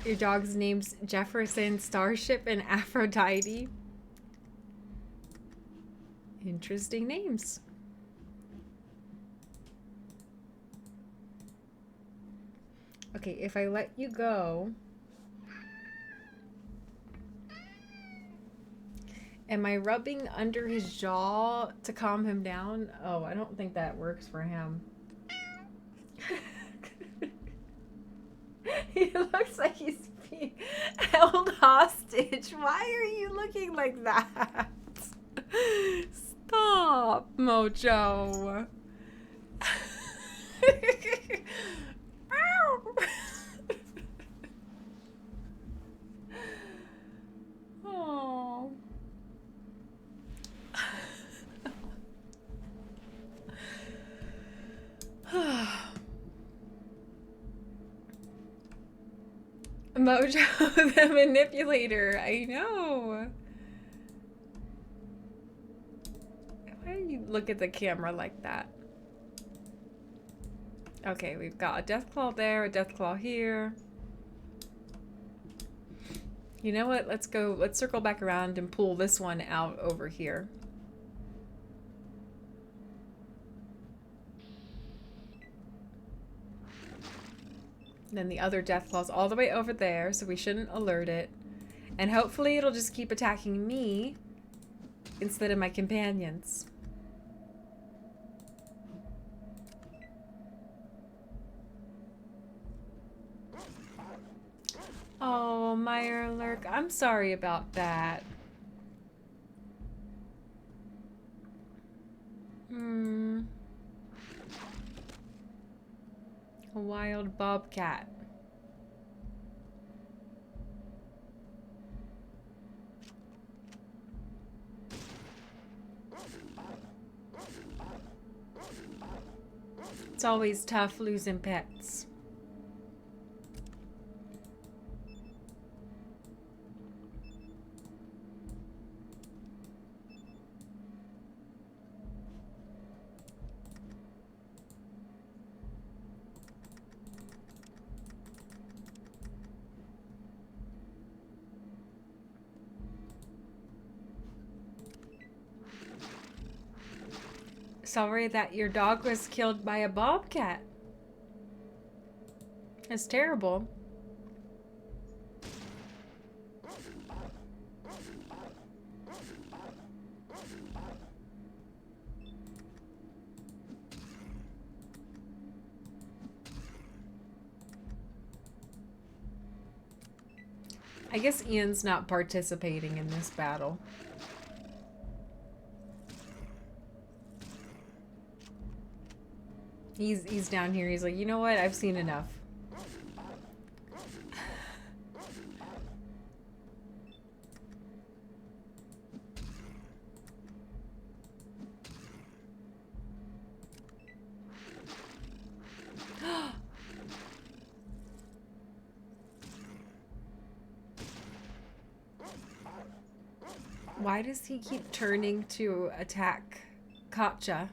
Your dog's name's Jefferson, Starship, and Aphrodite. Interesting names. Okay, if I let you go... Am I rubbing under his jaw to calm him down? Oh, I don't think that works for him. He looks like he's being held hostage. Why are you looking like that? Stop, Mojo. Oh. Mojo the manipulator. I know. Why do you look at the camera like that? Okay, we've got a death claw there, a death claw here. You know what? Let's go. Let's circle back around and pull this one out over here. Then the other death claw's all the way over there, so we shouldn't alert it. And hopefully it'll just keep attacking me instead of my companions. Oh, Mirelurk, I'm sorry about that. A wild bobcat. It's always tough losing pets. Sorry that your dog was killed by a bobcat. It's terrible. I guess Ian's not participating in this battle. He's down here. He's like, you know what? I've seen enough. Why does he keep turning to attack Katja?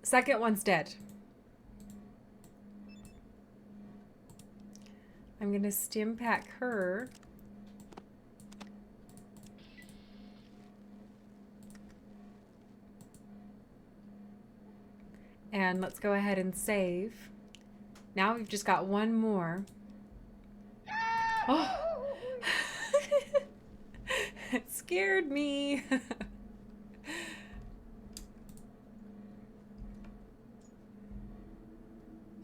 Second one's dead. I'm gonna stim pack her. And let's go ahead and save. Now we've just got one more. Oh! It scared me.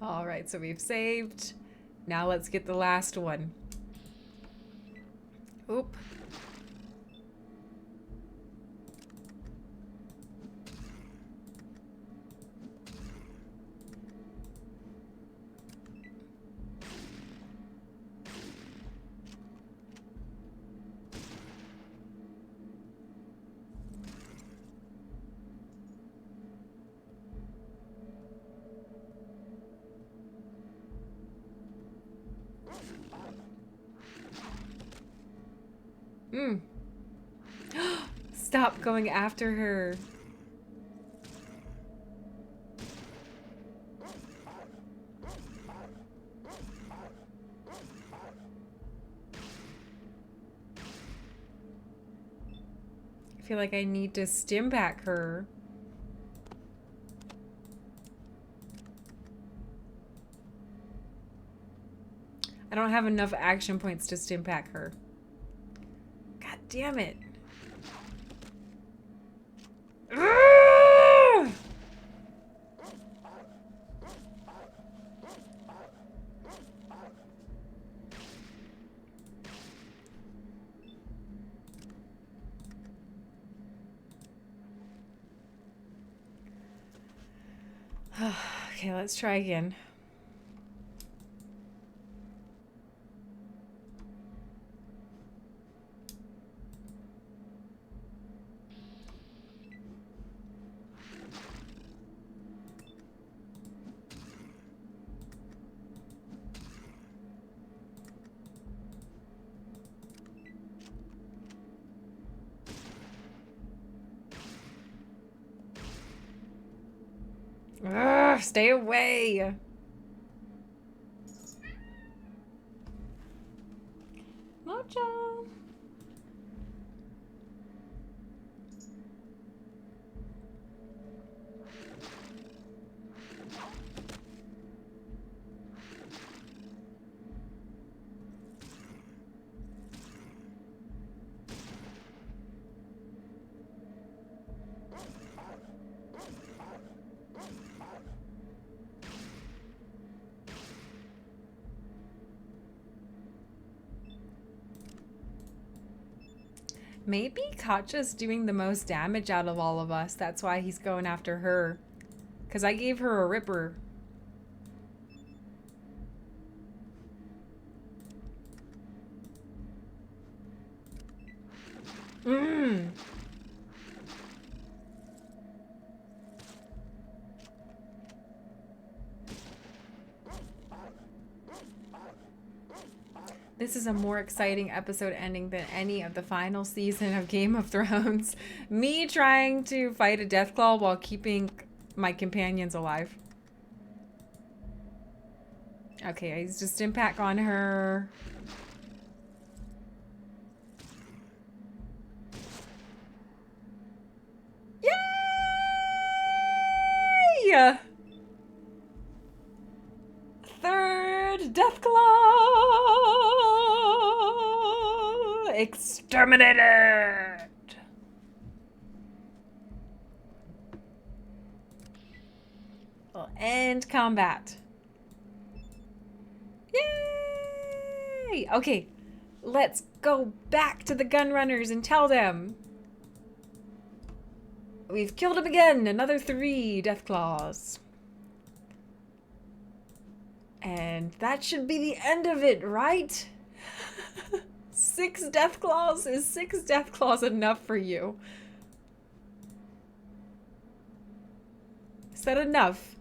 All right, so we've saved. Now let's get the last one. Oop. Mm. Stop going after her. I feel like I need to stim pack her. I don't have enough action points to stim pack her. God damn it. Ah! Okay, let's try again. Ugh, stay away. Mojo. Maybe Katja's doing the most damage out of all of us. That's why he's going after her. Because I gave her a ripper. Mmm. This is a more exciting episode ending than any of the final season of Game of Thrones. Me trying to fight a Deathclaw while keeping my companions alive. Okay, I used just impact on her. Yay! Third Deathclaw! Exterminated! We'll end combat. Yay! Okay, let's go back to the gun runners and tell them. We've killed him again! Another 3 Deathclaws. And that should be the end of it, right? 6 Deathclaws? Is 6 Deathclaws enough for you? Is that enough?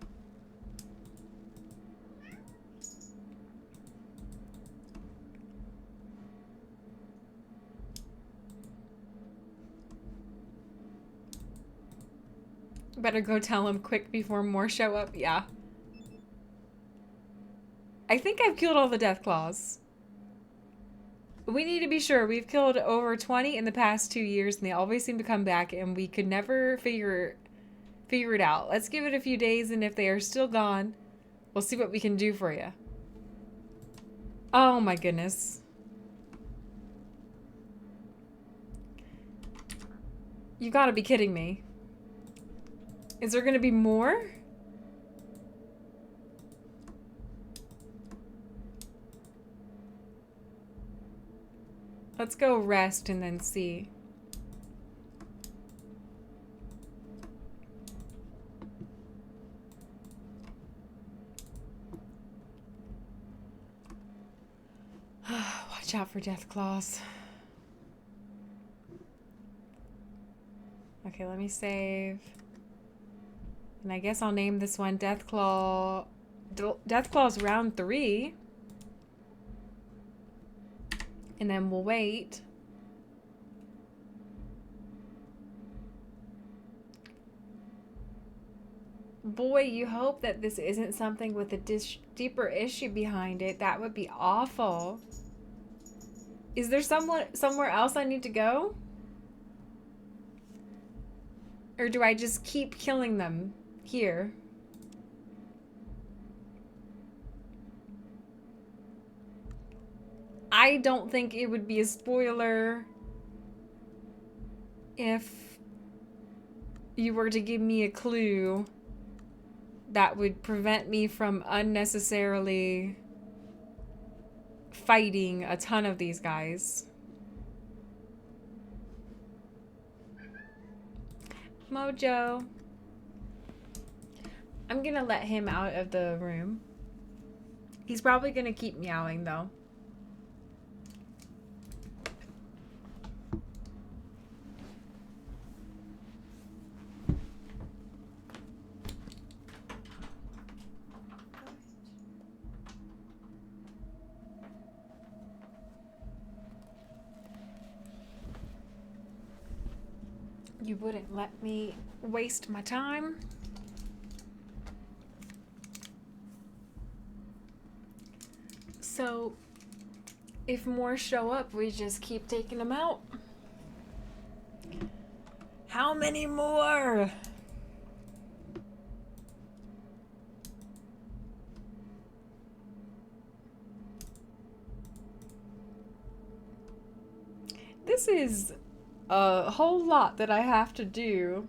Better go tell him quick before more show up. Yeah. I think I've killed all the Deathclaws. We need to be sure. We've killed over 20 in the past 2 years, and they always seem to come back, and we could never figure it out. Let's give it a few days, and if they are still gone, we'll see what we can do for you. Oh my goodness. You gotta be kidding me. Is there gonna be more? Let's go rest and then see. Watch out for Deathclaws. Okay, let me save. And I guess I'll name this one Deathclaw. Deathclaw's round 3. And then we'll wait Boy, you hope that this isn't something with a deeper issue behind it. That would be awful. Is there somewhere else I need to go? Or do I just keep killing them here? I don't think it would be a spoiler if you were to give me a clue that would prevent me from unnecessarily fighting a ton of these guys. Mojo. I'm gonna let him out of the room. He's probably gonna keep meowing though. You wouldn't let me waste my time? So, if more show up, we just keep taking them out. How many more? This is a whole lot that I have to do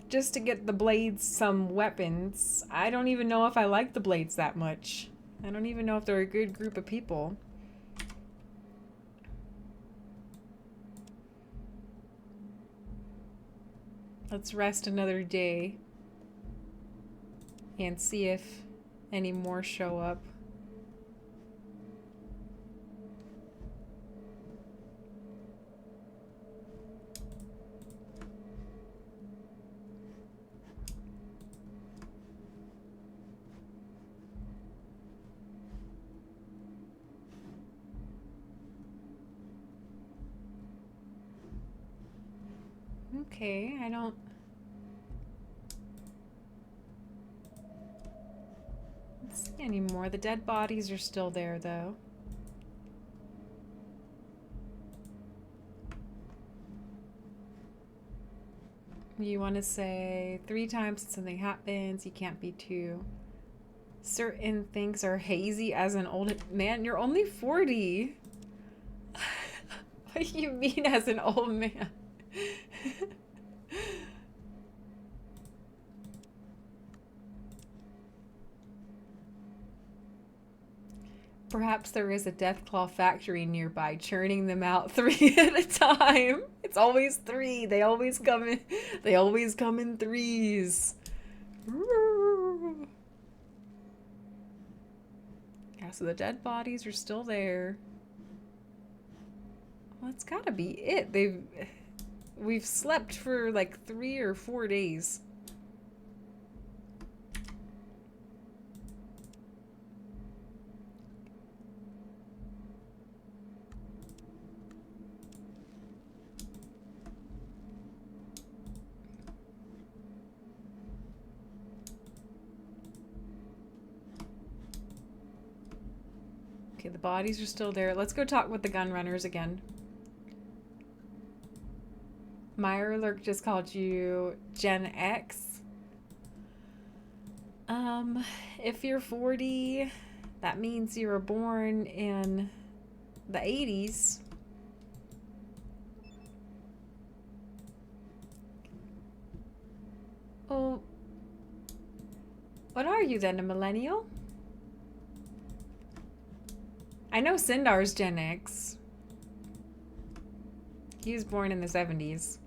just to get the blades some weapons. I don't even know if I like the blades that much. I don't even know if they're a good group of people. Let's rest another day and see if any more show up. Okay, I don't see any more. The dead bodies are still there, though. You want to say 3 times something happens. You can't be too certain things are hazy as an old man. You're only 40. What do you mean as an old man? Perhaps there is a Deathclaw factory nearby, churning them out 3 at a time. It's always 3. They always come in. They always come in 3s. Yeah, so the dead bodies are still there. Well, that's gotta be it. We've slept for like 3 or 4 days. Okay, the bodies are still there. Let's go talk with the gun runners again. Meyer Lurk just called you Gen X. If you're 40, that means you were born in the 80s. Oh, what are you then, a millennial? I know Sindar's Gen X. He was born in the 70s.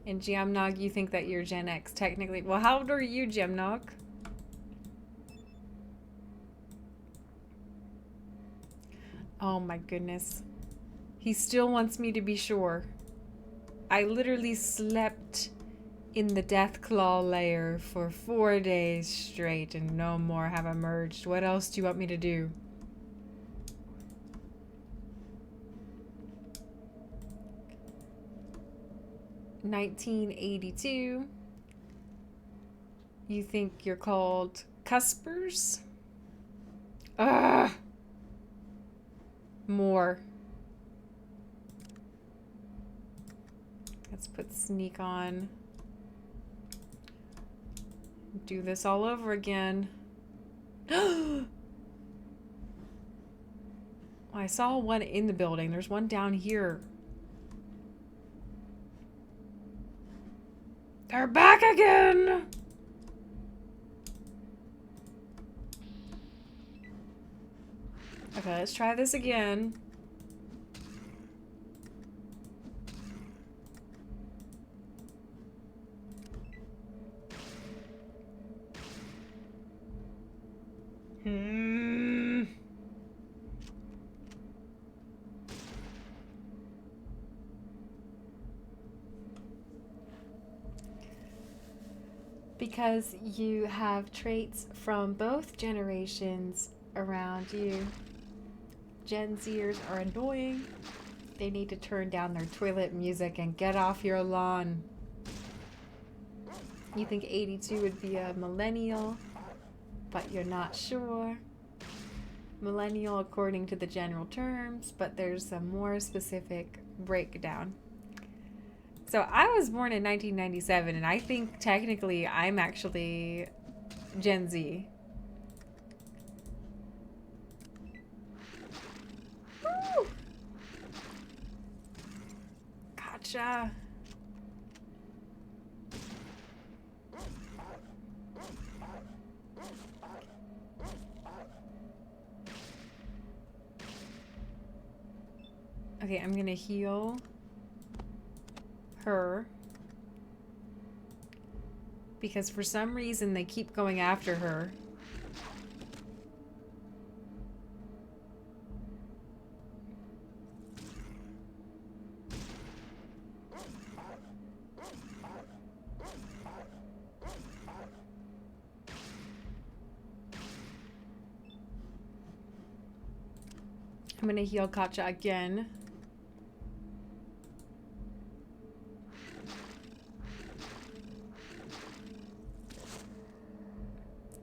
And Giamnog, you think that you're Gen X technically. Well, how old are you, Giamnog? Oh my goodness. He still wants me to be sure. I literally slept in the Deathclaw lair for 4 days straight and no more have emerged. What else do you want me to do? 1982. You think you're called Cuspers? Ugh. More. Let's put sneak on. Do this all over again. I saw one in the building. There's one down here. They're back again! Okay, let's try this again. Because you have traits from both generations around you. Gen Zers are annoying. They need to turn down their toilet music and get off your lawn. You think 82 would be a millennial, but you're not sure. Millennial according to the general terms, but there's a more specific breakdown. So I was born in 1997, and I think technically I'm actually Gen Z. Woo! Gotcha. Okay, I'm gonna heal her because for some reason they keep going after her. I'm gonna heal Katja again.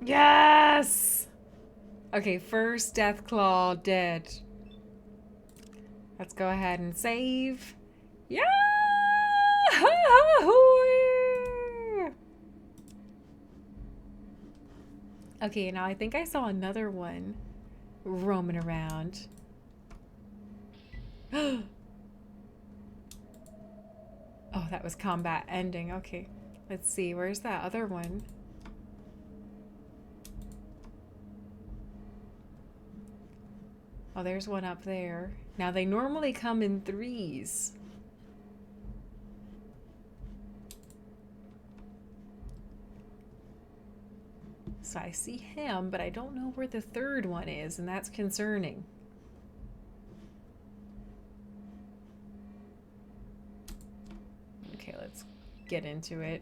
Yes! Okay, first Deathclaw dead. Let's go ahead and save. Yeah! Okay, now I think I saw another one roaming around. Oh, that was combat ending. Okay, let's see. Where's that other one? Oh, there's one up there. Now, they normally come in threes. So I see him, but I don't know where the third one is, and that's concerning. Okay, let's get into it.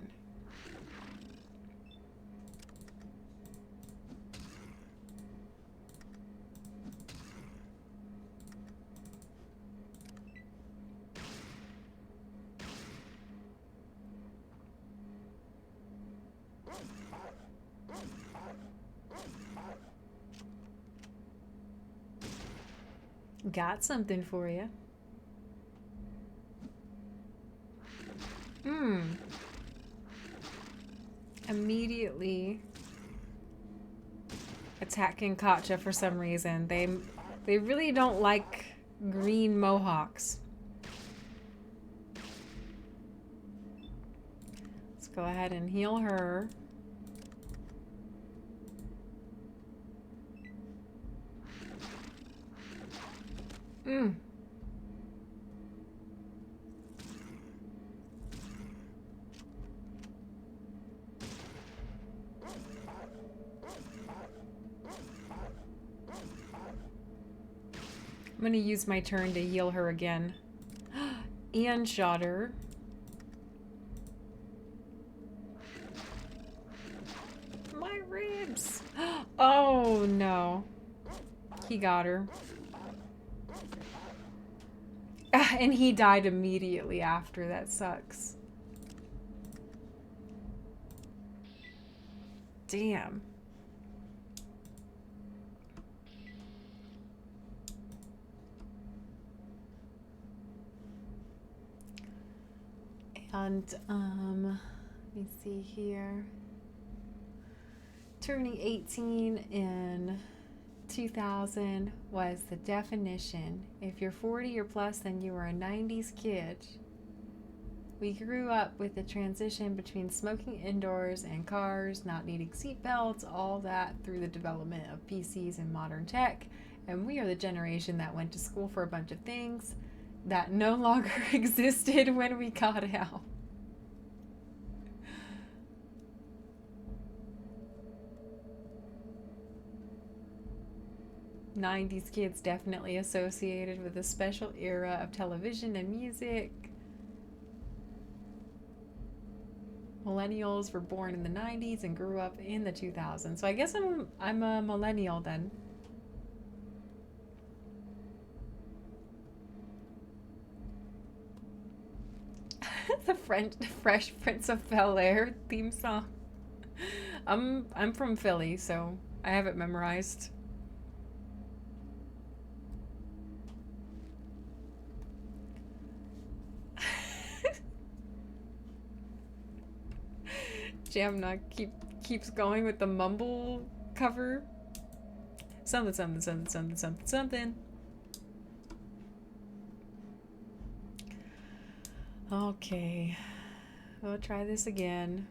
Got something for you. Immediately attacking Katja for some reason. They really don't like green mohawks. Let's go ahead and heal her. I'm gonna use my turn to heal her again. And shot her. My ribs! Oh no. He got her. And he died immediately after. That sucks. damn. And let me see here. Turning 18 in 2000 was the definition. If you're 40 or plus, then you were a 90s kid. We grew up with the transition between smoking indoors and cars, not needing seatbelts, all that through the development of PCs and modern tech. And we are the generation that went to school for a bunch of things that no longer existed when we got out. '90s kids definitely associated with a special era of television and music. Millennials were born in the '90s and grew up in the 2000s. So I guess I'm a millennial then. The Fresh Prince of Bel-Air theme song. I'm from Philly, so I have it memorized. Jamna keeps going with the mumble cover. Something, something, something, something, something, something. Okay. We'll try this again.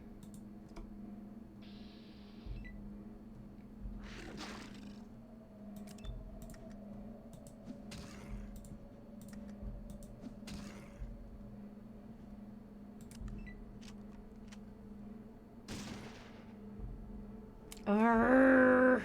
Arrgh.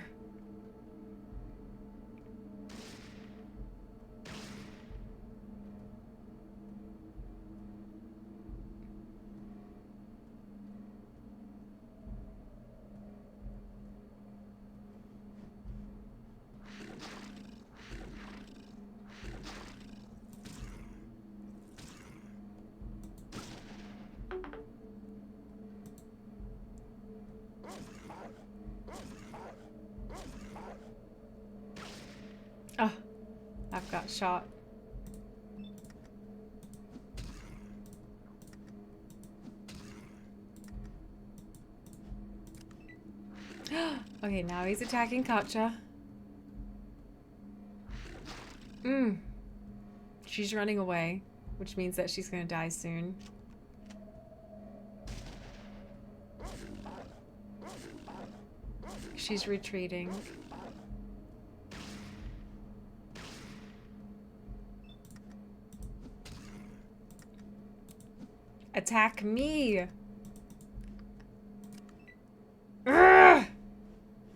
Oh, I've got shot. Okay, now he's attacking Katja. She's running away, which means that she's gonna die soon. She's retreating. Attack me! Urgh!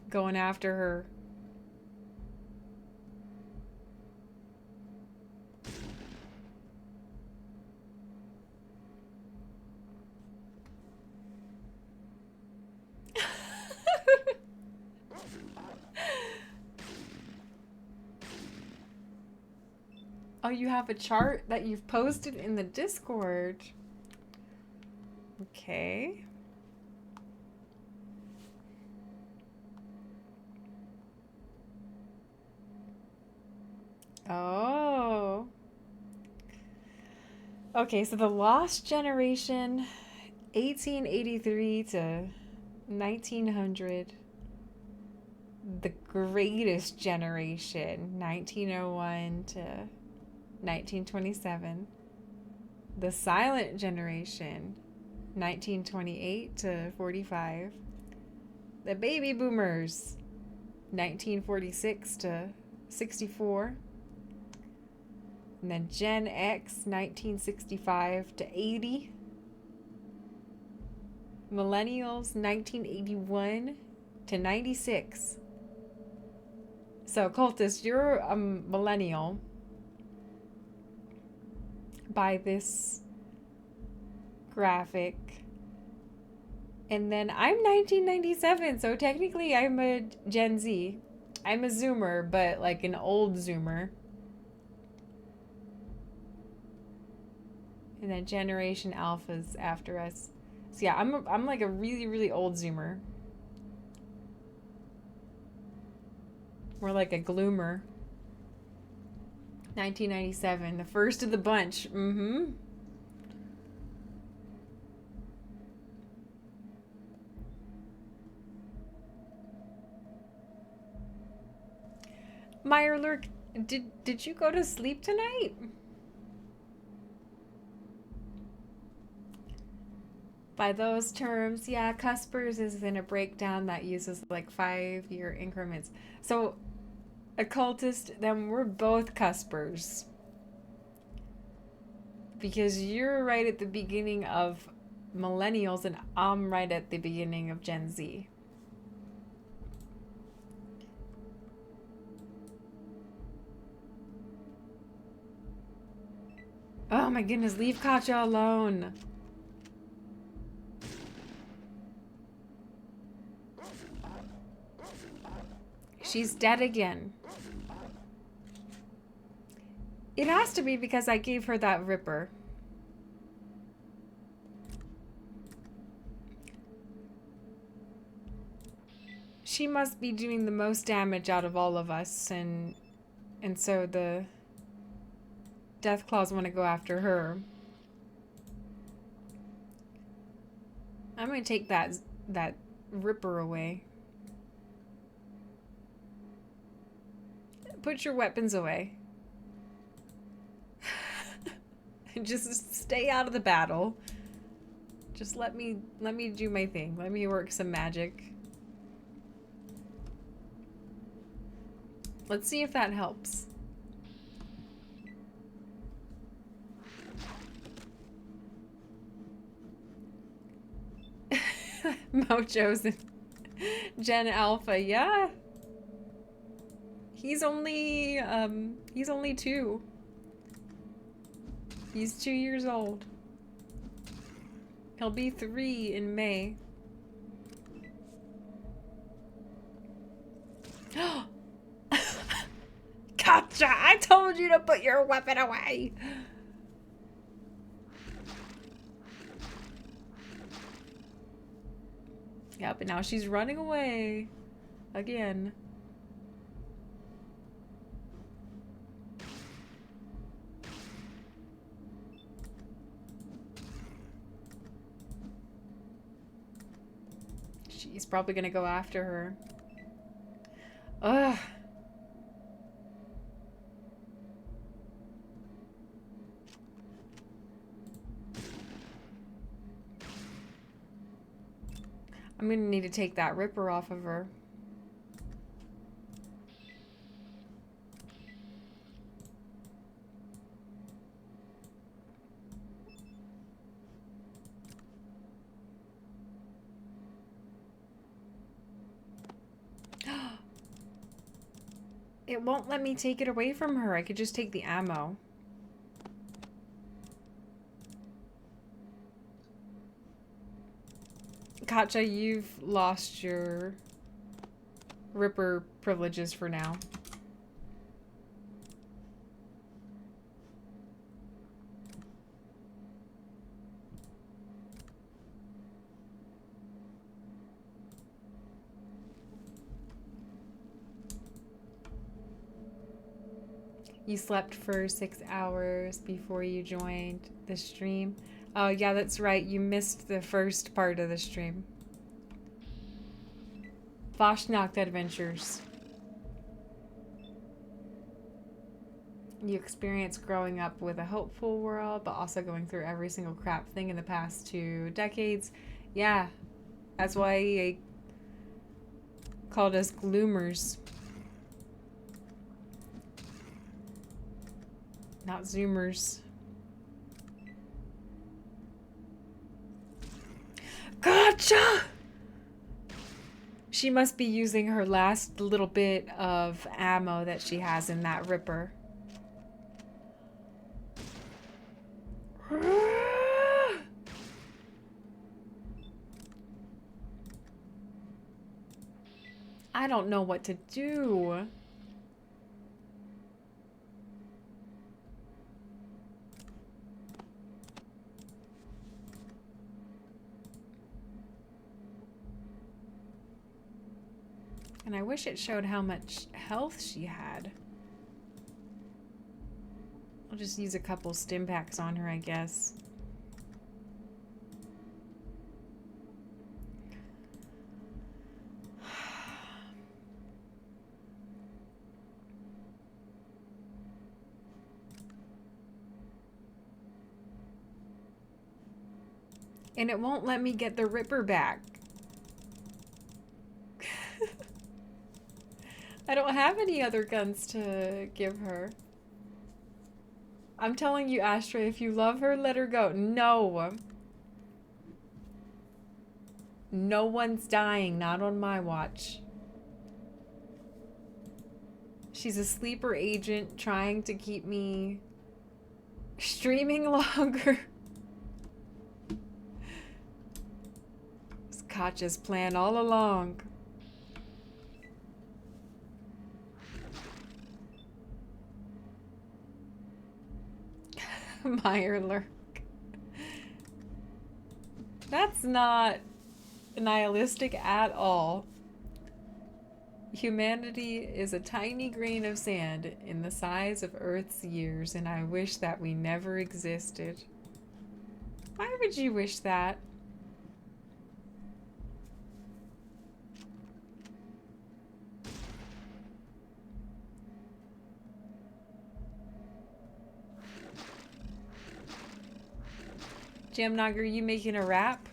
Going after her. Oh, you have a chart that you've posted in the Discord. Okay. Oh. Okay, so the Lost Generation, 1883 to 1900. The Greatest Generation, 1901 to 1927. The Silent Generation, 1928 to 45. The Baby Boomers, 1946 to 64. And then Gen X, 1965 to 80. Millennials, 1981 to 96. So, Cultist, you're a millennial by this graphic. And then I'm 1997, so technically I'm a Gen Z. I'm a Zoomer, but like an old Zoomer. And then Generation Alpha's after us. So yeah, I'm like a really, really old Zoomer. More like a gloomer. 1997, the first of the bunch. Mm-hmm. Meyerlurk, did you go to sleep tonight? By those terms, yeah, Cuspers is in a breakdown that uses like 5-year increments. So, occultist, then we're both Cuspers. Because you're right at the beginning of millennials and I'm right at the beginning of Gen Z. Oh my goodness, leave Katja alone. She's dead again. It has to be because I gave her that ripper. She must be doing the most damage out of all of us, and so the Death Claws want to go after her. I'm gonna take that ripper away. Put your weapons away. Just stay out of the battle. Just let me do my thing. Let me work some magic. Let's see if that helps. Mojo's in Gen Alpha, yeah. He's only 2. He's 2 years old. He'll be 3 in May. Gotcha! I told you to put your weapon away! Yeah, but now she's running away. Again. She's probably gonna go after her. Ugh. I'm gonna need to take that ripper off of her. It won't let me take it away from her. I could just take the ammo. Katja, you've lost your Ripper privileges for now. You slept for 6 hours before you joined the stream. Oh, yeah, that's right. You missed the first part of the stream. Voshnacht Adventures. You experience growing up with a hopeful world, but also going through every single crap thing in the past 2 decades. Yeah, that's why they called us Gloomers. Not Zoomers. Gotcha! She must be using her last little bit of ammo that she has in that Ripper. I don't know what to do. And I wish it showed how much health she had. I'll just use a couple stim packs on her, I guess. And it won't let me get the Ripper back. I don't have any other guns to give her. I'm telling you, Astra, if you love her, let her go. No. No one's dying, not on my watch. She's a sleeper agent trying to keep me streaming longer. It's Katja's plan all along. Mirelurk. That's not nihilistic at all. Humanity is a tiny grain of sand in the size of Earth's years, and I wish that we never existed. Why would you wish that? Jamnog, are you making a rap?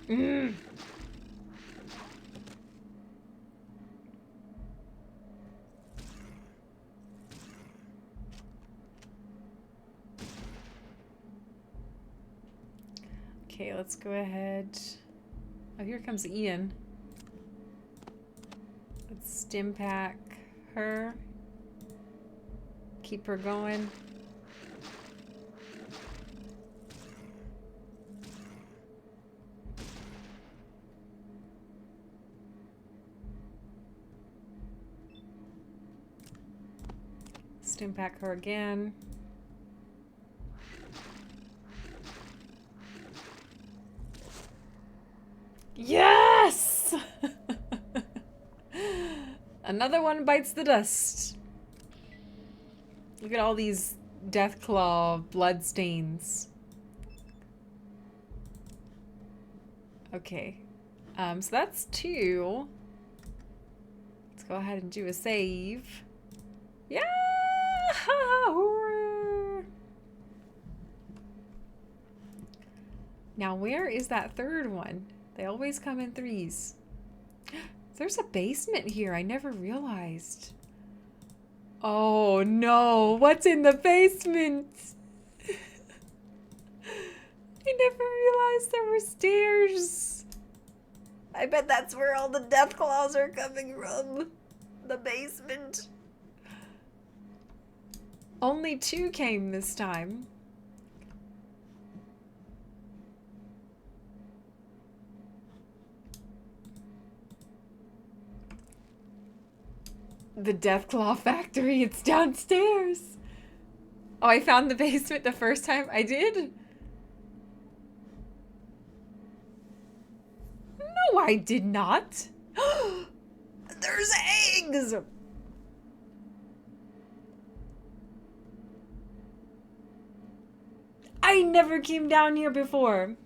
Mm. Okay, let's go ahead. Oh, here comes Ian. Let's stim pack her. Keep her going. Stim pack her again. Yes! Another one bites the dust. Look at all these Deathclaw blood stains. Okay. So that's 2. Let's go ahead and do a save. Yeah! Now, where is that third one? They always come in 3s. There's a basement here. I never realized. Oh, no. What's in the basement? I never realized there were stairs. I bet that's where all the Deathclaws are coming from. The basement. Only 2 came this time. The Deathclaw factory, it's downstairs. Oh, I found the basement the first time I did? No, I did not. There's eggs! I never came down here before.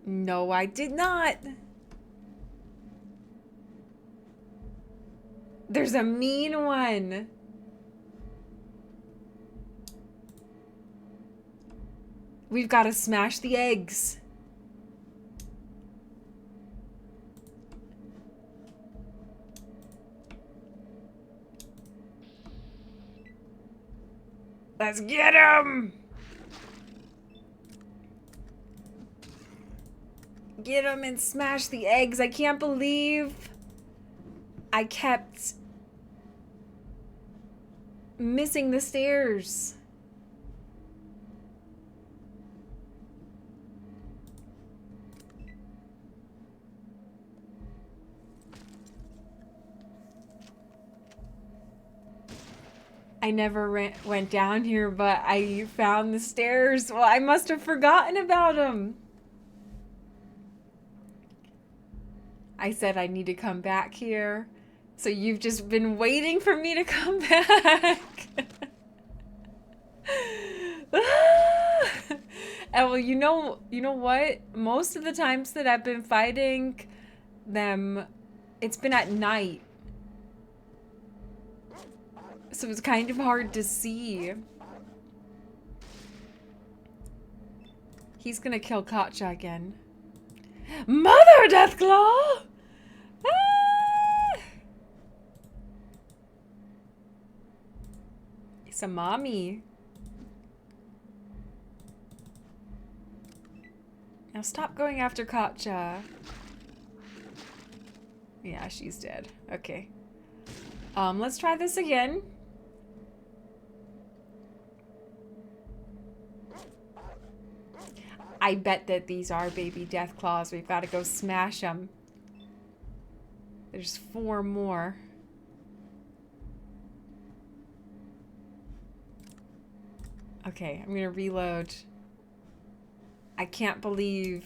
No, I did not. There's a mean one. We've got to smash the eggs. Let's get him! Get him and smash the eggs. I can't believe I kept missing the stairs. I never went down here, but I found the stairs. Well, I must have forgotten about them. I said I need to come back here. So you've just been waiting for me to come back. And well, you know what? Most of the times that I've been fighting them, it's been at night. So it's kind of hard to see. He's gonna kill Katja again. Mother Deathclaw! Ah! It's a mommy. Now stop going after Katja. Yeah, she's dead. Okay. Let's try this again. I bet that these are baby Deathclaws. We've got to go smash them. There's 4 more. Okay, I'm gonna reload. I can't believe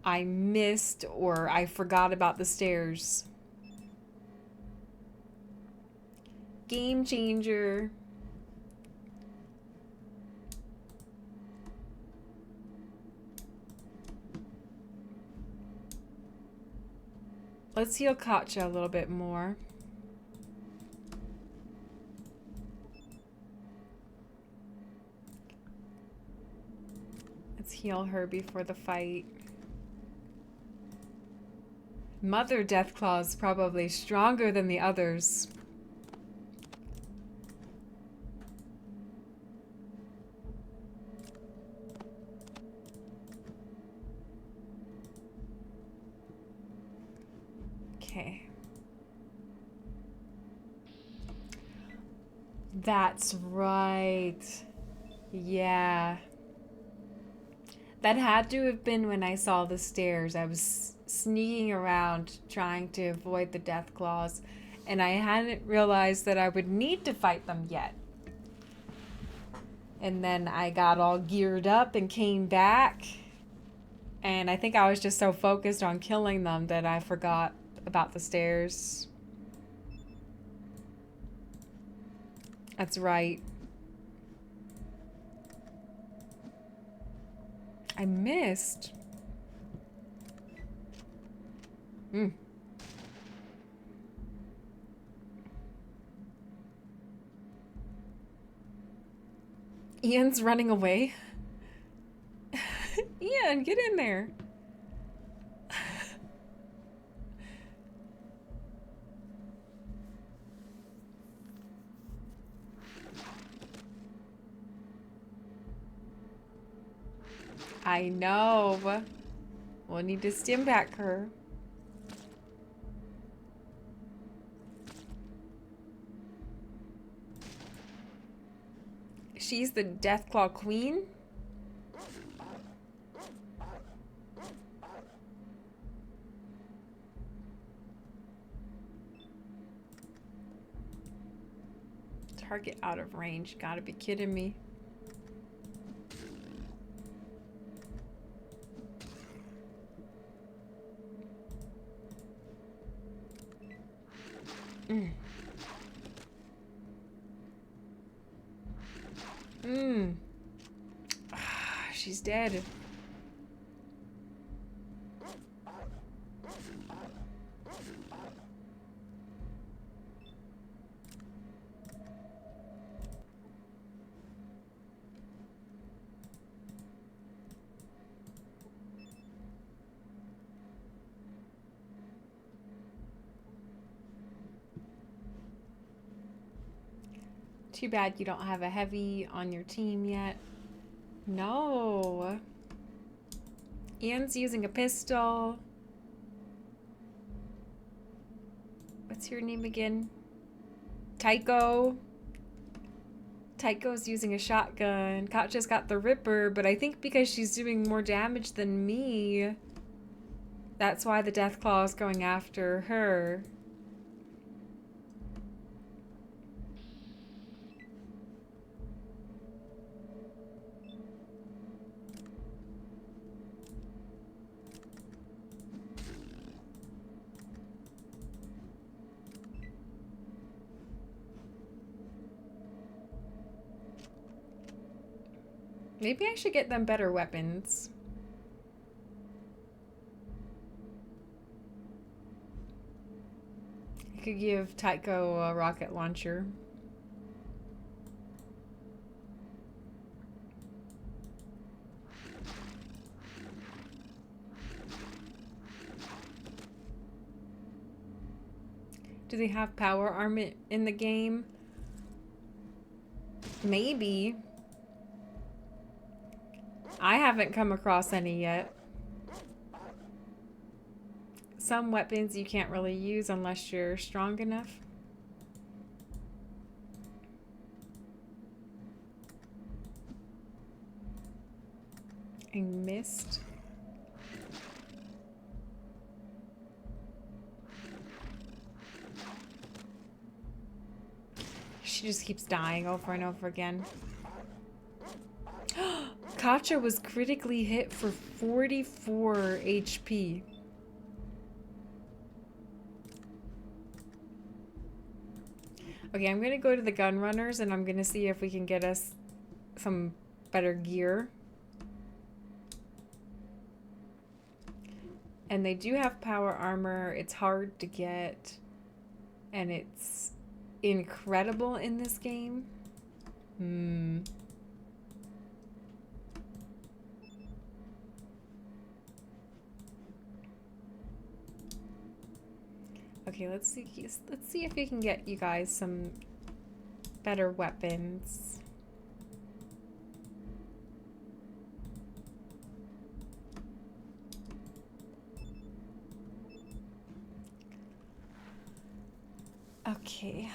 I missed or I forgot about the stairs. Game changer. Let's heal Katja a little bit more. Let's heal her before the fight. Mother Deathclaw is probably stronger than the others. Okay. That's right. Yeah. That had to have been when I saw the stairs. I was sneaking around trying to avoid the Deathclaws, and I hadn't realized that I would need to fight them yet. And then I got all geared up and came back, and I think I was just so focused on killing them that I forgot about the stairs. That's right. I missed. Ian's running away. Ian, get in there. I know. We'll need to stim back her. She's the Deathclaw Queen? Target out of range. Gotta be kidding me. She's dead. Too bad you don't have a heavy on your team yet. No. Ian's using a pistol. What's your name again? Tycho. Tycho's using a shotgun. Katja's got the Ripper, but I think because she's doing more damage than me, that's why the Deathclaw is going after her. Maybe I should get them better weapons. I could give Tycho a rocket launcher. Do they have power armor in the game? Maybe. I haven't come across any yet. Some weapons you can't really use unless you're strong enough. I missed. She just keeps dying over and over again. Katja was critically hit for 44 HP. Okay, I'm gonna go to the gun runners and I'm gonna see if we can get us some better gear. And they do have power armor. It's hard to get. And it's incredible in this game. Okay, let's see if we can get you guys some better weapons. Okay.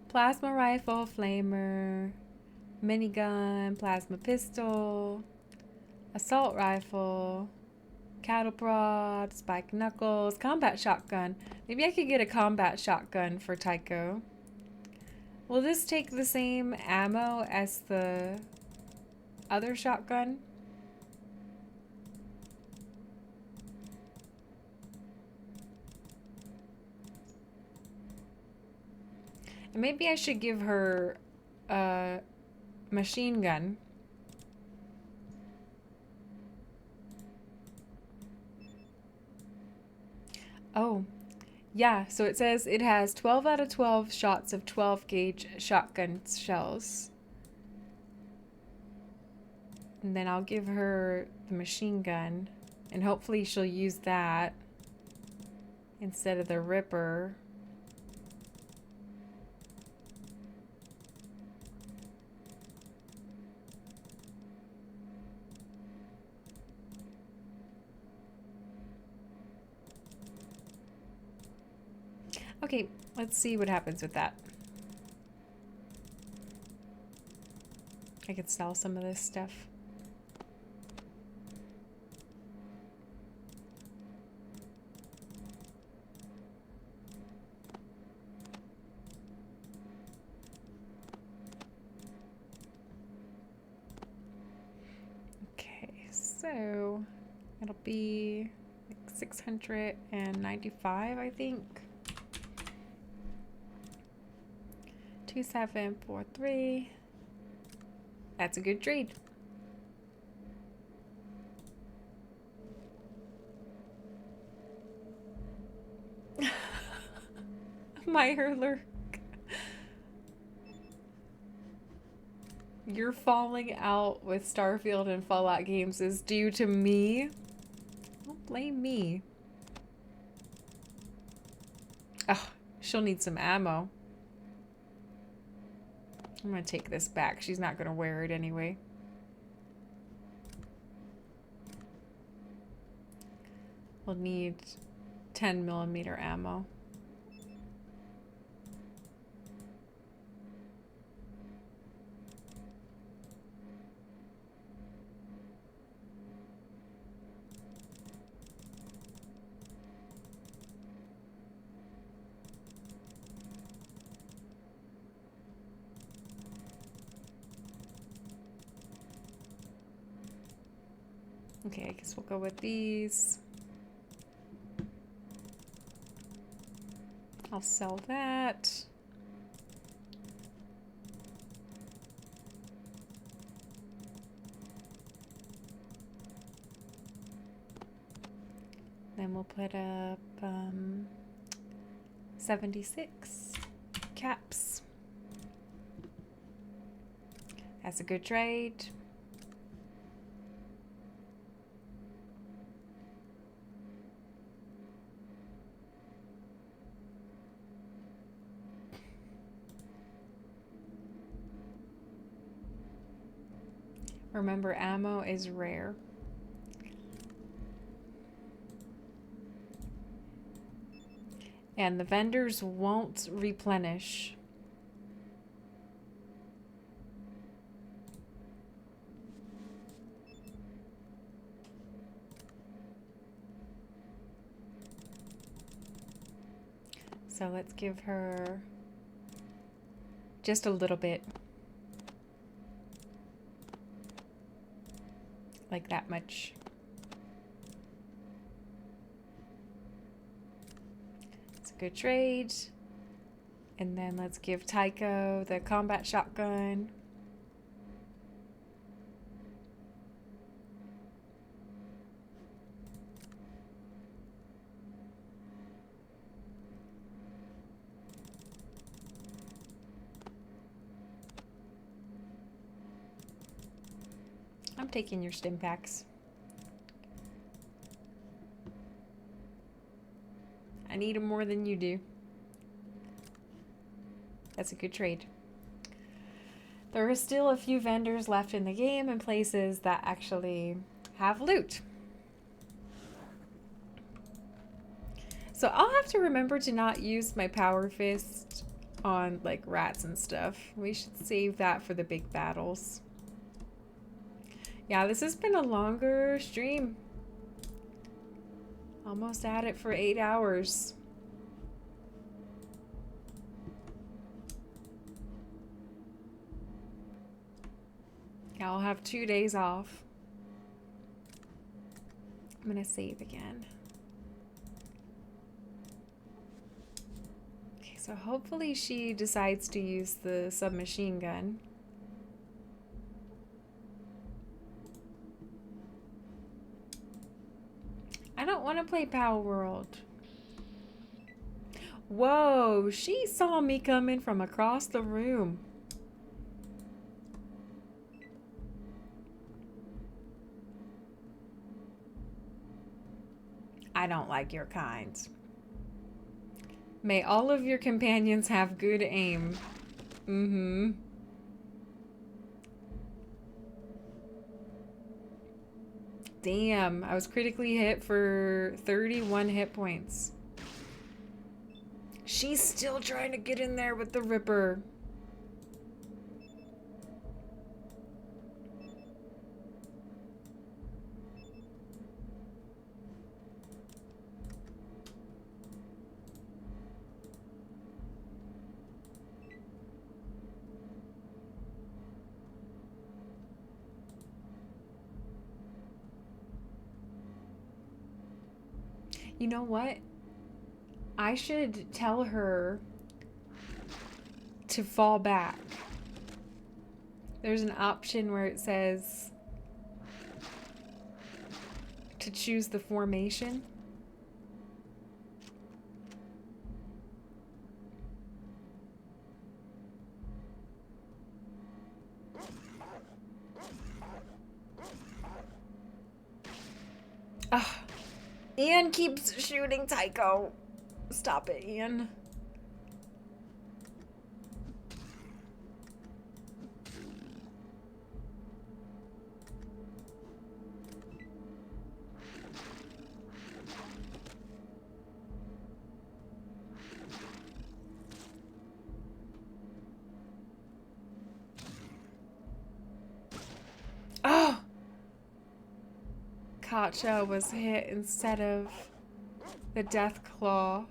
Plasma rifle, flamer, minigun, plasma pistol, assault rifle, cattle prod, spike knuckles, combat shotgun. Maybe I could get a combat shotgun for Tycho. Will this take the same ammo as the other shotgun? And maybe I should give her a machine gun. Oh, yeah, so it says it has 12 out of 12 shots of 12 gauge shotgun shells. And then I'll give her the machine gun, and hopefully she'll use that instead of the Ripper. Okay, let's see what happens with that. I could sell some of this stuff. Okay, so it'll be like 695, I think. 2743. That's a good trade. My hurler. Your falling out with Starfield and Fallout games is due to me. Don't blame me. Oh, she'll need some ammo. I'm gonna take this back. She's not gonna wear it anyway. We'll need 10mm ammo. Okay, I guess we'll go with these. I'll sell that. then we'll put up 76 caps. That's a good trade. Remember, ammo is rare. And the vendors won't replenish. So let's give her just a little bit. Like that much. It's a good trade. And then let's give Tycho the combat shotgun. I'm taking your stim packs. I need them more than you do. That's a good trade. There are still a few vendors left in the game and places that actually have loot. So I'll have to remember to not use my power fist on like rats and stuff. We should save that for the big battles. Yeah, this has been a longer stream. Almost at it for 8 hours. Yeah, I'll have 2 days off. I'm gonna save again. Okay, so hopefully she decides to use the submachine gun. I don't want to play Power World. Whoa, she saw me coming from across the room. I don't like your kind. May all of your companions have good aim. Mm-hmm. Damn, I was critically hit for 31 hit points. She's still trying to get in there with the Ripper. You know what? I should tell her to fall back. There's an option where it says to choose the formation. Ugh. Ian keeps shooting Tycho. Stop it, Ian. Oh! Katja was hit instead of the death claw.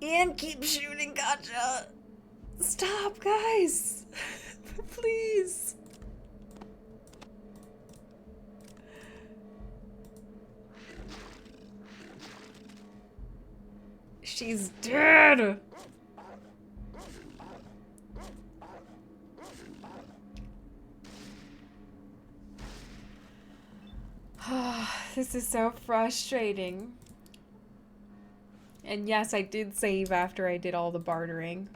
Ian keeps shooting Katja. Stop, guys. Please. She's dead. This is so frustrating. And yes, I did save after I did all the bartering.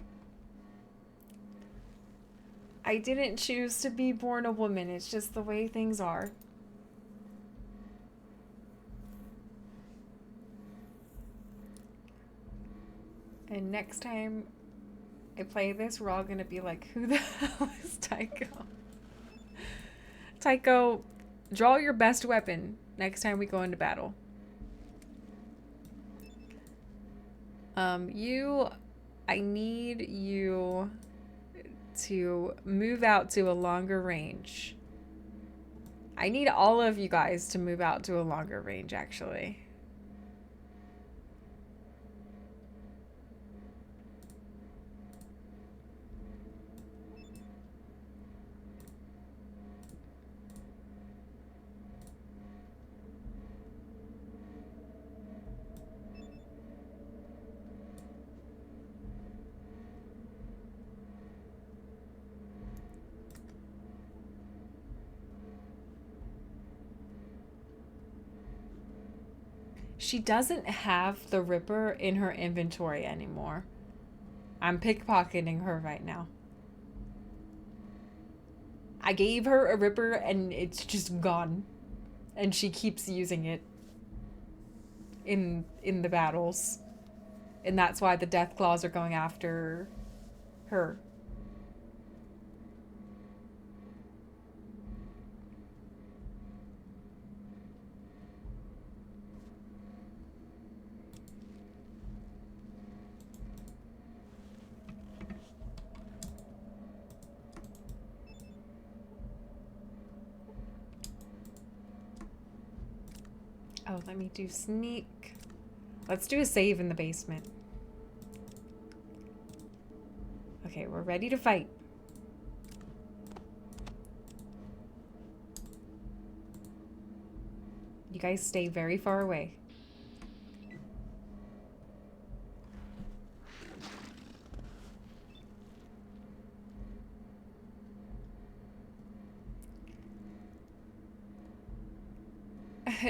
I didn't choose to be born a woman. It's just the way things are. And next time I play this, we're all gonna be like, who the hell is Tycho? Tycho, draw your best weapon next time we go into battle. I need you to move out to a longer range. I need all of you guys to move out to a longer range, actually. She doesn't have the Ripper in her inventory anymore. I'm pickpocketing her right now. I gave her a Ripper and it's just gone. And she keeps using it in the battles. And that's why the Death Claws are going after her. Oh, let me do sneak. Let's do a save in the basement. Okay, we're ready to fight. You guys stay very far away.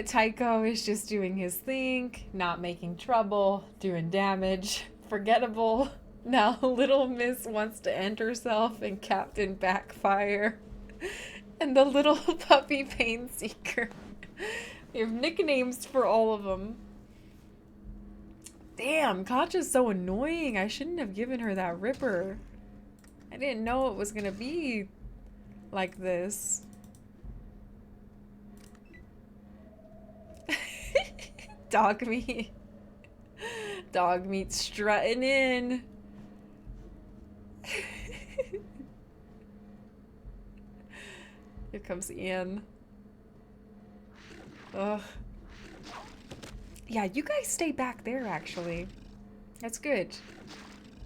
Tycho is just doing his thing, not making trouble, doing damage, forgettable. Now Little Miss wants to end herself and Captain Backfire. And the little puppy Pain Seeker. We have nicknames for all of them. Damn, Katja's so annoying. I shouldn't have given her that Ripper. I didn't know it was gonna be like this. Dog meat. Dog meat strutting in. Here comes Ian. Ugh. Yeah, you guys stay back there, actually. That's good.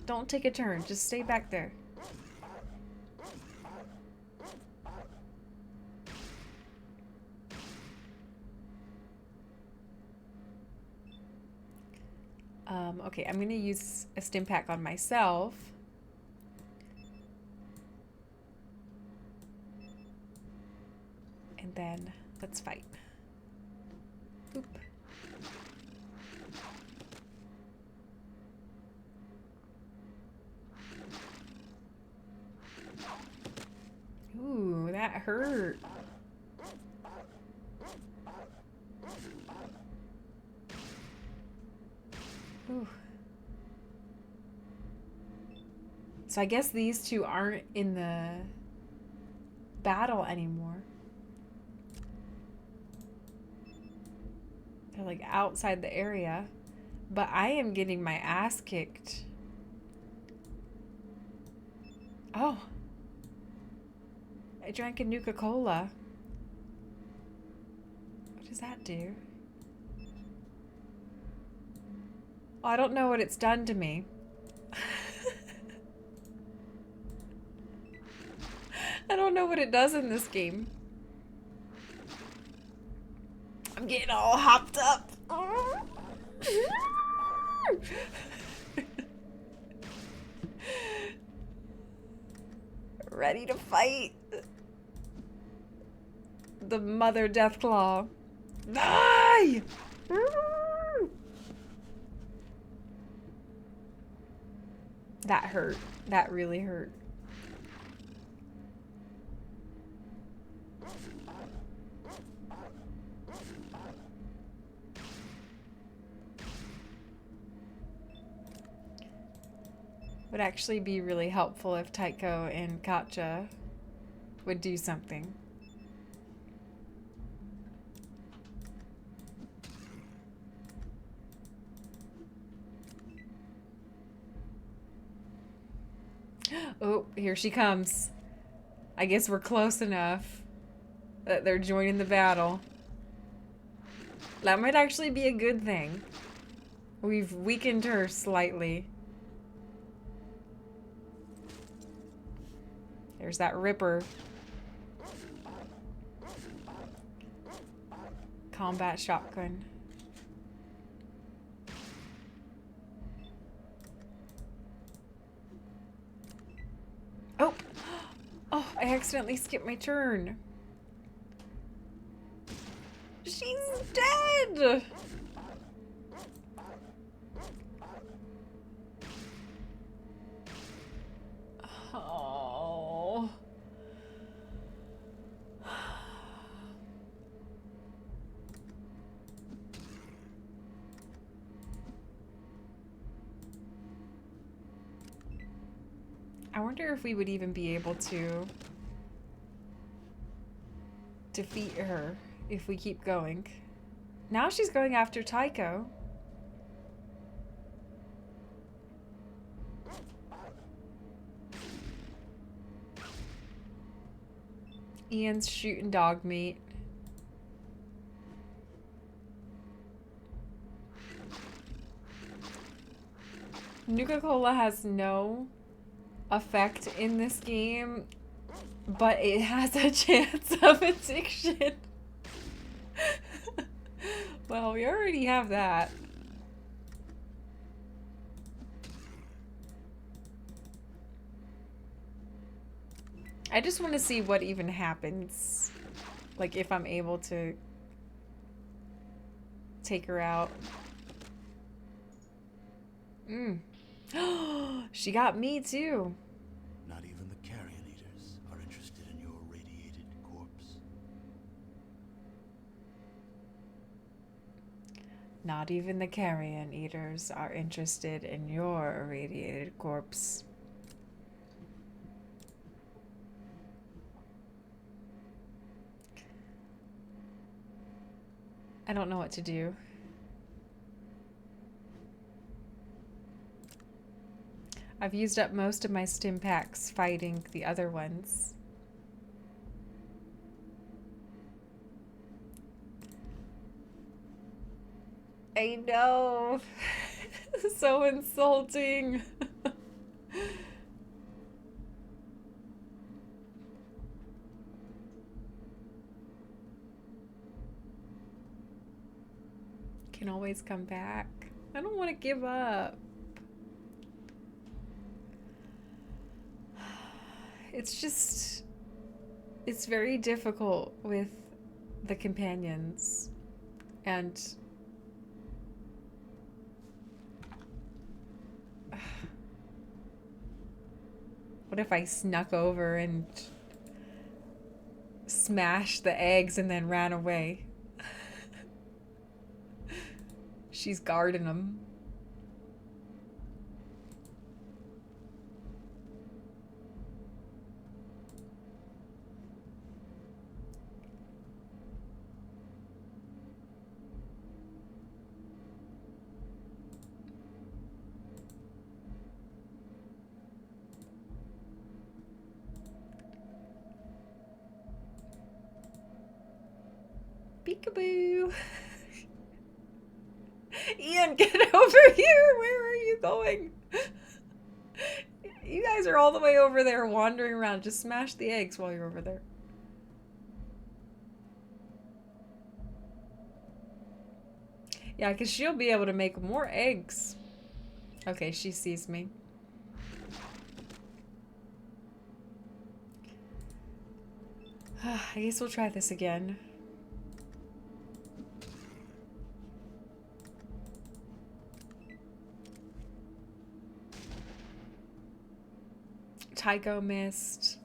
Don't take a turn. Just stay back there. Okay, I'm gonna use a stim pack on myself. And then let's fight. Oop. Ooh, that hurt. Ooh. So I guess these two aren't in the battle anymore. They're like outside the area. But I am getting my ass kicked. Oh. I drank a Nuka-Cola. What does that do? Oh, I don't know what it's done to me. I don't know what it does in this game. I'm getting all hopped up. Ready to fight. The Mother Deathclaw. Die! That hurt. That really hurt. Would actually be really helpful if Tycho and Katja would do something. Oh, here she comes. I guess we're close enough that they're joining the battle. That might actually be a good thing. We've weakened her slightly. There's that Ripper. Combat shotgun. Oh! Oh, I accidentally skipped my turn. She's dead! Oh. I wonder if we would even be able to defeat her if we keep going. Now she's going after Tycho. Ian's shooting dog meat. Nuka-Cola has no effect in this game, but it has a chance of addiction. Well, we already have that. I just want to see what even happens. Like, if I'm able to take her out. She got me too. Not even the carrion eaters are interested in your radiated corpse. Not even the carrion eaters are interested in your irradiated corpse. I don't know what to do. I've used up most of my stim packs fighting the other ones. I know. So insulting. Can always come back. I don't want to give up. It's just, it's very difficult with the companions. And what if I snuck over and smashed the eggs and then ran away? She's guarding them. Peekaboo. Ian, get over here! Where are you going? You guys are all the way over there wandering around. Just smash the eggs while you're over there. Yeah, because she'll be able to make more eggs. Okay, she sees me. I guess we'll try this again. Tycho missed.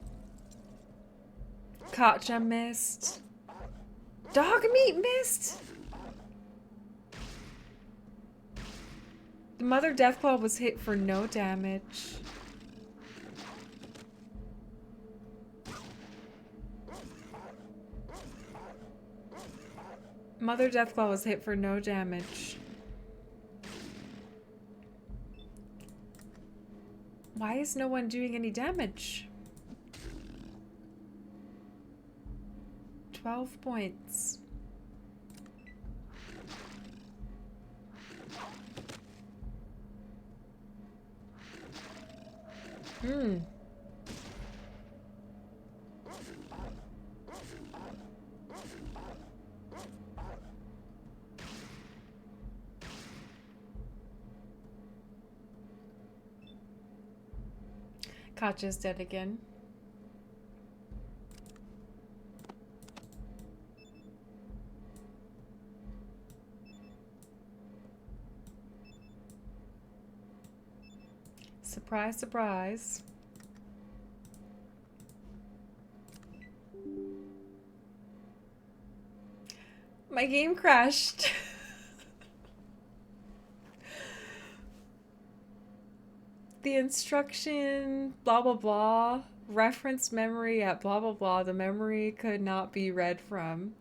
Katja missed. Dog meat missed. The Mother Deathclaw was hit for no damage. Mother Deathclaw was hit for no damage. Why is no one doing any damage? 12 points. Hmm. Katja's dead again. Surprise, surprise. My game crashed. The instruction, blah, blah, blah. Reference memory at blah, blah, blah. The memory could not be read from.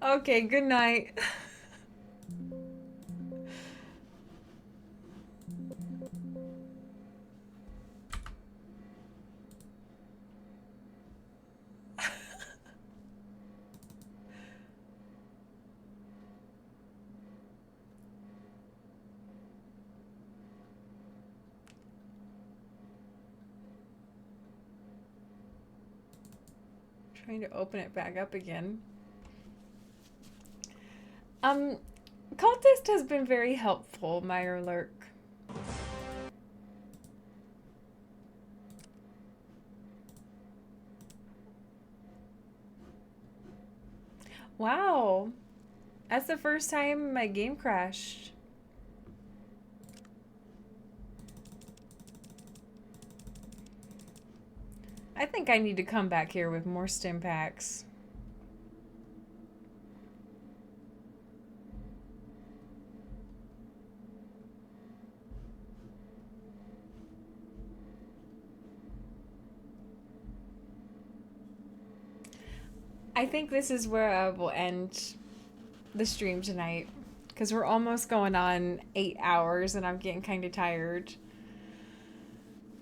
Okay, good night. Trying to open it back up again. Cultist has been very helpful, Meyer Lurk. Wow. That's the first time my game crashed. I think I need to come back here with more stim packs. I think this is where I will end the stream tonight, because we're almost going on 8 hours and I'm getting kind of tired.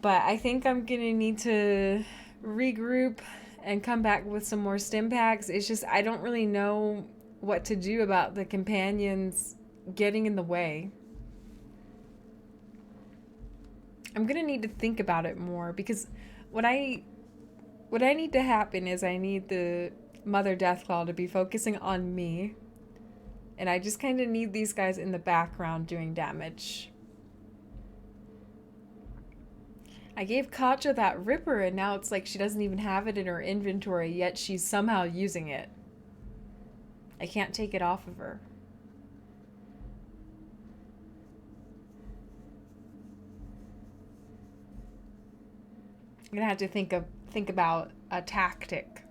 But I think I'm gonna need to regroup and come back with some more stim packs. It's just I don't really know what to do about the companions getting in the way. I'm gonna need to think about it more, because what I need to happen is I need the Mother Deathclaw to be focusing on me, and I just kind of need these guys in the background doing damage. I gave Katja that Ripper, and now it's like she doesn't even have it in her inventory, yet she's somehow using it. I can't take it off of her. I'm gonna have to think about a tactic.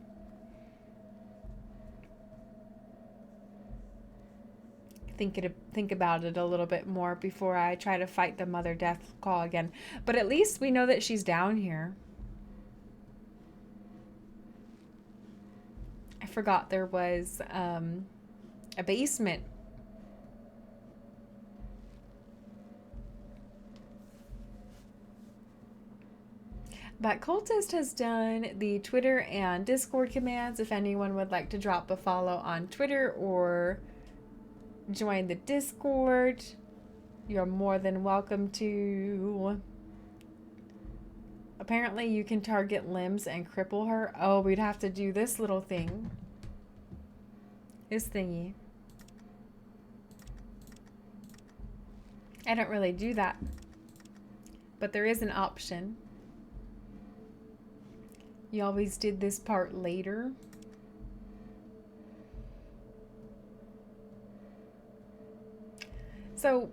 Think about it a little bit more before I try to fight the Mother Deathclaw again. But at least we know that she's down here. I forgot there was a basement. But Cultist has done the Twitter and Discord commands. If anyone would like to drop a follow on Twitter or join the Discord, you're more than welcome to. Apparently you can target limbs and cripple her. Oh, we'd have to do this little thing. This thingy. I don't really do that, but there is an option. You always did this part later. So,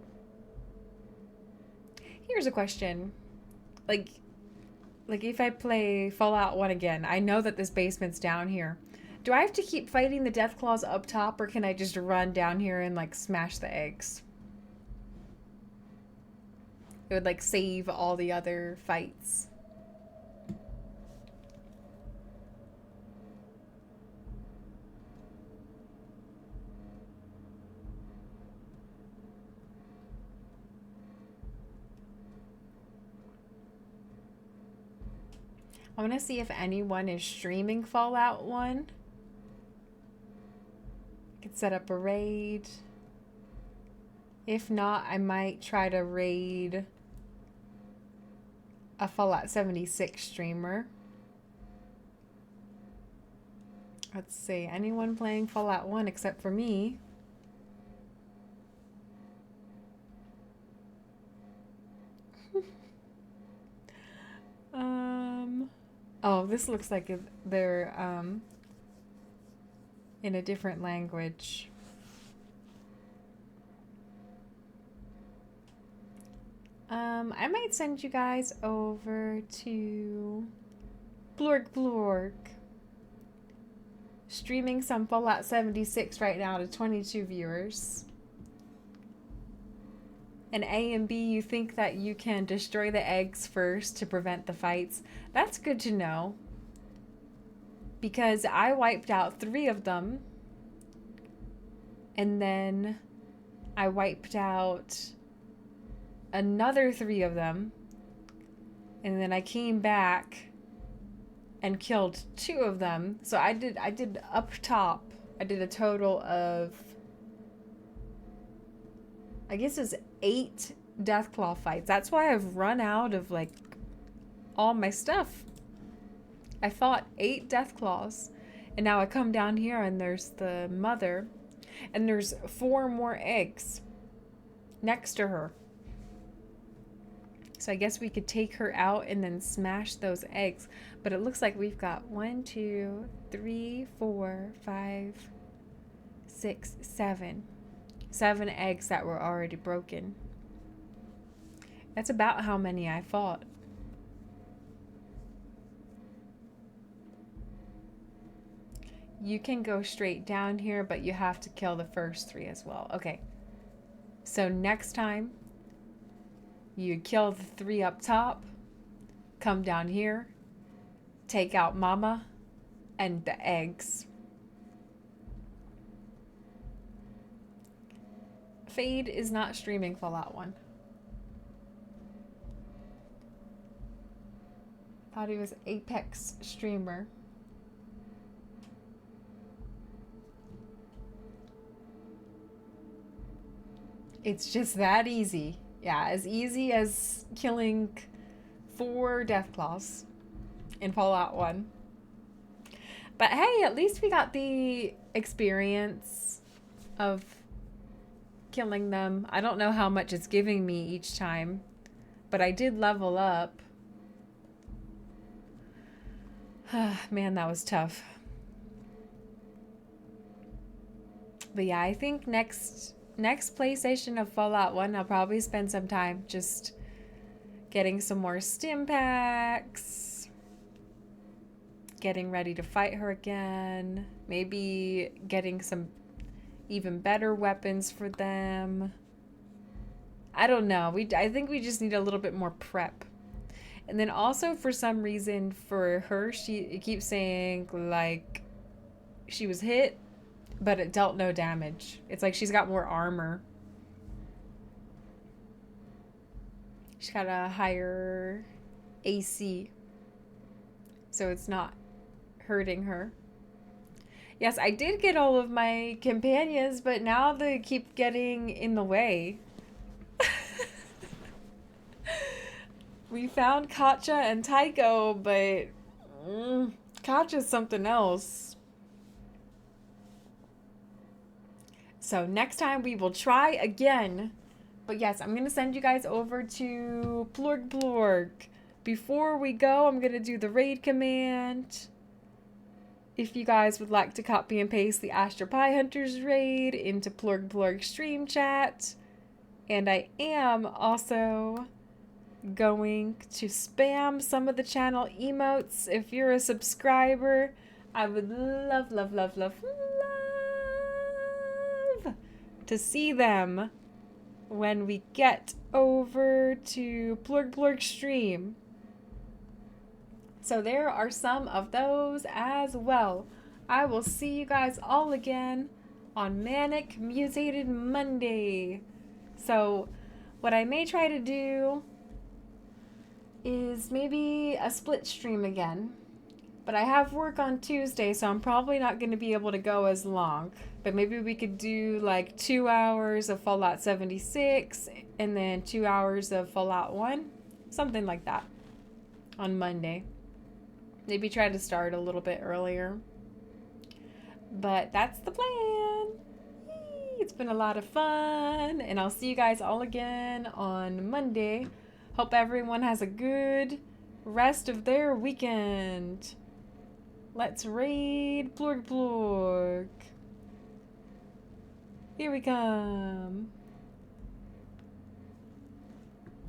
Here's a question. Like if I play Fallout 1 again, I know that this basement's down here. Do I have to keep fighting the death claws up top, or can I just run down here and like smash the eggs? It would like save all the other fights. I want to see if anyone is streaming Fallout 1. I could set up a raid. If not, I might try to raid a Fallout 76 streamer. Let's see. Anyone playing Fallout 1 except for me? Oh, this looks like they're in a different language. I might send you guys over to Blorg. Streaming some Fallout 76 right now to 22 viewers. And A and B, you think that you can destroy the eggs first to prevent the fights. That's good to know. Because I wiped out 3 of them. And then I wiped out another 3 of them. And then I came back and killed 2 of them. So I did up top, I did a total of, I guess it's 8 Deathclaw fights. That's why I've run out of like all my stuff. I fought 8 Deathclaws, and now I come down here and there's the mother, and there's 4 more eggs next to her. So I guess we could take her out and then smash those eggs. But it looks like we've got 1, 2, 3, 4, 5, 6, 7. 7 eggs that were already broken. That's about how many I fought. You can go straight down here, but you have to kill the first 3 as well. Okay. So next time, you kill the 3 up top, come down here, take out Mama and the eggs. Fade is not streaming Fallout 1. Thought he was Apex streamer. It's just that easy. Yeah, as easy as killing 4 Deathclaws in Fallout 1. But hey, at least we got the experience of killing them. I don't know how much it's giving me each time, but I did level up. Man, that was tough. But yeah, I think next PlayStation of Fallout 1, I'll probably spend some time just getting some more stim packs, getting ready to fight her again, maybe getting some even better weapons for them. I don't know. I think we just need a little bit more prep. And then also, for some reason, for her, it keeps saying like she was hit, but it dealt no damage. It's like she's got more armor. She's got a higher AC, so it's not hurting her. Yes, I did get all of my companions, but now they keep getting in the way. We found Katja and Tycho, but Katja's something else. So next time we will try again. But yes, I'm going to send you guys over to Blorg. Before we go, I'm going to do the raid command. If you guys would like to copy and paste the Astra Pie Hunters raid into Blorg stream chat. And I am also going to spam some of the channel emotes. If you're a subscriber, I would love, love, love, love, love to see them when we get over to Plurg Plurg stream. So there are some of those as well. I will see you guys all again on Manic Mutated Monday. So what I may try to do is maybe a split stream again. But I have work on Tuesday, so I'm probably not going to be able to go as long. But maybe we could do like 2 hours of Fallout 76 and then 2 hours of Fallout 1. Something like that on Monday. Maybe try to start a little bit earlier. But that's the plan. Yay! It's been a lot of fun. And I'll see you guys all again on Monday. Hope everyone has a good rest of their weekend. Let's raid Plurg Plurg. Here we come.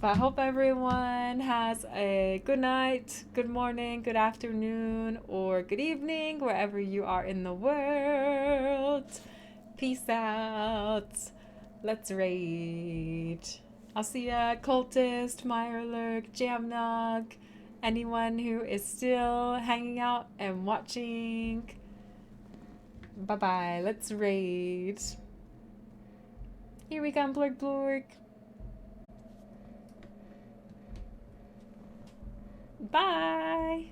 But I hope everyone has a good night, good morning, good afternoon, or good evening, wherever you are in the world. Peace out. Let's raid. I'll see ya, Cultist, Mirelurk, Jamnog, anyone who is still hanging out and watching. Bye-bye. Let's raid. Here we come, Plurg Plurg. Bye.